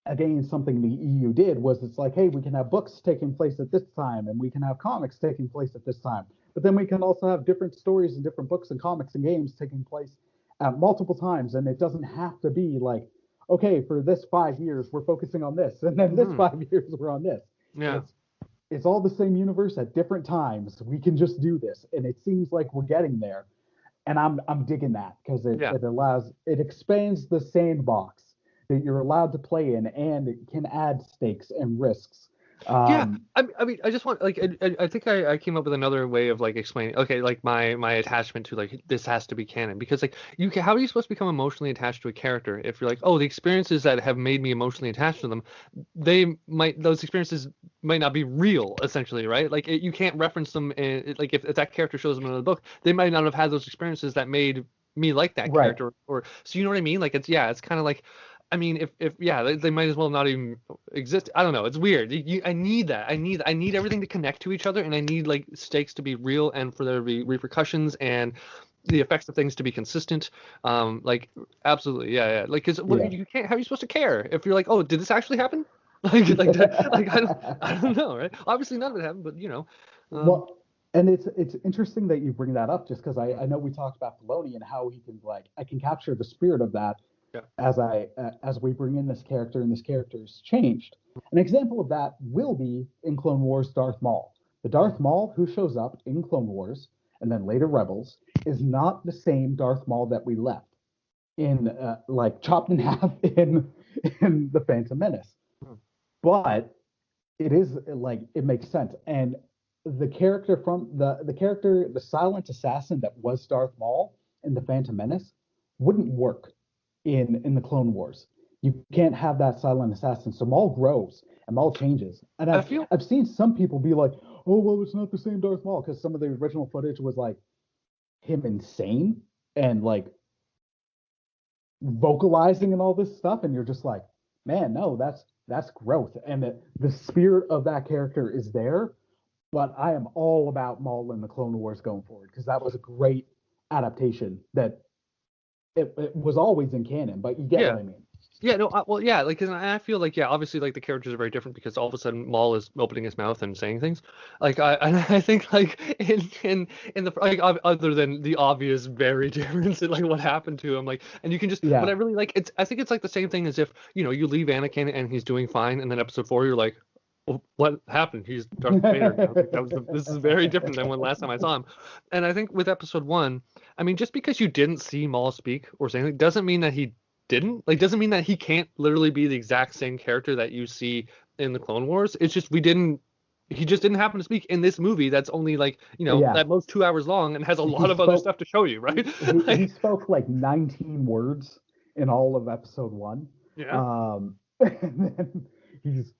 again something the EU did was it's like, hey, we can have books taking place at this time and we can have comics taking place at this time. But then we can also have different stories and different books and comics and games taking place at multiple times. And it doesn't have to be like, okay, for this 5 years, we're focusing on this. And then this Hmm. 5 years, we're on this. Yeah. It's all the same universe at different times. We can just do this. And it seems like we're getting there. And I'm digging that because Yeah. it expands the sandbox that you're allowed to play in, and it can add stakes and risks. Yeah, Um, I mean, I just want like I think I came up with another way of like explaining. Okay, like my attachment to like this has to be canon because like you can how are you supposed to become emotionally attached to a character if you're like, oh, the experiences that have made me emotionally attached to them, those experiences might not be real essentially, right? Like you can't reference them like if that character shows them in the book, they might not have had those experiences that made me like that right, character or so you know what I mean? Like it's kind of like I mean, if yeah, they might as well not even exist. I don't know. It's weird. I need that. I need everything to connect to each other, and I need like stakes to be real, and for there to be repercussions and the effects of things to be consistent. Like absolutely, yeah. Like, cause yeah. what you can't. How are you supposed to care if you're like, oh, did this actually happen? Like I don't know, right? Obviously none of it happened, but you know, um, Well, and it's interesting that you bring that up just because I know we talked about Filoni and how he can like I can capture the spirit of that yeah. as we bring in this character and this character's changed. An example of that will be in Clone Wars Darth Maul. The Darth Maul who shows up in Clone Wars and then later Rebels is not the same Darth Maul that we left in like chopped in half in the Phantom Menace. Hmm. But it is like it makes sense. And the character from the silent assassin that was Darth Maul in the Phantom Menace wouldn't work in the Clone Wars. You can't have that silent assassin. So Maul grows and Maul changes. And I I've feel I've seen some people be like, oh well, it's not the same Darth Maul because some of the original footage was like him insane and like vocalizing and all this stuff, and you're just like, man, no, that's growth, and the spirit of that character is there, but I am all about Maul in the Clone Wars going forward because that was a great adaptation that it was always in canon, but you get Yeah. what I mean. Yeah, no, well, yeah, like, 'cause I feel like, yeah, obviously, like, the characters are very different because all of a sudden Maul is opening his mouth and saying things. Like, and I think, like, in the, like, other than the obvious very difference in, like, what happened to him, like, and you can just, what Yeah. I really like, I think it's like the same thing as if, you leave Anakin and he's doing fine, and then episode 4, you're like, well, what happened? He's Darth Vader now. Like, this is very different than when last time I saw him. And I think with episode 1, I mean, just because you didn't see Maul speak or say anything doesn't mean that he didn't like doesn't mean that he can't literally be the exact same character that you see in the Clone Wars. It's just he just didn't happen to speak in this movie that's only like Yeah. at most 2 hours long and has a He lot of other spoke stuff to show you, right? he Like, spoke like 19 words in all of episode 1. yeah. And then he's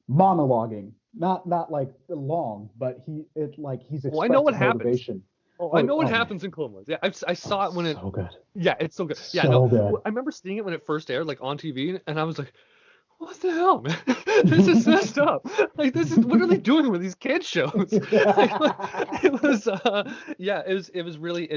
monologuing. Not like long, but he's Well, I know what expressing happens. motivation. Oh, I Oh, know what oh man. happens in Clone Wars. Yeah, I saw it when it. So good. Yeah, it's so good. Yeah, no, So good. I remember seeing it when it first aired, like on TV, and I was like, what the hell, man? This is messed up. Like, what are they doing with these kids shows? Like, it was yeah, it was really,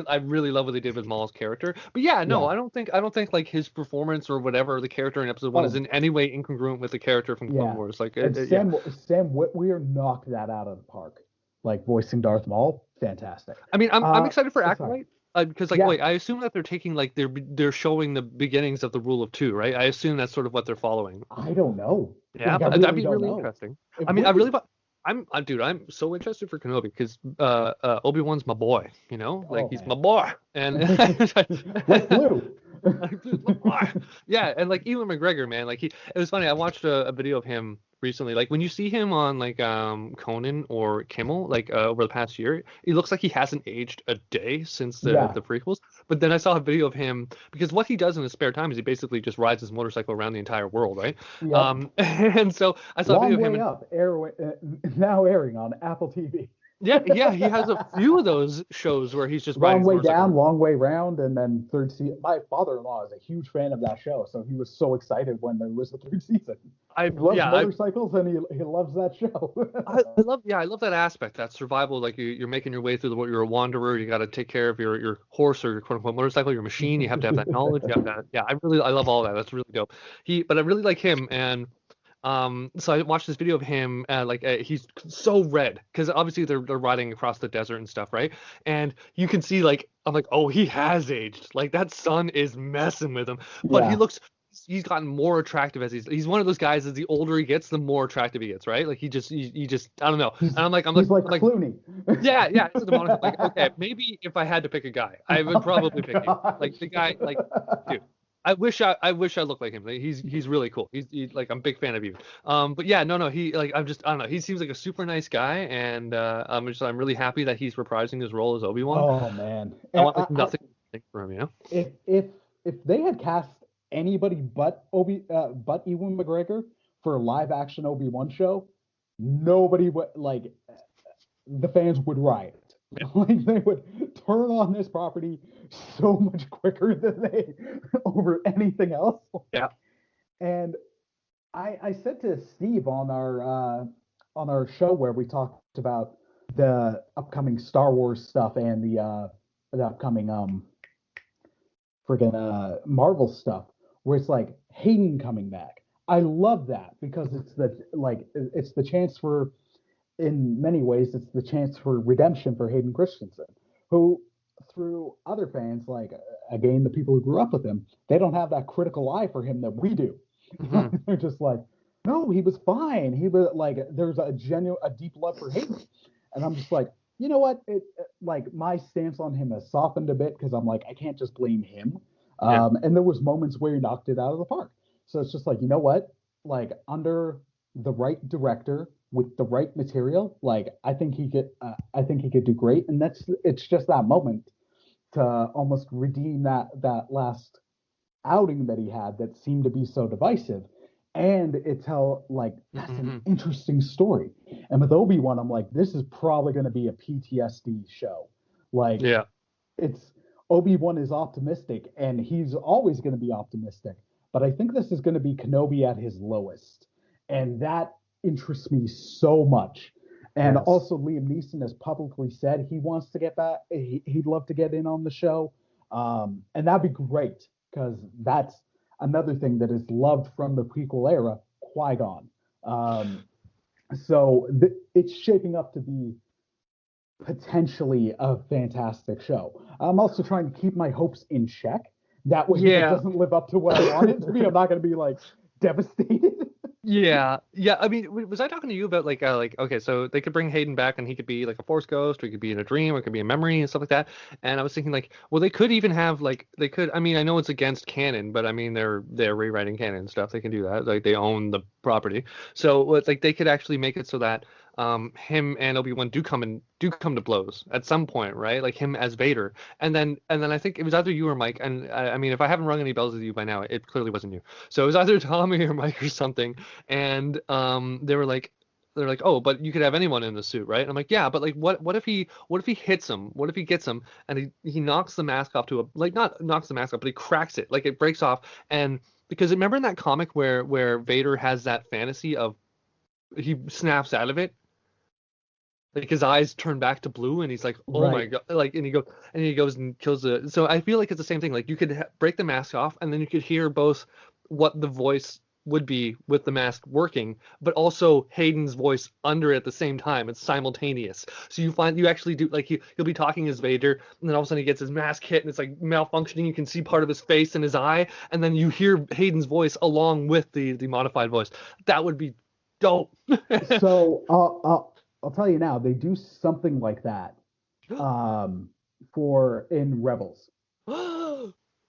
I really love what they did with Maul's character. But yeah, no, Yeah. I don't think like his performance or whatever the character in episode 1 is Oh, in any way incongruent with the character from Clone yeah. Wars. Like, And yeah. Sam Witwer knocked that out of the park. Like voicing Darth Maul, fantastic. I mean, I'm excited for Sorry. Acolyte. Because like, Yeah. wait, I assume that they're taking like they're showing the beginnings of the Rule of Two, right? I assume that's sort of what they're following. I don't know. Yeah, Like, I but that'd really be don't really know. interesting. It I mean, I would really, be. dude, I'm so interested for Kenobi because Obi-Wan's my boy, like Oh he's my man. boy, and Like blue. my boy. Yeah, and like Ewan McGregor, man, like it was funny. I watched a video of him recently. Like when you see him on like Conan or Kimmel, like over the past year, he looks like he hasn't aged a day since the Yeah. the prequels. But then I saw a video of him because what he does in his spare time is he basically just rides his motorcycle around the entire world, right? Yep. And so I saw a video Long of him. way up. Now airing on Apple TV. Yeah, he has a few of those shows where he's just riding Long his way motorcycle. down, long way round, and then third season. My father-in-law is a huge fan of that show, so he was so excited when there was a third season. I He loves yeah, motorcycles, and he loves that show. I love that aspect, that survival. Like you're making your way through the world. You're a wanderer. You got to take care of your horse or your quote unquote motorcycle, your machine. You have to have that knowledge. You have that. Yeah, I love all that. That's really dope. But I really like him, and so I watched this video of him, he's so red because obviously they're riding across the desert and stuff, right? And you can see like I'm like, oh, he has aged. Like that sun is messing with him, but Yeah. he's gotten more attractive as he's one of those guys as the older he gets, the more attractive he gets, right? Like he just I don't know. And I'm like He's like I'm like Clooney. yeah, it's the moment, like okay, maybe if I had to pick a guy, I would probably pick him. Like the guy, like dude. I wish I looked like him. Like, he's really cool. Like I'm a big fan of you. But yeah, no, he like I don't know. He seems like a super nice guy, and I'm really happy that he's reprising his role as Obi-Wan. Oh man. I want like nothing for him, If they had cast anybody but Ewan McGregor for a live action Obi-Wan show, nobody would like the fans would riot. Yeah. Like they would turn on this property so much quicker than they over anything else. Yeah. And I said to Steve on our show where we talked about the upcoming Star Wars stuff and the upcoming friggin' Marvel stuff, where it's like Hayden coming back. I love that because it's the chance for, in many ways, it's the chance for redemption for Hayden Christensen, who through other fans, like again the people who grew up with him, they don't have that critical eye for him that we do. Mhm. They're just like, no, he was fine. He was like, there's a deep love for Hayden, and I'm just like, you know what? Like my stance on him has softened a bit because I'm like, I can't just blame him. Yeah. And there was moments where he knocked it out of the park. So it's just like, you know what? Like under the right director with the right material, like I think he could do great. And it's just that moment to almost redeem that last outing that he had that seemed to be so divisive. And it's how like that's an interesting story. And with Obi-Wan, I'm like, this is probably going to be a PTSD show. Like, Yeah. it's Obi-Wan is optimistic, and he's always going to be optimistic. But I think this is going to be Kenobi at his lowest, and that interests me so much. And Yes. also, Liam Neeson has publicly said he wants to get back. He'd love to get in on the show, and that'd be great because that's another thing that is loved from the prequel era, Qui-Gon. So it's shaping up to be potentially a fantastic show. I'm also trying to keep my hopes in check. That way, if it Yeah. doesn't live up to what I want it to be, I'm not going to be like devastated. Yeah, yeah. I mean, was I talking to you about like okay, so they could bring Hayden back and he could be like a Force ghost, or he could be in a dream, or it could be a memory and stuff like that. And I was thinking like, well, they could even have like they could. I mean, I know it's against canon, but I mean they're rewriting canon and stuff. They can do that. Like they own the property, so it's like they could actually make it so that him and Obi-Wan do come to blows at some point, right? Like him as Vader, and then I think it was either you or Mike. And I mean, if I haven't rung any bells with you by now, it clearly wasn't you. So it was either Tommy or Mike or something, and they're like, oh, but you could have anyone in the suit, right? And I'm like, yeah, but like what if he hits him, what if he gets him and he knocks the mask off to a, like, not knocks the mask off, but he cracks it, like it breaks off. And because remember in that comic where Vader has that fantasy of, he snaps out of it, like his eyes turn back to blue and he's like, oh my Right. god, like, and he goes and kills the, so I feel like it's the same thing. Like you could break the mask off and then you could hear both what the voice would be with the mask working, but also Hayden's voice under it at the same time. It's simultaneous. So you actually do, like, he'll be talking as Vader, and then all of a sudden he gets his mask hit and it's like malfunctioning. You can see part of his face and his eye, and then you hear Hayden's voice along with the modified voice. That would be dope. So I'll tell you now, they do something like that for in Rebels.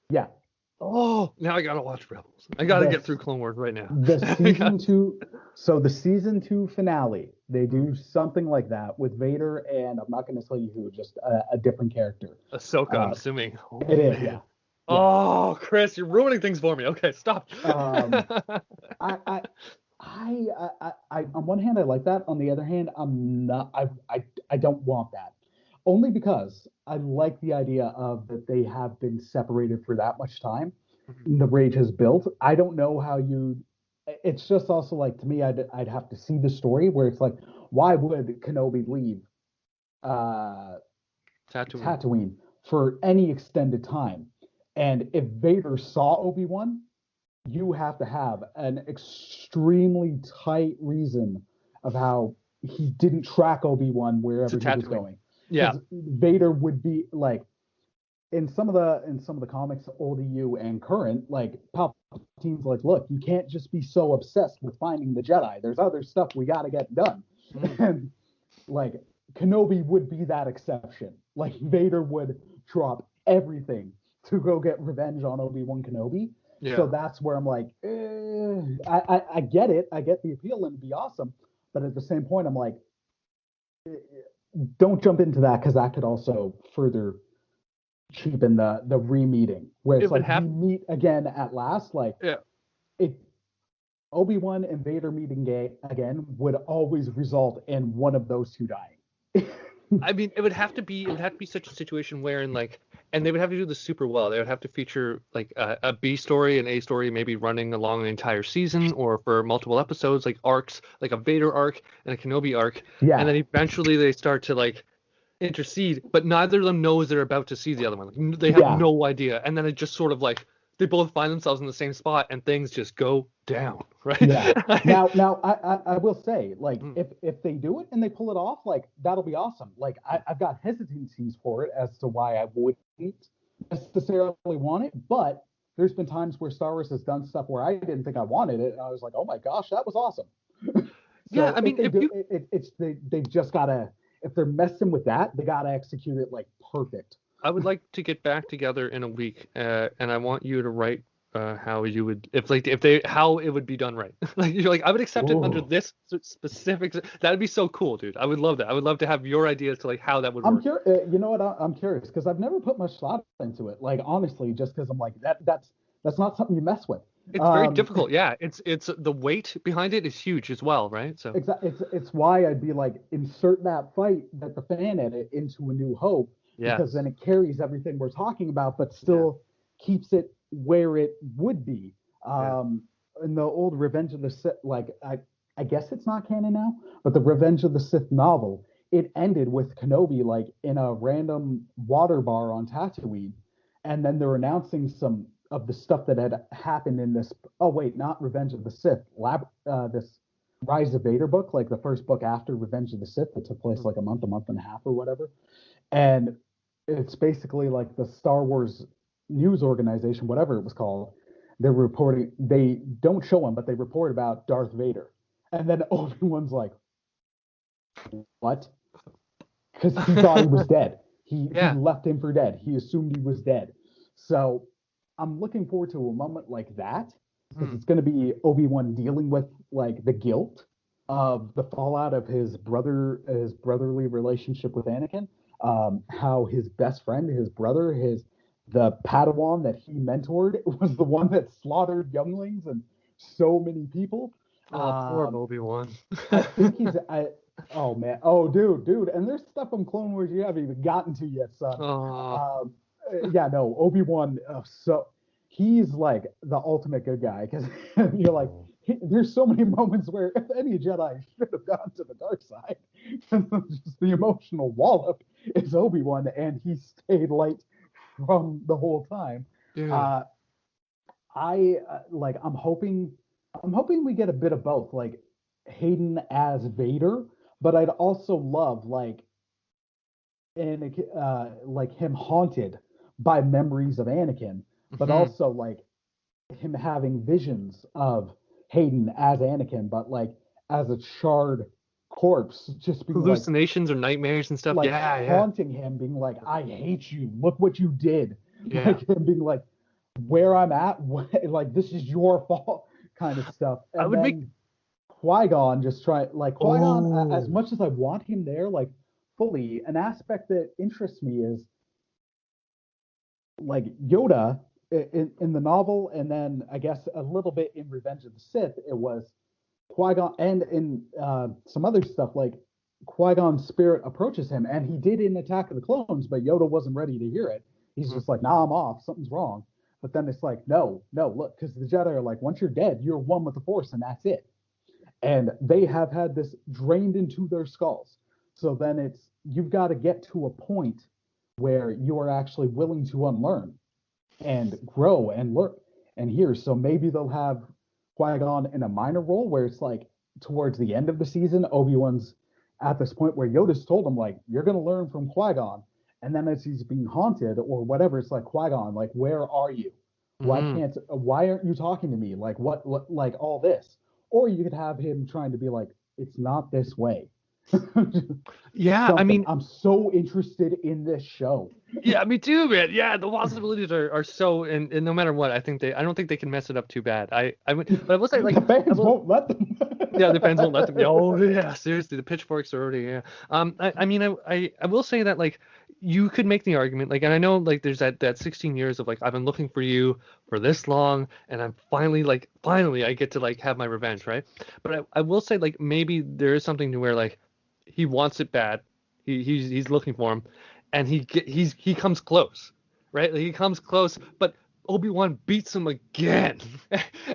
Yeah, Oh, now I gotta watch Rebels. I gotta get the through Clone Wars right now. the I season got- two. So the season two finale, they do something like that with Vader, and I'm not going to tell you who, just a different character. Ahsoka, I'm Uh, assuming. Oh, it is, man. yeah. Oh, Chris, you're ruining things for me. Okay, stop. Um, I, I, on one hand, I like that. On the other hand, I'm not. I don't want that. Only because I like the idea of that they have been separated for that much time. The rage has built. I don't know how you. It's just also like, to me, I'd have to see the story where it's like, why would Kenobi leave uh, Tatooine. Tatooine for any extended time? And if Vader saw Obi-Wan, you have to have an extremely tight reason of how he didn't track Obi-Wan To wherever he was Tatooine. going. Yeah. Because Vader would be like, in some of the comics, old EU and current, like Palpatine's like, look, you can't just be so obsessed with finding the Jedi. There's other stuff we got to get done. And like Kenobi would be that exception. Like Vader would drop everything to go get revenge on Obi-Wan Kenobi. Yeah. So that's where I'm like, I get it. I get the appeal and it'd be awesome. But at the same point, I'm like, don't jump into that because that could also further cheapen the re-meeting. Where it's It would like have- we meet again at last. Like Yeah. it, Obi-Wan and Vader meeting again would always result in one of those two dying. I mean, it would have to be such a situation wherein, like, and they would have to do this super well. They would have to feature like a B story and A story, maybe running along the entire season or for multiple episodes, like arcs, like a Vader arc and a Kenobi arc. Yeah. And then eventually they start to like intercede, but neither of them knows they're about to see the other one. Like, they have Yeah. no idea, and then it just sort of like they both find themselves in the same spot, and things just go down, right? Yeah. Now, I will say, like, Mm. if they do it and they pull it off, like, that'll be awesome. Like, I've got hesitancies for it as to why I wouldn't necessarily want it, but there's been times where Star Wars has done stuff where I didn't think I wanted it, and I was like, oh my gosh, that was awesome. Yeah, I mean, they've just gotta, if they're messing with that, they gotta execute it like perfect. I would like to get back together in a week, and I want you to write how you would, how it would be done right. Like you're like, I would accept it under Ooh. this specific. That'd be so cool, dude. I would love that. I would love to have your ideas to like how that would work. You know what? I'm curious because I've never put much thought into it. Like honestly, just because I'm like that's not something you mess with. It's very difficult. Yeah, it's the weight behind it is huge as well, right? So It's why I'd be like, insert that fight that the fan edit into A New Hope, yeah, because then it carries everything we're talking about, but still keeps it where it would be. In the old Revenge of the Sith, like I guess it's not canon now, but the Revenge of the Sith novel, it ended with Kenobi like in a random water bar on Tatooine, and then they're announcing some of the stuff that had happened in this. Oh wait, not Revenge of the Sith. This Rise of Vader book, like the first book after Revenge of the Sith, that took place like a month and a half or whatever. And it's basically like the Star Wars news organization, whatever it was called. They're reporting. They don't show him, but they report about Darth Vader. And then Obi-Wan's like, what? Because he thought he was dead. He left him for dead. He assumed he was dead. So I'm looking forward to a moment like that, because it's going to be Obi-Wan dealing with like the guilt of the fallout of his brotherly relationship with Anakin. How his best friend, his brother, the Padawan that he mentored was the one that slaughtered younglings and so many people. Poor Obi-Wan. I think oh man, oh dude, and there's stuff from Clone Wars you haven't even gotten to yet, son. Yeah, no, Obi-Wan. So he's like the ultimate good guy, because you're like, there's so many moments where if any Jedi should have gone to the dark side, just the emotional wallop is Obi-Wan, and he stayed light from the whole time. Yeah. I'm hoping we get a bit of both, like Hayden as Vader, but I'd also love like like him haunted by memories of Anakin, but also like him having visions of Hayden as Anakin, but like as a charred corpse, just being hallucinations or nightmares and stuff. like Yeah. haunting him, being like, "I hate you. Look what you did." Yeah. Like him being like, "Where I'm at, like this is your fault," kind of stuff. And I would then make Qui-Gon just try like Qui-Gon, as much as I want him there, like fully, an aspect that interests me is like Yoda in the novel, and then I guess a little bit in Revenge of the Sith, it was Qui-Gon, and in some other stuff, like Qui-Gon's spirit approaches him, and he did in Attack of the Clones, but Yoda wasn't ready to hear it. He's just like, nah, I'm off, something's wrong. But then it's like, no, look, because the Jedi are like, once you're dead, you're one with the Force, and that's it. And they have had this drained into their skulls. So then it's, you've got to get to a point where you are actually willing to unlearn and grow and learn and hear. So maybe they'll have Qui-Gon in a minor role, where it's like towards the end of the season, Obi-Wan's at this point where Yoda's told him, like, you're going to learn from Qui-Gon. And then as he's being haunted or whatever, it's like, Qui-Gon, like, where are you? Why aren't you talking to me? Like, what like all this? Or you could have him trying to be like, it's not this way. Yeah, I mean, I'm so interested in this show. Yeah, me too, man. Yeah, the possibilities are so, and no matter what, I don't think they can mess it up too bad. But I will say, like, the fans won't let them. Yeah, the fans won't let them. Oh yeah, seriously, the pitchforks are already. Yeah. I mean, I will say that, like, you could make the argument, like, and I know, like, there's that 16 years of, like, I've been looking for you for this long, and I'm finally I get to, like, have my revenge, right? But I will say, like, maybe there is something to where, like, he wants it bad, he's looking for him, and he comes close, right? Like, he comes close, but Obi-Wan beats him again.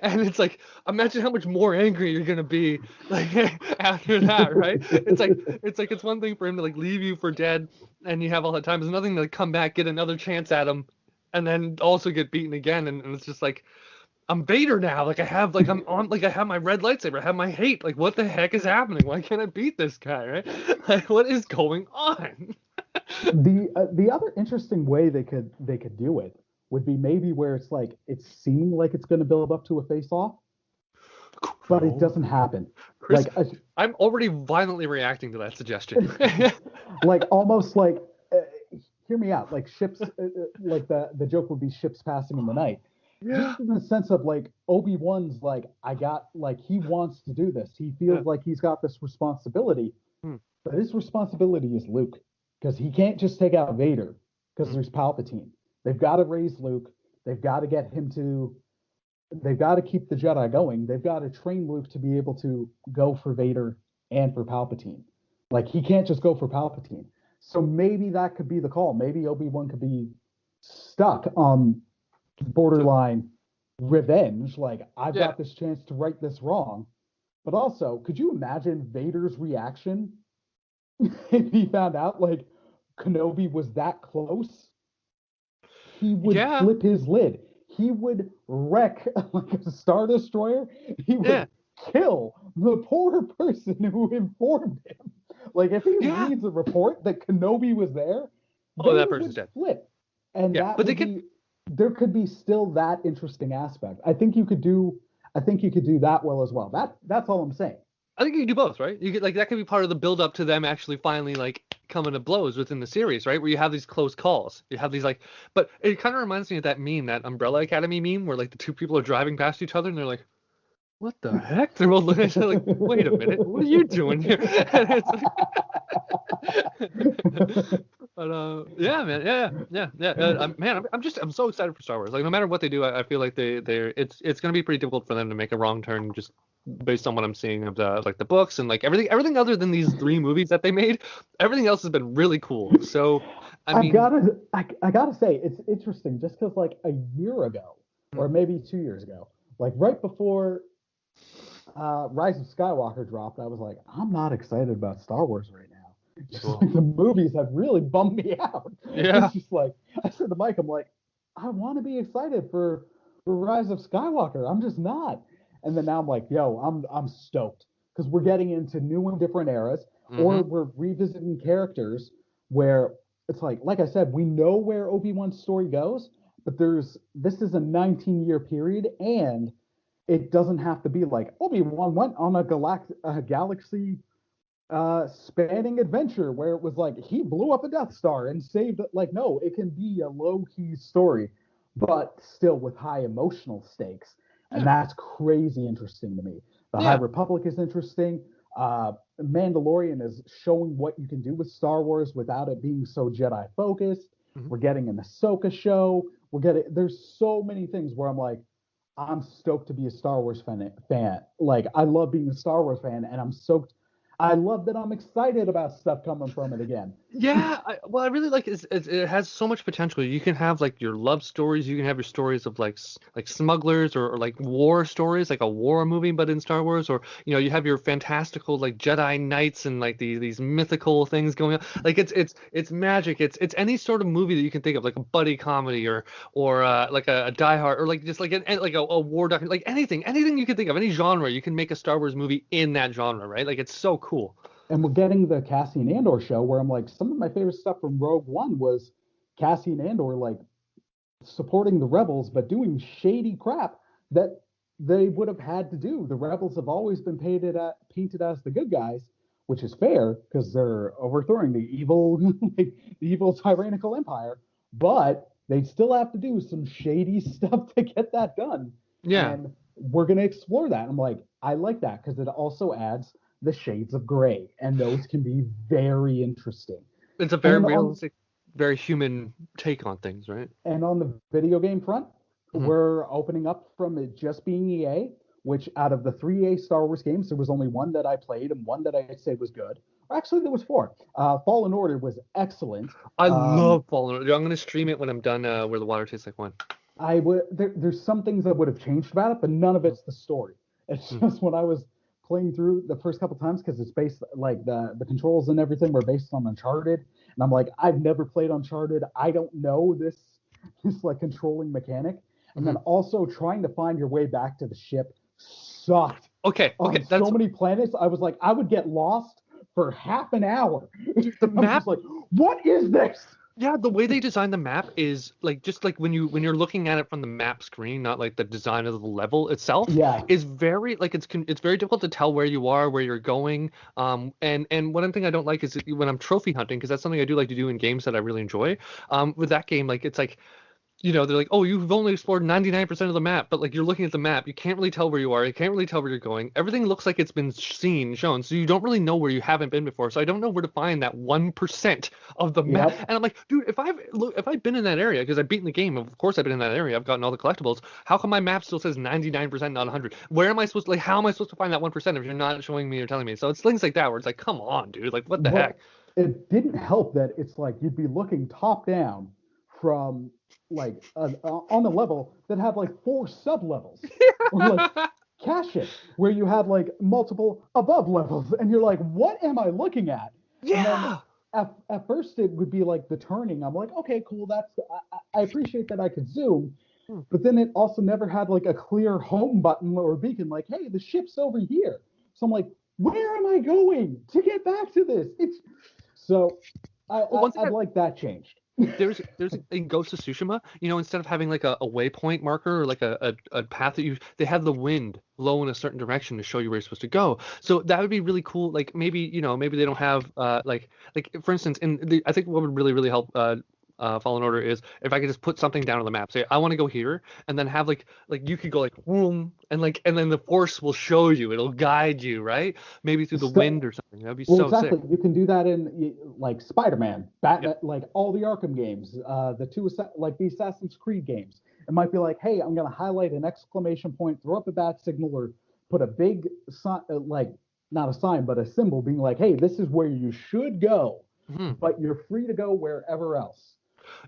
And it's like, imagine how much more angry you're gonna be, like, after that, right? It's one thing for him to, like, leave you for dead and you have all that time. It's another thing to, like, come back, get another chance at him, and then also get beaten again. And it's just like, I'm Vader now. Like, I have my red lightsaber, I have my hate. Like, what the heck is happening? Why can't I beat this guy, right? Like, what is going on? The other interesting way they could do it would be maybe where it's like, it's seeming like it's going to build up to a face-off, but it doesn't happen. Chris, like, I'm already violently reacting to that suggestion. Like, almost like, hear me out. Like, ships, like the joke would be ships passing in the night. Yeah. Just in the sense of, like, Obi-Wan's like, he wants to do this. He feels like he's got this responsibility, but his responsibility is Luke, because he can't just take out Vader because there's Palpatine. They've got to raise Luke. They've got to get him to. They've got to keep the Jedi going. They've got to train Luke to be able to go for Vader and for Palpatine. Like, he can't just go for Palpatine. So maybe that could be the call. Maybe Obi-Wan could be stuck on borderline revenge. Like, I've got this chance to right this wrong, But also, could you imagine Vader's reaction if he found out like Kenobi was that close? He would Yeah, flip his lid. He would wreck like a Star Destroyer. He yeah, would kill the poor person who informed him. Like if he yeah. reads a report that Kenobi was there, Oh, that Vader person's would dead. flip. And Yeah, that but they would could. be there could be still that interesting aspect. I think you could do that well as well. That's all I'm saying. I think you can do both, right? You could like that could be part of the build up to them actually finally like coming to blows within the series, right? Where you have these close calls. You have these like, but it kind of reminds me of that meme, that Umbrella Academy meme, where like the two people are driving past each other and they're like, "What the heck?" They're both looking at each other like, "Wait a minute, what are you doing here?" And it's like, but yeah, man, yeah. Man, I'm so excited for Star Wars. Like no matter what they do, I feel like they're it's gonna be pretty difficult for them to make a wrong turn just based on what I'm seeing of the like the books and like everything other than these three movies that they made. Everything else has been really cool. So, I I've mean, gotta I gotta say it's interesting just because like a year ago or mm, maybe 2 years ago, like right before Rise of Skywalker dropped, I was like, I'm not excited about Star Wars right now. Just cool. like the movies have really bummed me out. Yeah. It's just like I said to Mike, I'm like, I want to be excited for Rise of Skywalker. I'm just not. And then now I'm like, yo, I'm stoked because we're getting into new and different eras, or Mm-hmm. we're revisiting characters where it's like I said, we know where Obi-Wan's story goes, but this is a 19-year period, and it doesn't have to be like Obi-Wan went on a galaxy spanning adventure where it was like he blew up a Death Star and saved it. Like, no, it can be a low key story, but still with high emotional stakes. And Yeah. that's crazy interesting to me. The High Yeah. Republic is interesting. Mandalorian is showing what you can do with Star Wars without it being so Jedi focused. Mhm. We're getting an Ahsoka show. There's so many things where I'm like, I'm stoked to be a Star Wars fan. Like I love being a Star Wars fan, and I'm stoked. I love that I'm excited about stuff coming from it again. Yeah, what I really like is it has so much potential. You can have like your love stories. You can have your stories of like like smugglers or like war stories, like a war movie, but in Star Wars. Or you have your fantastical like Jedi knights and like these mythical things going on. Like it's magic. It's any sort of movie that you can think of, like a buddy comedy or like a Die Hard or like just like like a war documentary, like anything you can think of, any genre. You can make a Star Wars movie in that genre, right? Like it's so cool. And we're getting the Cassian Andor show where I'm like, some of my favorite stuff from Rogue One was Cassian Andor like supporting the rebels, but doing shady crap that they would have had to do. The rebels have always been painted as the good guys, which is fair because they're overthrowing the evil, like, the evil tyrannical empire. But they still have to do some shady stuff to get that done, Yeah, and we're gonna explore that. I'm like, I like that because it also adds the shades of gray, and those can be very interesting. it's a And very then realistic, very human take on things, right? on the video game front, Hmm. we're opening up from it just being EA, which out of the three A Star Wars games, there was only one that I played and one that I'd say was good. Or actually, there was four. Fallen Order was excellent. I Um, love Fallen Order. I'm gonna stream it when I'm done. Where the water tastes like wine. there's some things that would have changed about it, but none of it's the story. It's Mm-hmm. just when I was playing through the first couple times because it's based like the controls and everything were based on Uncharted, and I'm like, I've never played Uncharted. I don't know this like controlling mechanic, and Hmm. then also trying to find your way back to the ship sucked Okay, on so that's many planets. I was like, I would get lost for half an hour. dude, the I'm just map. like, what is this? Yeah, the way they design the map is like just like when you're looking at it from the map screen, not like the design of the level itself, Yeah, is very like it's very difficult to tell where you are, where you're going. And one thing I don't like is when I'm trophy hunting, because that's something I do like to do in games that I really enjoy. With that game, like it's like they're like, oh, you've only explored 99% of the map, but like you're looking at the map, you can't really tell where you are, you can't really tell where you're going. Everything looks like it's been shown, so you don't really know where you haven't been before. So I don't know where to find that 1% of the map. yep. And I'm like, dude, if I've been in that area, because I've beaten the game, of course I've been in that area, I've gotten all the collectibles. How come my map still says 99%, not 100? Where am I supposed to, like, how am I supposed to find that 1% if you're not showing me or telling me? So it's things like that where it's like, come on, dude, like what the heck? Well, it didn't help that it's like you'd be looking top down from like on a level that had like four sub levels or like Cache it, where you have like multiple above levels, and you're like, what am I looking at? And then Yeah. at first it would be like the turning. I'm like, okay, cool. I appreciate that I could zoom, Hmm. but then it also never had like a clear home button or beacon, like, hey, the ship's over here. So I'm like, where am I going to get back to this? It's so Well, one thing I'd like that changed. there's in Ghost of Tsushima, instead of having like a waypoint marker or like a path they have the wind blow in a certain direction to show you where you're supposed to go. So that would be really cool. Like maybe they don't have like for instance, I think what would really help Fallen Order is if I could just put something down on the map, say I want to go here, and then have like you could go like boom, and then the force will show you, it'll guide you, right? Maybe through the So, wind or something. That'd be well, so sick. exactly. You can do that in like Spider-Man, Yep. Batman, like all the Arkham games, like the Assassin's Creed games. It might be like, hey, I'm going to highlight an exclamation point, throw up a bat signal, or put a big sign, like not a sign, but a symbol, being like, hey, this is where you should go, Hmm. but you're free to go wherever else.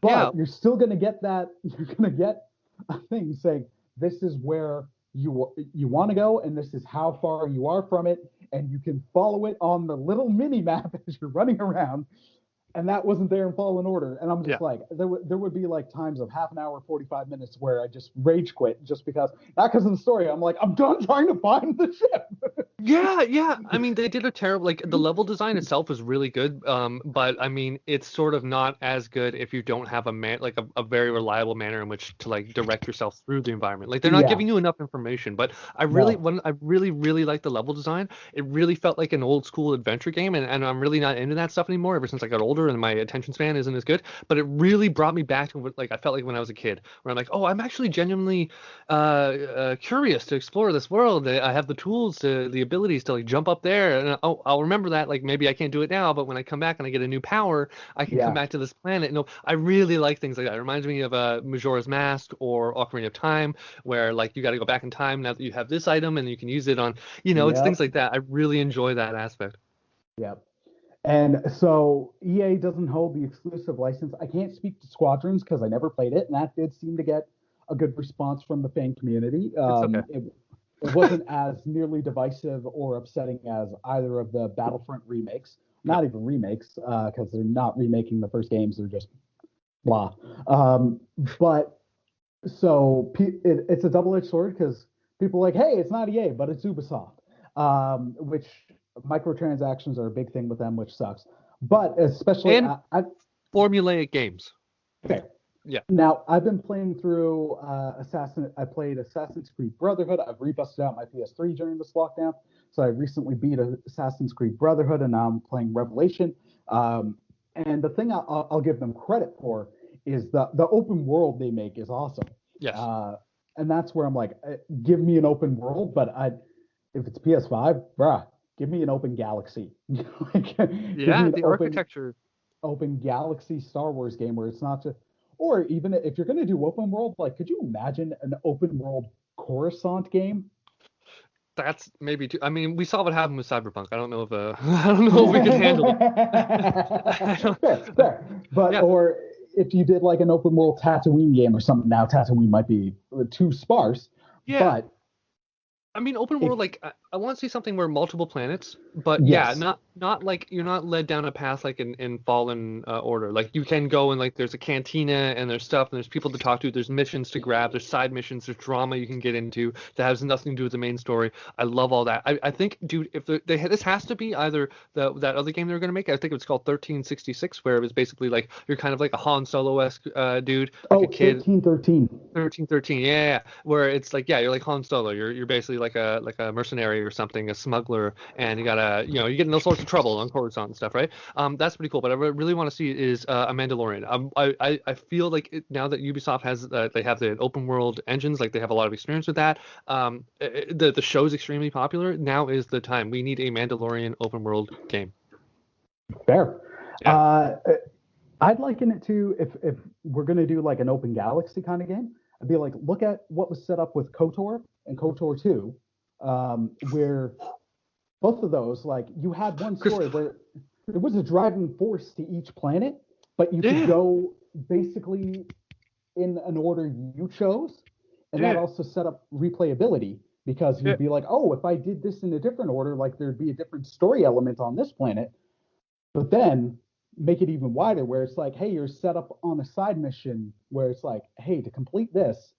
Yeah. But you're still going to get that. You're going to get a thing saying this is where you want to go, and this is how far you are from it, and you can follow it on the little mini map as you're running around. And that wasn't there in Fallen Order. And I'm Yeah. just like, there would be like times of half an hour, 45 minutes where I just rage quit just because, not because of the story. I'm like, I'm done trying to find the ship. Yeah. I mean, they did a terrible, like the level design itself is really good. But I mean, it's sort of not as good if you don't have a very reliable manner in which to like direct yourself through the environment. Like they're not Yeah, giving you enough information. But no, when I really like the level design, it really felt like an old school adventure game, and I'm really not into that stuff anymore. Ever since I got older and my attention span isn't as good. But it really brought me back to what like I felt like when I was a kid, where I'm like, oh, I'm actually genuinely curious to explore this world. I have the tools, the abilities to like jump up there, and I'll remember that. Like maybe I can't do it now, but when I come back and I get a new power, I can come yeah, back to this planet. I really like things like that. It reminds me of Majora's Mask or Ocarina of Time, where like you got to go back in time now that you have this item and you can use it on. It's things yep, like that. I really enjoy that aspect. yep. And so EA doesn't hold the exclusive license. I can't speak to Squadrons because I never played it, and that did seem to get a good response from the fan community. It's okay. It wasn't as nearly divisive or upsetting as either of the Battlefront remakes. No. Not even remakes, because they're not remaking the first games; they're just blah. But so it's a double-edged sword because people are like, hey, it's not EA, but it's Ubisoft, which microtransactions are a big thing with them, which sucks. But especially, And formulaic games. okay. Yeah. Now I've been playing through I played Assassin's Creed Brotherhood. I've rebusted out my PS3 during this lockdown, so I recently beat Assassin's Creed Brotherhood, and now I'm playing Revelation. And the thing I'll give them credit for is the open world they make is awesome. Yes. And that's where I'm like, give me an open world, but if it's PS5, bruh, give me an open galaxy. Like, give me Yeah, an the architecture. open galaxy Star Wars game where it's not just, or even if you're going to do open world, like, could you imagine an open world Coruscant game? That's maybe too. I mean, we saw what happened with Cyberpunk. I don't know if I don't know if we could handle it. I don't, Fair. But, yeah, or if you did like an open world Tatooine game or something, now Tatooine might be too sparse, yeah. but I mean, open if, world, like I want to see something where multiple planets, but yeah, yes, not like you're not led down a path like in Fallen Order. Like you can go and like there's a cantina and there's stuff and there's people to talk to. There's missions to grab. There's side missions. There's drama you can get into that has nothing to do with the main story. I love all that. I think, dude, if this has to be either that other game they were gonna make. I think it was called 1366, where it was basically like you're kind of like a Han Solo-esque dude, like a oh, kid. 1313. 1313, yeah. Where it's like, yeah, you're like Han Solo. You're basically like a mercenary or something, a smuggler, and you gotta, you get in all sorts of trouble on Coruscant and stuff, right? That's pretty cool. But I really want to see is a Mandalorian. I feel like now that Ubisoft has they have the open world engines, like they have a lot of experience with that. The show's extremely popular. Now is the time. We need a Mandalorian open world game. Fair. Yeah. I'd liken it to if we're gonna do like an open galaxy kind of game. I'd be like, look at what was set up with KOTOR and KOTOR 2, where both of those, like, you had one Chris, story where there was a driving force to each planet, but you could yeah, go basically in an order you chose, and that yeah. also set up replayability. because Yeah. you'd be like, oh, if I did this in a different order, like there'd be a different story element on this planet. But then make it even wider, where it's like, hey, you're set up on a side mission where it's like, hey, to complete this,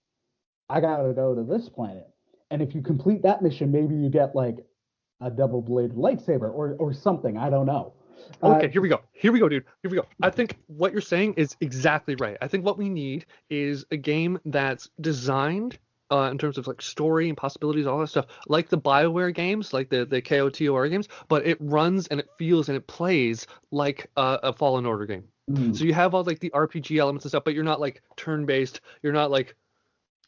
I gotta go to this planet. And if you complete that mission, maybe you get like a double bladed lightsaber or something. I don't know. Okay, here we go. Here we go, dude. Here we go. I think what you're saying is exactly right. I think what we need is a game that's designed in terms of like story and possibilities, all that stuff, like the BioWare games, like the KOTOR games, but it runs and it feels and it plays like a Fallen Order game. Mm, So you have all like the RPG elements and stuff, but you're not like turn-based. You're not like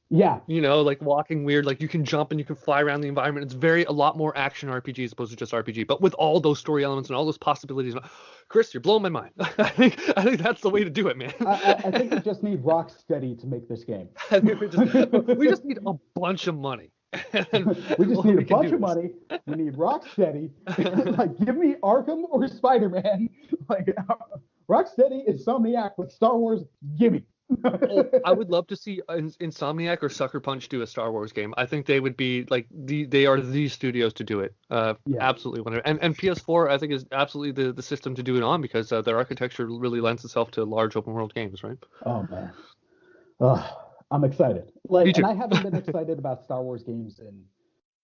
yeah, like walking weird, like you can jump and you can fly around the environment. It's a lot more action RPG as opposed to just RPG, but with all those story elements and all those possibilities. Chris, you're blowing my mind. I think that's the way to do it, man. I think we just need Rocksteady to make this game. I think we just need a bunch of money. We just need a bunch of money. We need Rocksteady. Like, give me Arkham or Spider-Man. Like, Rocksteady, Insomniac with Star Wars. Gimme. I would love to see Insomniac or Sucker Punch do a Star Wars game. I think they would be like they are the studios to do it. Yeah. Absolutely. And PS4 I think is absolutely the system to do it on because their architecture really lends itself to large open world games, right? Oh man. I'm excited. Me too. And I haven't been excited about Star Wars games in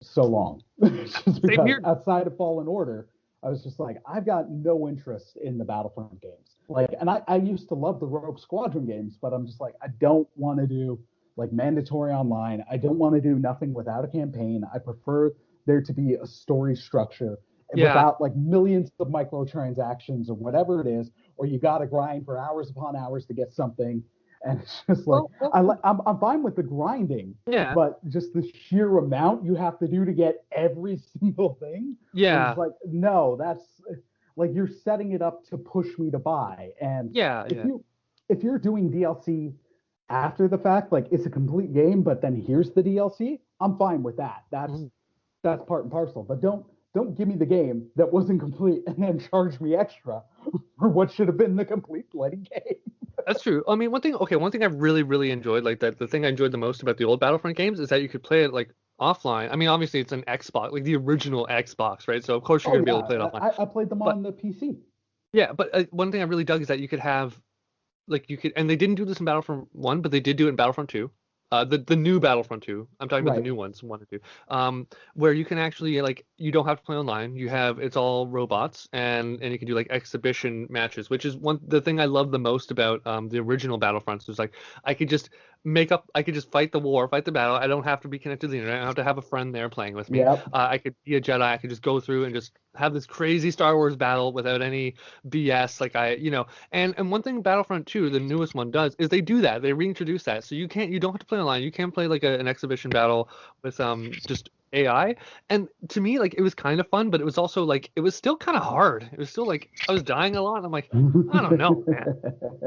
so long. Just Same because here. outside of Fallen Order, I was just like, I've got no interest in the Battlefront games. Like, and I used to love the Rogue Squadron games, but I'm just like, I don't want to do like mandatory online. I don't want to do nothing without a campaign. I prefer there to be a story structure without like millions of microtransactions or whatever it is, or you got to grind for hours upon hours to get something. And it's just like, I'm fine with the grinding, Yeah. but just the sheer amount you have to do to get every single thing. Yeah. It's like, no, that's like you're setting it up to push me to buy. And if you're doing DLC after the fact, like it's a complete game, but then here's the DLC, I'm fine with that. That's part and parcel. But don't give me the game that wasn't complete and then charge me extra for what should have been the complete bloody game. That's true. I mean, one thing I really, really enjoyed, like the thing I enjoyed the most about the old Battlefront games is that you could play it like offline. I mean, obviously it's an Xbox, like the original Xbox, right? So of course you're gonna be able to play it offline. I played them on the PC. Yeah, but one thing I really dug is that you could have, like and they didn't do this in Battlefront 1, but they did do it in Battlefront 2. The new Battlefront 2. I'm talking about the new ones, 1 and 2. Where you can actually like you don't have to play online. It's all robots and you can do like exhibition matches, which is the thing I love the most about the original Battlefronts is like I could just fight the war, fight the battle. I don't have to be connected to the internet. I don't have to have a friend there playing with me. Yep. I could be a Jedi. I could just go through and just have this crazy Star Wars battle without any BS. Like and one thing Battlefront 2, the newest one, does is they do that. They reintroduce that, so you don't have to play online. You can play like an exhibition battle with just AI. And to me, like it was kind of fun, but it was also like it was still kind of hard. It was still like I was dying a lot. And I'm like, I don't know, man.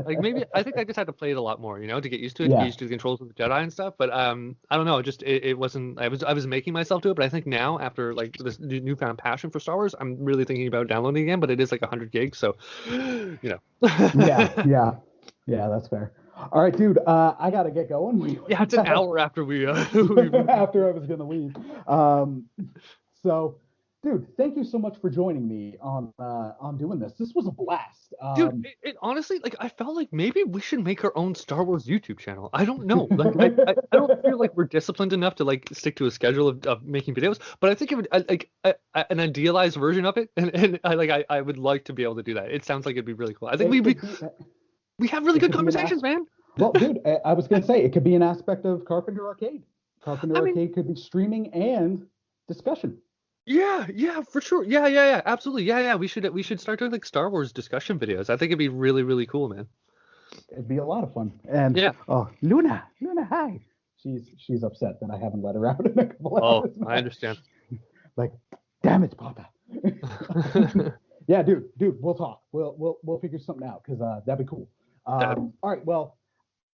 Like maybe I think I just had to play it a lot more, to get used to it, to get used to the controls of the Jedi and stuff. But I don't know. Just it wasn't. I was making myself do it, but I think now after like this newfound passion for Star Wars, I'm really thinking about downloading again. But it is like 100 gigs, so yeah, that's fair. All right, dude. I gotta get going. It's an hour after we after I was gonna leave. So, dude, thank you so much for joining me on doing this. This was a blast. Dude, it honestly, like, I felt like maybe we should make our own Star Wars YouTube channel. I don't know. Like, I don't feel like we're disciplined enough to, like, stick to a schedule of making videos, but I think it would, an idealized version of it, and I would like to be able to do that. It sounds like it'd be really cool. I think we have really good conversations, man. Well, dude, I was going to say, it could be an aspect of Carpenter Arcade. Arcade could be streaming and discussion. Yeah, for sure. Yeah, absolutely. Yeah. We should start doing like Star Wars discussion videos. I think it'd be really, really cool, man. It'd be a lot of fun. And Luna, hi. She's upset that I haven't let her out in a couple hours. Oh, I understand. Like, damn it, Papa. Yeah, dude, we'll talk. We'll figure something out because that'd be cool. All right, well,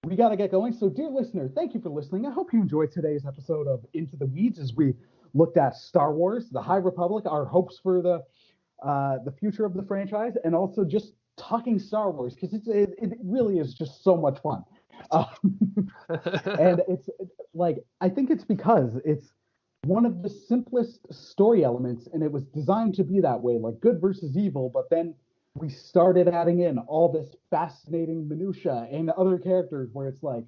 we got to get going. So, dear listener, thank you for listening. I hope you enjoyed today's episode of Into the Weeds as we looked at Star Wars, the High Republic, our hopes for the future of the franchise, and also just talking Star Wars because it really is just so much fun. And it's like I think it's because it's one of the simplest story elements, and it was designed to be that way, like good versus evil. But then we started adding in all this fascinating minutia and other characters where it's like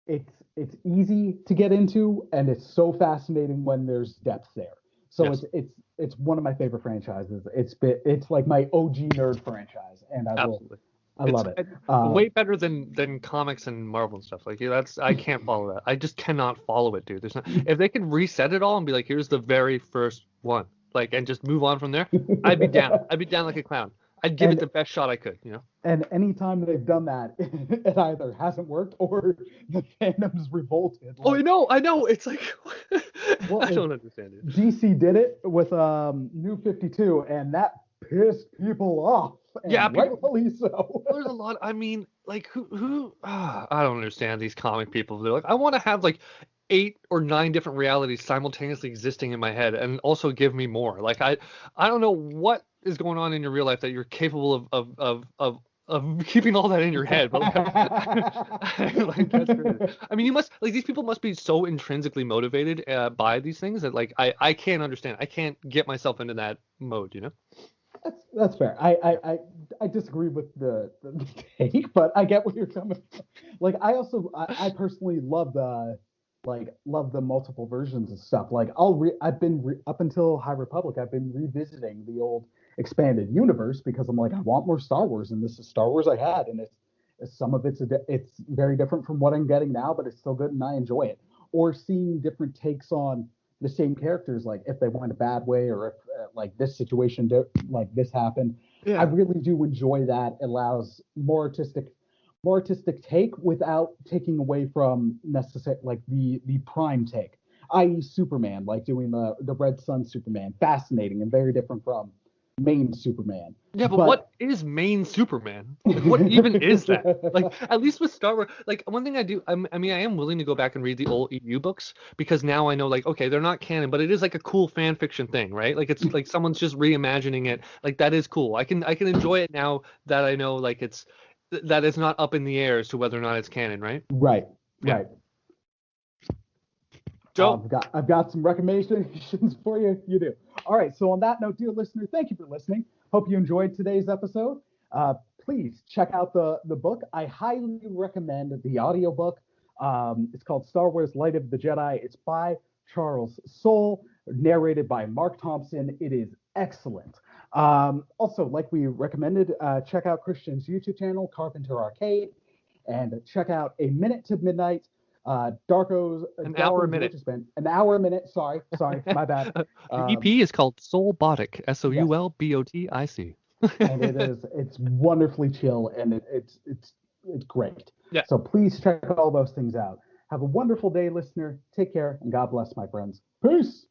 it's easy to get into, and it's so fascinating when there's depth there. So Yes, it's one of my favorite franchises. It's like my OG nerd franchise, and absolutely. I It's love it. way better than comics and Marvel and stuff. Like, yeah, that's I can't follow that. I just cannot follow it, dude. There's not if they could reset it all and be like, here's the very first one, like, and just move on from there, I'd be down. I'd be down like a clown. I'd give it and the best shot I could, you know? and anytime they've done that, it either hasn't worked or the fandom's revolted. Oh, Like, I know. It's like well, I don't understand it. DC did it with New 52, and that pissed people off, Yeah, and people. rightfully so. There's a lot. I mean, like I don't understand these comic people. They're like, I want to have like 8 or 9 different realities simultaneously existing in my head, and also give me more. Like I don't know what is going on in your real life that you're capable of keeping all that in your head. But like that's crazy. I mean, you must like these people must be so intrinsically motivated by these things that like I can't understand. I can't get myself into that mode. You know? That's fair. I disagree with the take, but I get where you're coming from. Like I personally love the multiple versions of stuff. Like I've been up until High Republic, I've been revisiting the old expanded universe because I'm like I want more Star Wars, and this is Star Wars I had, and some of it's very different from what I'm getting now, but it's still good and I enjoy it. Or seeing different takes on the same characters, like if they went a bad way or if like this situation like this happened. I Yeah. really do enjoy that. It allows more artistic take without taking away from necessary like the prime take, i.e. Superman, like doing the Red Sun Superman, fascinating and very different from main Superman. Yeah, but But what is main Superman? Like, what even is that? Like, at least with Star Wars, like one thing I do, I mean, I am willing to go back and read the old EU books because now I know, like, okay, they're not canon, but it is like a cool fan fiction thing, right? Like, it's like someone's just reimagining it. Like, that is cool. I can enjoy it now that I know, like, that it's not up in the air as to whether or not it's canon, right? right, Yeah. right. Joe, I've got some recommendations for you. You do. All right. So on that note, dear listener, thank you for listening. Hope you enjoyed today's episode. Please check out the book. I highly recommend the audiobook. It's called Star Wars Light of the Jedi. It's by Charles Soule, narrated by Mark Thompson. It is excellent. Also, like we recommended, check out Christian's YouTube channel, Carpenter Arcade, and check out A Minute to Midnight. an hour a Darko minute. George's been an hour a minute. Sorry, my bad. The EP is called Soulbotic, Yes, Soulbotic. and it's wonderfully chill, and it's great. Yeah. So please check all those things out. Have a wonderful day, listener. Take care, and God bless, my friends. Peace.